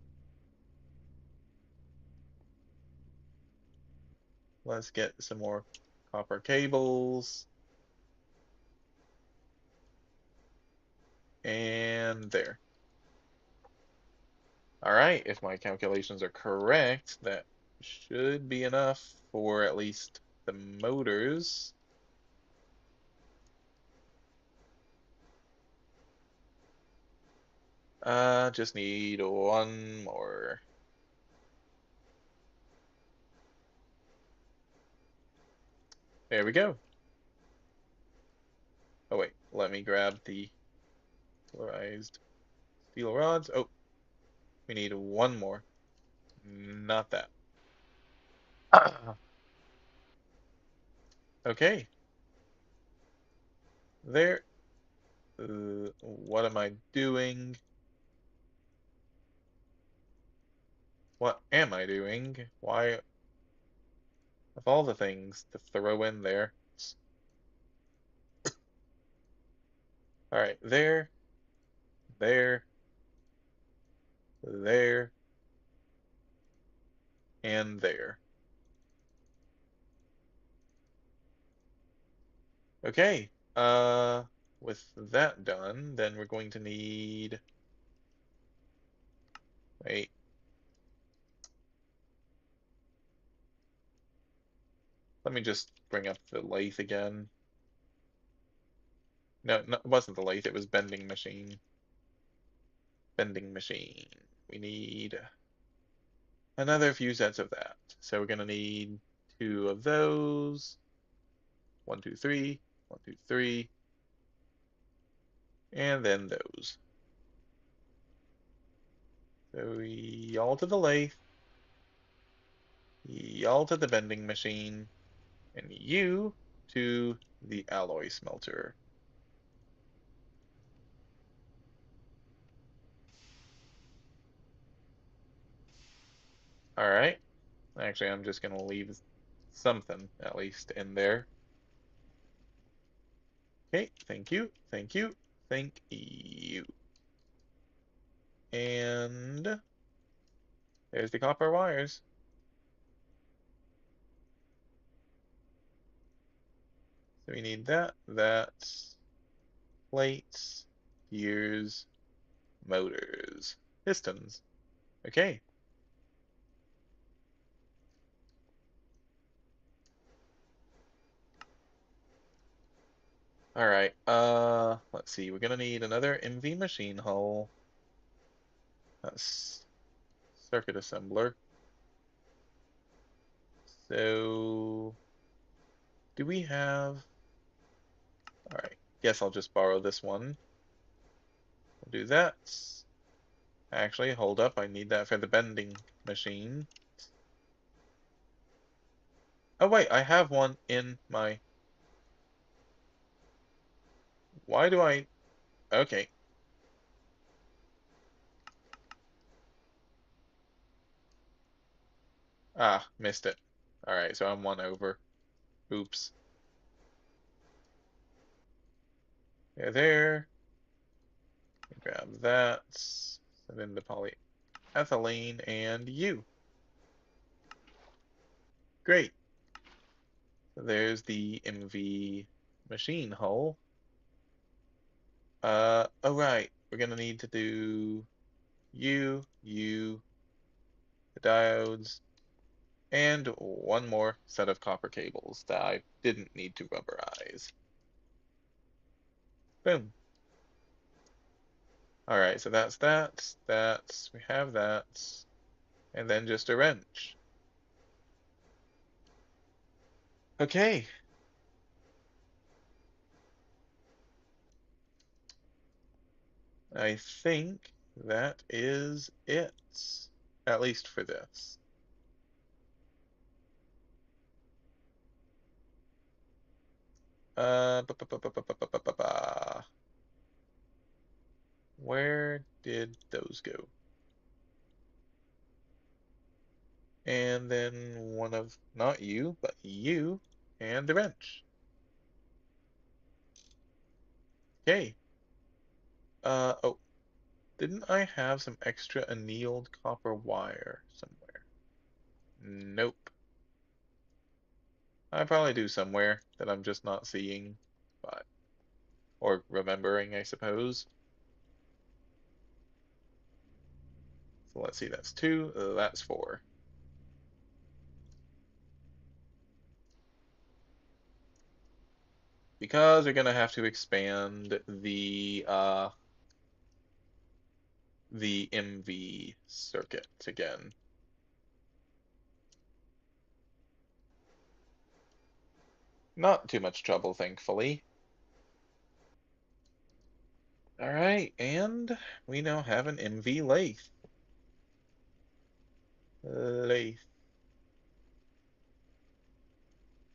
Let's get some more copper cables. and there. All right, if my calculations are correct, that should be enough for at least the motors. Just need one more. There we go. Oh wait, let me grab the polarized steel rods. Oh, we need one more. Not that. Okay, there. What am I doing? What am I doing? Why, of all the things to throw in there? All right, there, there, there, and there. Okay, with that done, then we're going to need, wait, let me just bring up the lathe again. No, it wasn't the lathe, it was bending machine. Bending machine. We need another few sets of that. So we're gonna need two of those. One, two, three, one, two, three, and then those. So y'all to the lathe, y'all to the bending machine, and you to the alloy smelter. All right. Actually, I'm just gonna leave something at least in there. Okay, thank you, thank you, thank you. And there's the copper wires. So we need that, plates, gears, motors, pistons. Okay. All right. Let's see. We're gonna need another MV machine hull. That's circuit assembler. So, do we have? All right. Guess I'll just borrow this one. We'll do that. Actually, hold up. I need that for the bending machine. Oh wait, I have one in my. Why do I? Okay. Ah, missed it. All right, so I'm one over. Oops. There. Grab that. Send in the polyethylene and you. Great. So there's the MV machine hull. Oh right. We're gonna need to do you, the diodes, and one more set of copper cables that I didn't need to rubberize. Boom. All right, so that's that. We have that, and then just a wrench. Okay. I think that is it, at least for this. Where did those go? And then one of, not you, but you, and the wrench. Okay. Oh, didn't I have some extra annealed copper wire somewhere? Nope. I probably do somewhere that I'm just not seeing, but, or remembering, I suppose. So let's see, that's 2, that's 4. Because we're gonna have to expand the MV circuit again. Not too much trouble, thankfully. All right, and we now have an MV lathe. Lathe.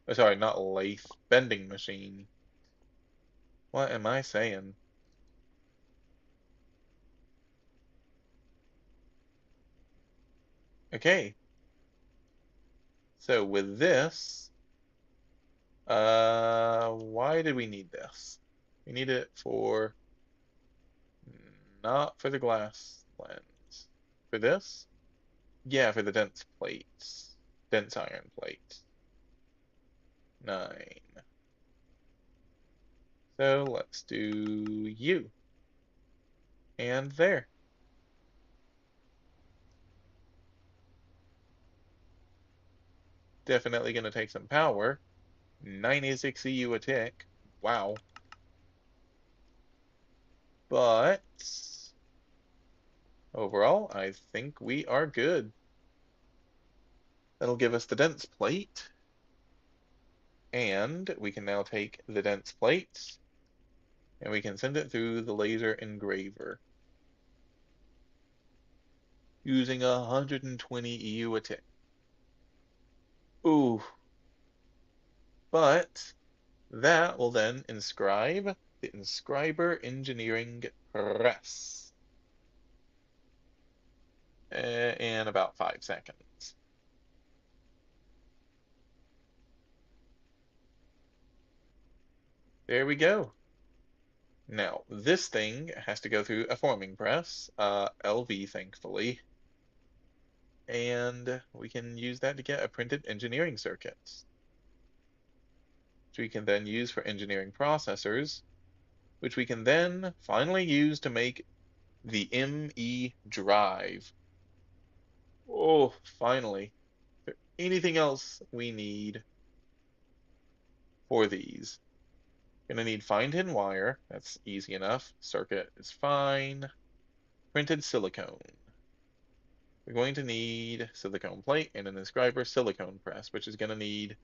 Oh, sorry, not lathe. Bending machine. What am I saying? Okay, so with this, why did we need this? We need it for, not for the glass lens. For this? Yeah, for the dense plates. Dense iron plates. 9. So let's do you. And there. Definitely going to take some power. 96 EU a tick. Wow. But overall, I think we are good. That'll give us the dense plate. And we can now take the dense plates and we can send it through the laser engraver using 120 EU a tick. Ooh. But that will then inscribe the inscriber engineering press in about 5 seconds. There we go. Now, this thing has to go through a forming press, LV thankfully, and we can use that to get a printed engineering circuits, which we can then use for engineering processors, which we can then finally use to make the ME drive. Oh, finally. Is there anything else we need for these? Gonna need find hidden wire. That's easy enough. Circuit is fine. Printed silicone. We're going to need silicone plate and an inscriber silicone press, which is gonna need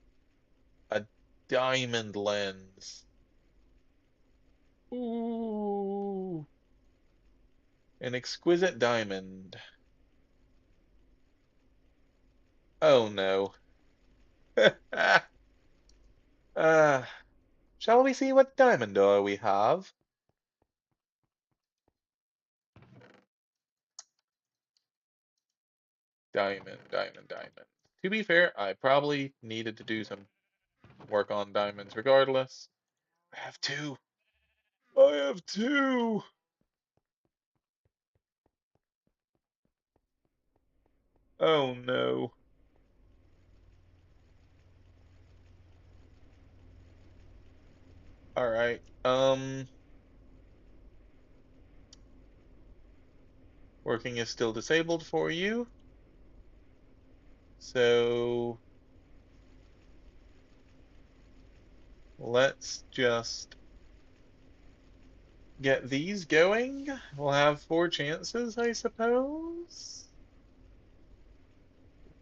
a diamond lens. Ooh, an exquisite diamond. Oh no. uh, shall we see what diamond ore we have? Diamond, diamond, diamond. To be fair, I probably needed to do some work on diamonds regardless. I have 2. I have 2. Oh no. All right. Working is still disabled for you. So let's just get these going. We'll have 4 chances, I suppose.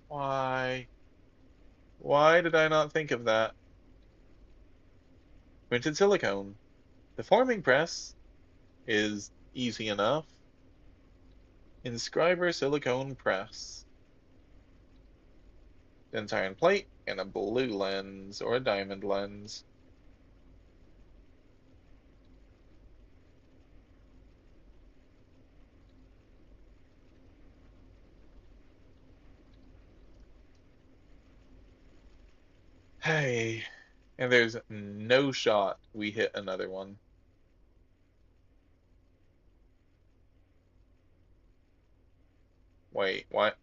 Why? Why did I not think of that? Printed silicone. The forming press is easy enough. Inscriber silicone press. Dense iron plate and a blue lens or a diamond lens. Hey, and there's no shot we hit another one. Wait, what?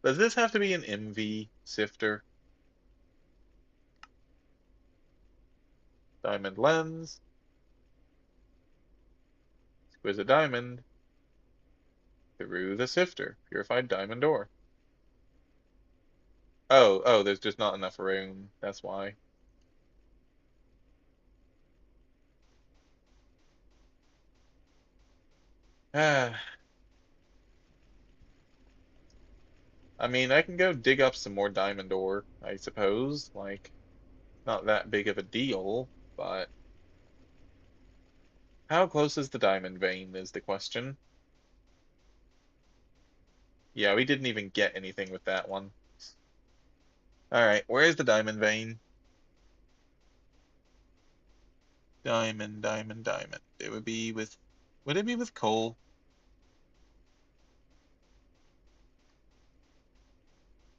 Does this have to be an MV sifter? Diamond lens. Exquisite diamond. Through the sifter. Purified diamond ore. Oh, there's just not enough room. That's why. Ah, I mean, I can go dig up some more diamond ore, I suppose. Like, not that big of a deal, but how close is the diamond vein is the question. Yeah, we didn't even get anything with that one. All right, where's the diamond vein? Diamond, diamond, diamond. It would be with, would it be with coal?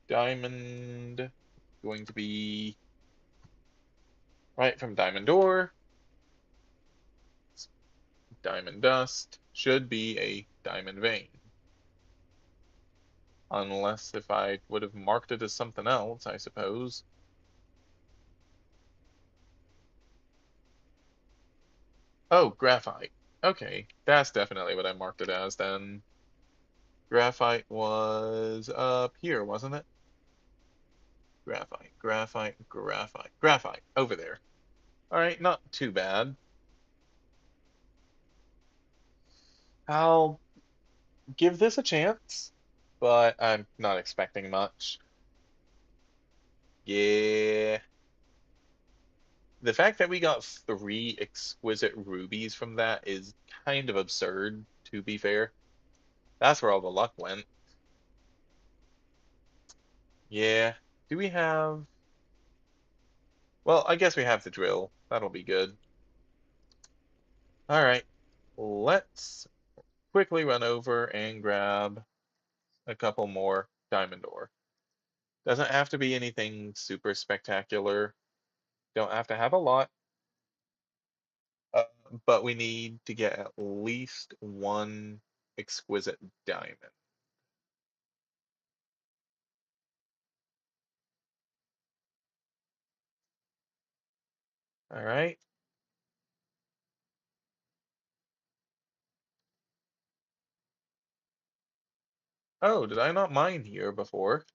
Diamond, going to be right from diamond ore. Diamond dust should be a diamond vein. Unless if I would have marked it as something else, I suppose. Oh, graphite. Okay, that's definitely what I marked it as then. Graphite was up here, wasn't it? Graphite, graphite, graphite, graphite, over there. All right, not too bad. I'll give this a chance, but I'm not expecting much. Yeah. The fact that we got three exquisite rubies from that is kind of absurd, to be fair. That's where all the luck went. Yeah. Do we have... Well, I guess we have the drill. That'll be good. All right. Let's quickly run over and grab a couple more diamond ore. Doesn't have to be anything super spectacular. Don't have to have a lot. Uh, but we need to get at least one exquisite diamond. All right. Oh, did I not mine here before?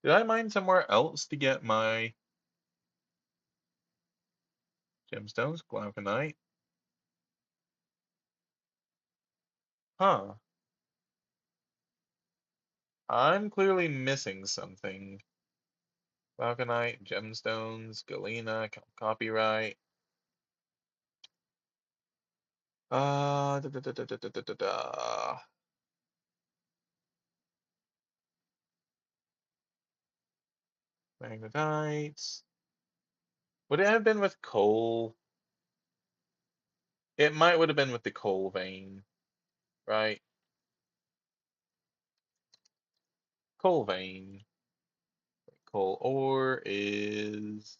Did I mine somewhere else to get my gemstones, glauconite? Huh. I'm clearly missing something. Glauconite, gemstones, galena, copyright. Da, da, da, da, da, da, da, da, da. Magnetites. Would it have been with coal? It might would have been with the coal vein, right? Coal vein. Coal ore is.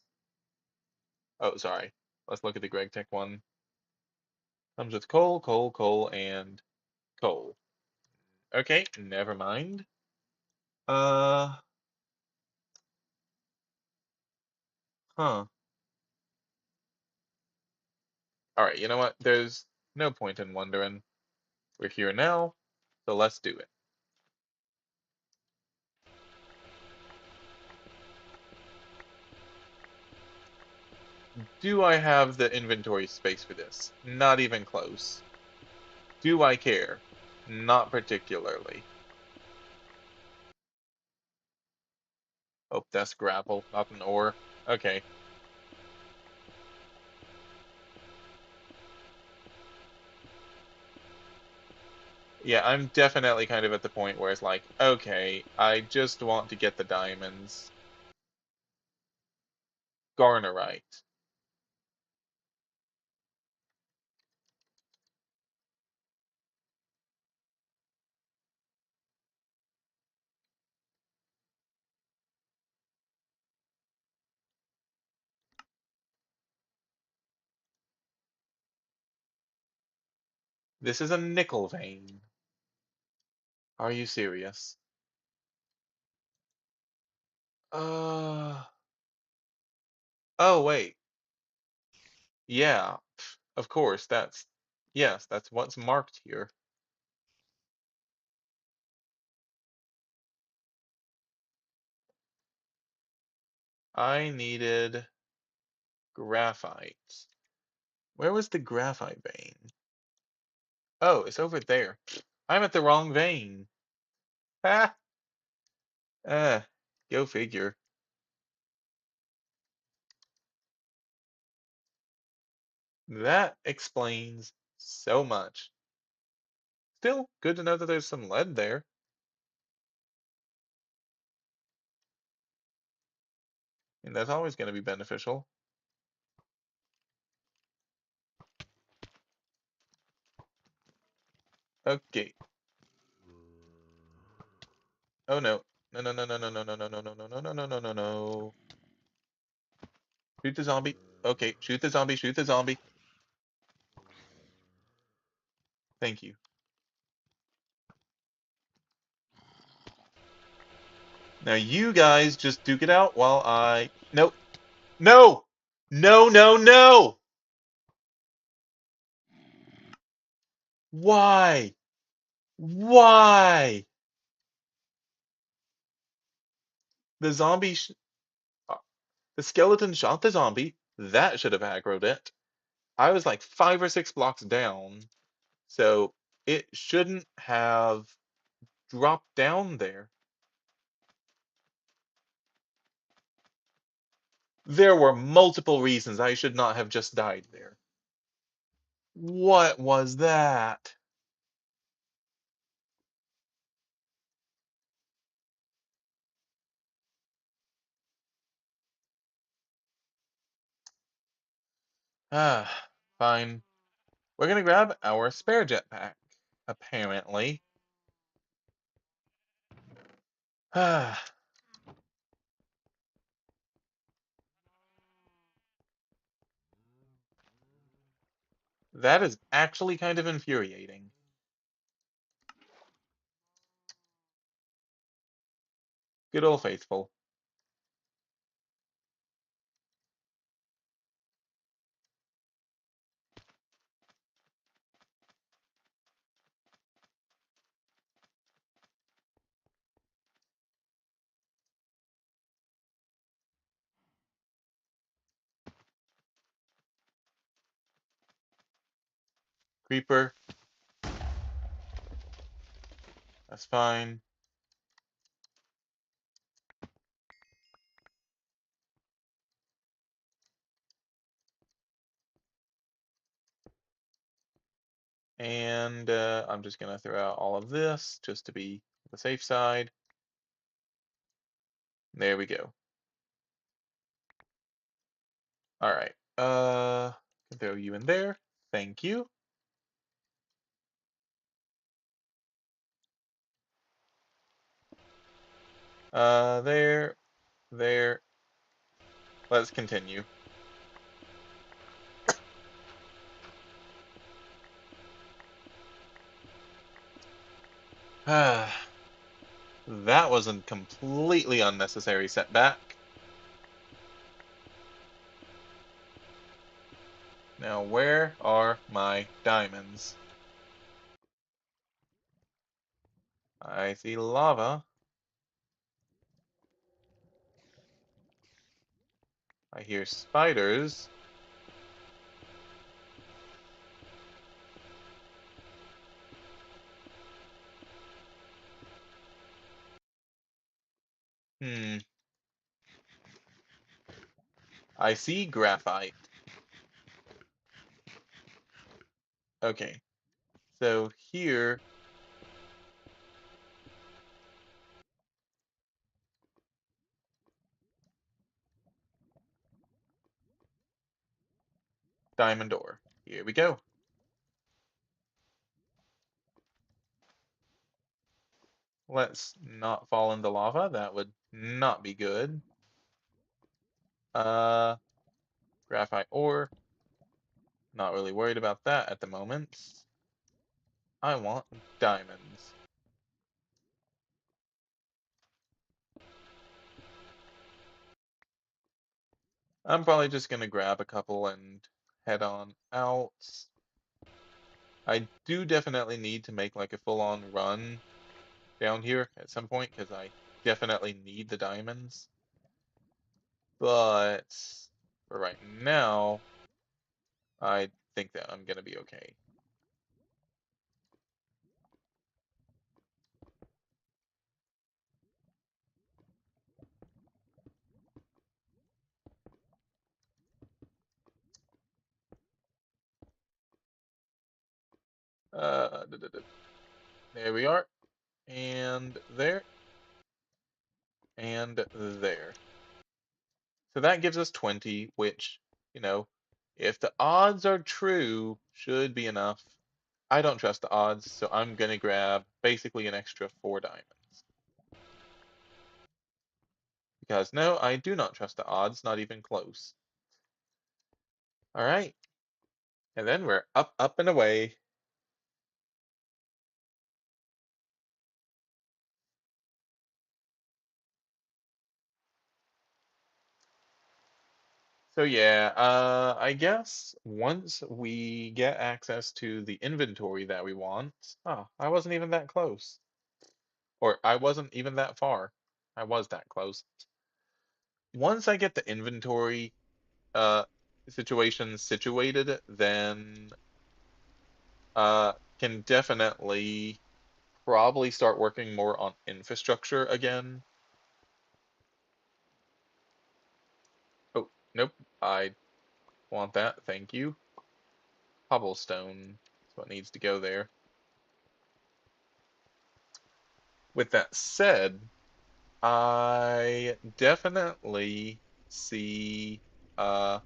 Oh, sorry. Let's look at the GregTech one. Comes with coal, coal, coal, and coal. Okay, never mind. Uh, huh. All right, you know what? There's no point in wondering. We're here now, so let's do it. Do I have the inventory space for this? Not even close. Do I care? Not particularly. Oh, that's gravel, not an ore. Okay. Yeah, I'm definitely kind of at the point where it's like, okay, I just want to get the diamonds. Garnerite. This is a nickel vein. Are you serious? Uh, oh wait. Yeah. Of course, yes, that's what's marked here. I needed graphite. Where was the graphite vein? Oh, it's over there. I'm at the wrong vein. Ha! Go figure. That explains so much. Still, good to know that there's some lead there. And that's always going to be beneficial. Okay. Oh no. No, no, no, no, no, no, no, no, no, no, no, no, no, no, no, no, no. Shoot the zombie. Okay, shoot the zombie, shoot the zombie. Thank you. Now you guys just duke it out while I... Nope. No! No, no, no! Why? Why? The zombie... uh, the skeleton shot the zombie. That should have aggroed it. I was like 5 or 6 blocks down, so it shouldn't have dropped down there. There were multiple reasons I should not have just died there. What was that? Ah, fine. We're gonna grab our spare jetpack, apparently. Ah, that is actually kind of infuriating. Good old faithful. Creeper, that's fine. And I'm just gonna throw out all of this just to be on the safe side. There we go. All right. Can throw you in there. Thank you. There, there. Let's continue. That was a completely unnecessary setback. Now, where are my diamonds? I see lava. I hear spiders. Hmm. I see graphite. Okay. So here, diamond ore. Here we go. Let's not fall into lava. That would not be good. Uh, Graphite ore. Not really worried about that at the moment. I want diamonds. I'm probably just gonna grab a couple and head on out. I do definitely need to make like a full-on run down here at some point because I definitely need the diamonds. But for right now, I think that I'm gonna be okay. There we are, and there, and there. So that gives us 20, which, you know, if the odds are true, should be enough. I don't trust the odds, so I'm gonna grab basically an extra 4 diamonds. Because no, I do not trust the odds, not even close. All right, and then we're up, up, and away. So yeah, I guess once we get access to the inventory that we want, oh, I wasn't even that close. Or I wasn't even that far. I was that close. Once I get the inventory uh situation situated, then can definitely probably start working more on infrastructure again. Oh, nope. I want that. Thank you. Cobblestone is what needs to go there. With that said, I definitely see uh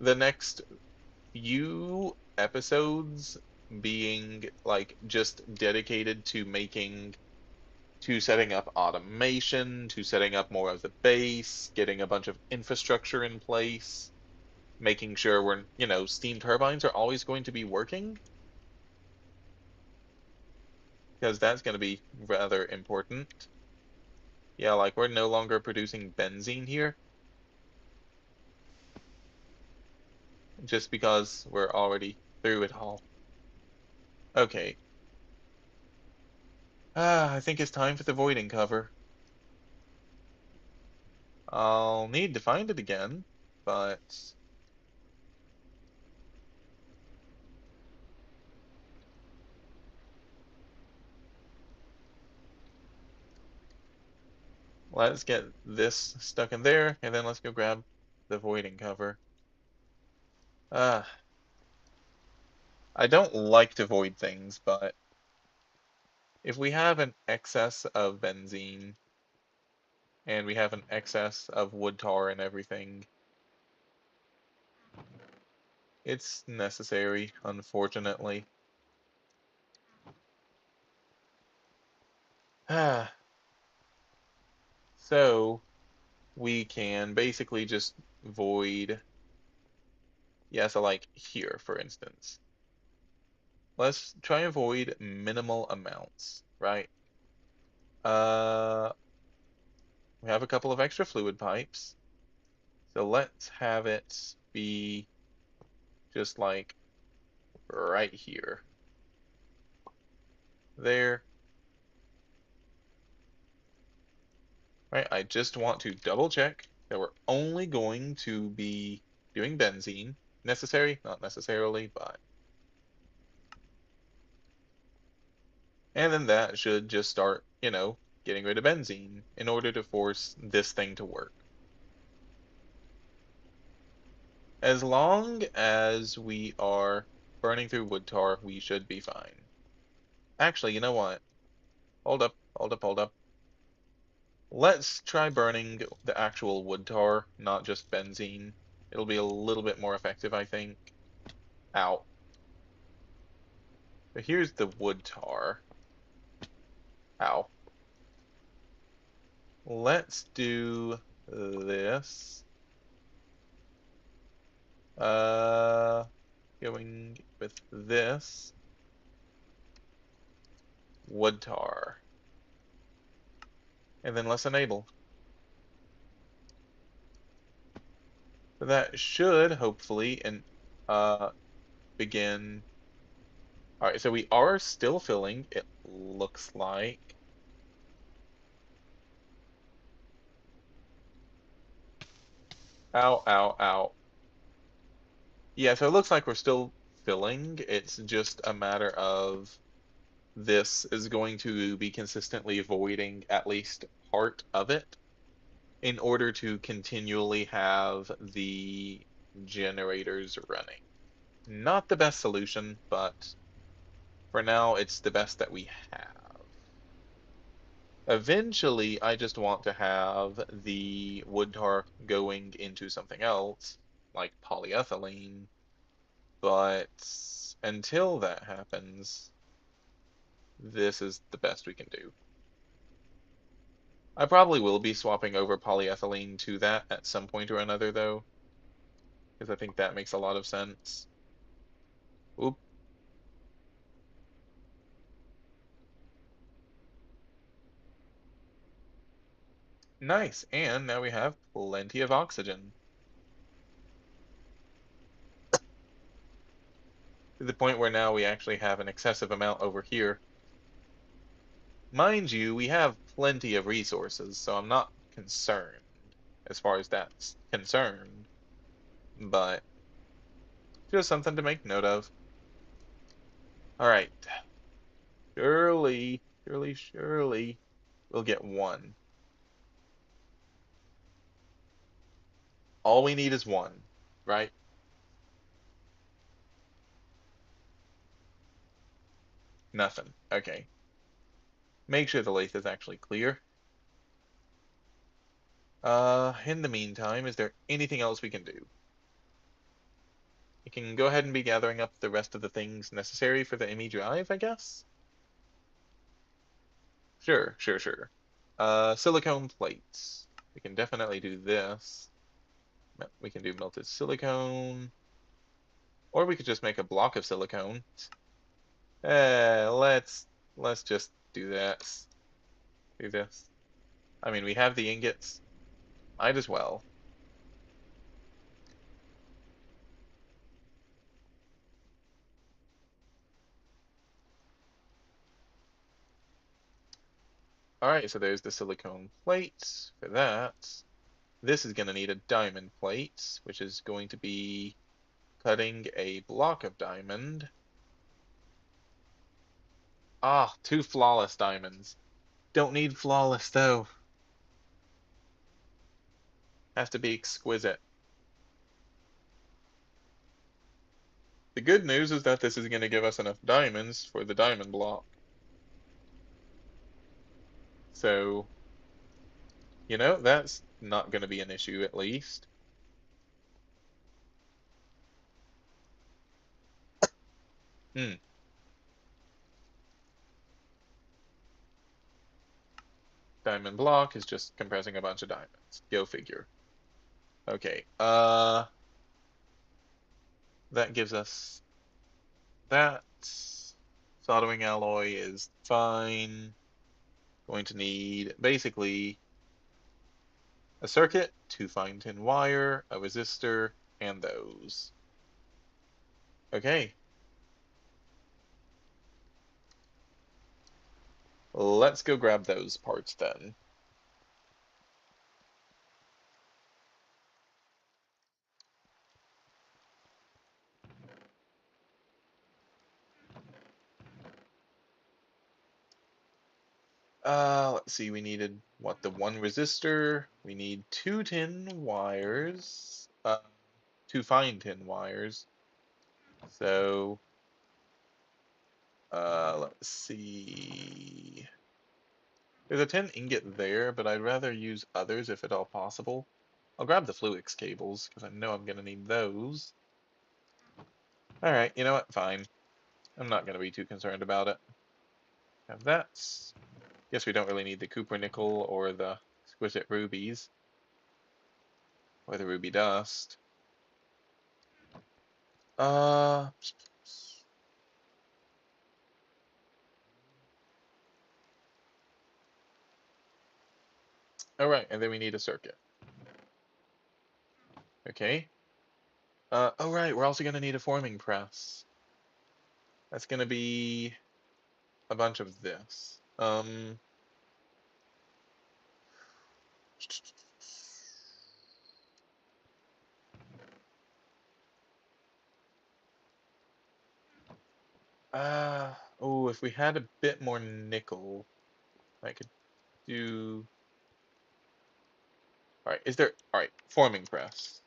the next few episodes being like just dedicated to setting up automation, to setting up more of the base, getting a bunch of infrastructure in place, making sure steam turbines are always going to be working, because that's going to be rather important. Yeah, like we're no longer producing benzene here just because we're already through it all. Okay. I think it's time for the voiding cover. I'll need to find it again, but let's get this stuck in there, and then let's go grab the voiding cover. Uh, I don't like to void things, but if we have an excess of benzene and we have an excess of wood tar and everything, it's necessary, unfortunately. So we can basically just void, yeah, so like here, for instance. Let's try and void minimal amounts, right? Uh, we have a couple of extra fluid pipes. So let's have it be just like right here. There. Right, I just want to double check that we're only going to be doing benzene. Necessary? Not necessarily, but. And then that should just start, getting rid of benzene in order to force this thing to work. As long as we are burning through wood tar, we should be fine. Actually, you know what? Hold up, hold up, hold up. Let's try burning the actual wood tar, not just benzene. It'll be a little bit more effective, I think. Ow. So here's the wood tar. Ow. Let's do this. Uh, Going with this wood tar. And then let's enable. That should hopefully and uh begin. All right, so we are still filling, it looks like. Ow, ow, ow. Yeah, so it looks like we're still filling. It's just a matter of this is going to be consistently voiding at least part of it in order to continually have the generators running. Not the best solution, but for now, it's the best that we have. Eventually, I just want to have the wood tar going into something else, like polyethylene, but until that happens, this is the best we can do. I probably will be swapping over polyethylene to that at some point or another, though, because I think that makes a lot of sense. Oop, nice, and now we have plenty of oxygen, to the point where now we actually have an excessive amount over here. Mind you, we have plenty of resources, so I'm not concerned as far as that's concerned, but just something to make note of. All right, surely, surely, surely we'll get one. All we need is one, right? Nothing. Okay. Make sure the lathe is actually clear. In the meantime, is there anything else we can do? We can go ahead and be gathering up the rest of the things necessary for the ME drive, I guess? Sure, sure, sure. Silicone plates. We can definitely do this. We can do melted silicone, or we could just make a block of silicone. Let's just do that. Do this. I mean, we have the ingots. Might as well. All right, so there's the silicone plates for that. This is going to need a diamond plate, which is going to be cutting a block of diamond. Ah, two flawless diamonds. Don't need flawless though. Has to be exquisite. The good news is that this is going to give us enough diamonds for the diamond block. So, that's not going to be an issue at least. Hmm, diamond block is just compressing a bunch of diamonds. Go figure. Okay, that gives us that. Soldering alloy is fine. Going to need basically a circuit, two fine tin wire, a resistor, and those. Okay, let's go grab those parts then. Let's see, we needed what, the one resistor? We need two tin wires, two fine tin wires. So, let's see. There's a tin ingot there, but I'd rather use others if at all possible. I'll grab the Fluix cables, because I know I'm going to need those. Alright, you know what? Fine. I'm not going to be too concerned about it. Have that. Guess we don't really need the Cooper nickel or the exquisite rubies. Or the ruby dust. Uh, Alright, and then we need a circuit. Okay. Oh right, we're also gonna need a forming press. That's gonna be a bunch of this. Oh, if we had a bit more nickel, I could do. All right, all right, forming press.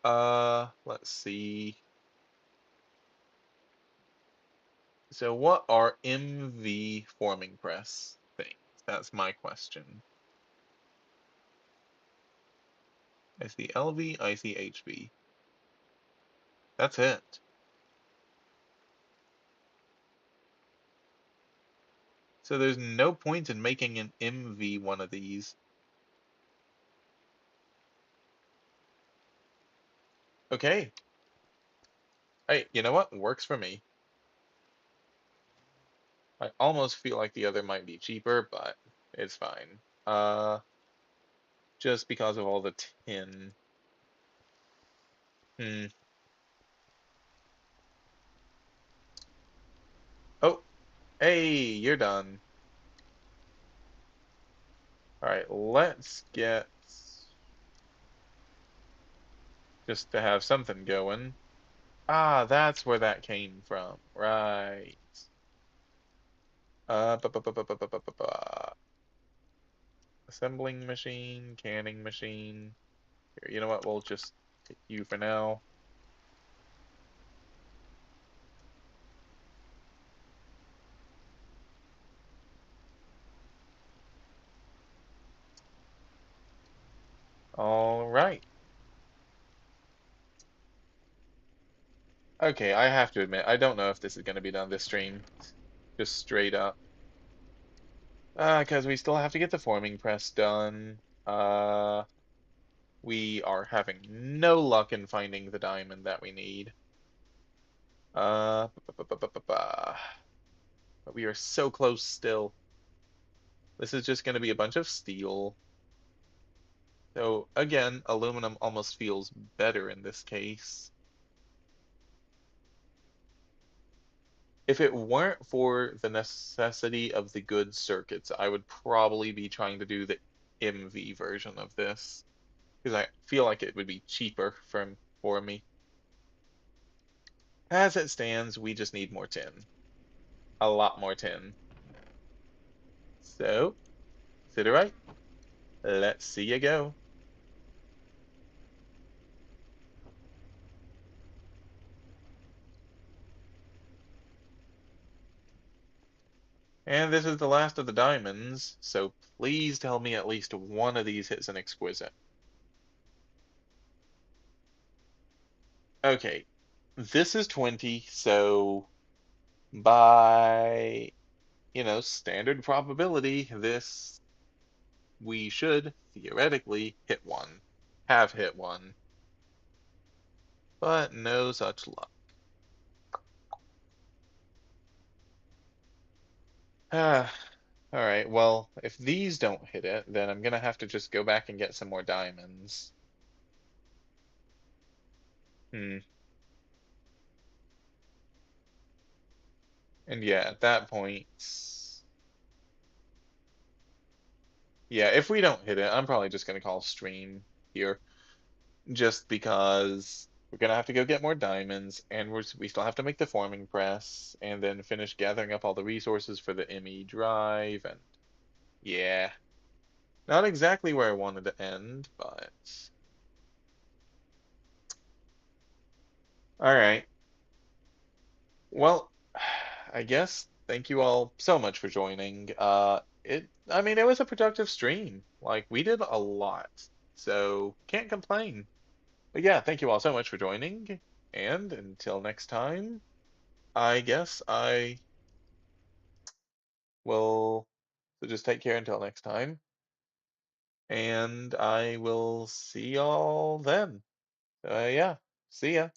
Let's see. So what are MV forming press things? That's my question. I see LV, I see HV. That's it. So there's no point in making an MV one of these. Okay. Hey, you know what? Works for me. I almost feel like the other might be cheaper, but it's fine. Just because of all the tin. Hmm. Oh, hey, you're done. All right, let's get just to have something going. Ah, that's where that came from. Right. Assembling machine, canning machine. Here, you know what? We'll just take you for now. All right. Okay, I have to admit, I don't know if this is going to be done this stream. Just straight up. Because we still have to get the forming press done. We are having no luck in finding the diamond that we need. Uh, But we are so close still. This is just going to be a bunch of steel. So again, aluminum almost feels better in this case. If it weren't for the necessity of the good circuits, I would probably be trying to do the MV version of this because I feel like it would be cheaper for me. As it stands, we just need more tin. A lot more tin. So, sit it right. Let's see you go. And this is the last of the diamonds, so please tell me at least one of these hits an exquisite. Okay, this is 20, so by, standard probability, this we should theoretically hit one, have hit one, but no such luck. Ah, all right, well, if these don't hit it, then I'm gonna have to just go back and get some more diamonds. Hmm. And yeah, at that point, yeah, if we don't hit it, I'm probably just gonna call stream here, just because we're gonna have to go get more diamonds, and we still have to make the forming press, and then finish gathering up all the resources for the ME drive, and yeah, not exactly where I wanted to end, but all right. Well, I guess thank you all so much for joining. I mean, it was a productive stream. Like we did a lot, so can't complain. But yeah, thank you all so much for joining, and until next time, I guess I will. So just take care until next time, and I will see y'all then. Yeah, see ya.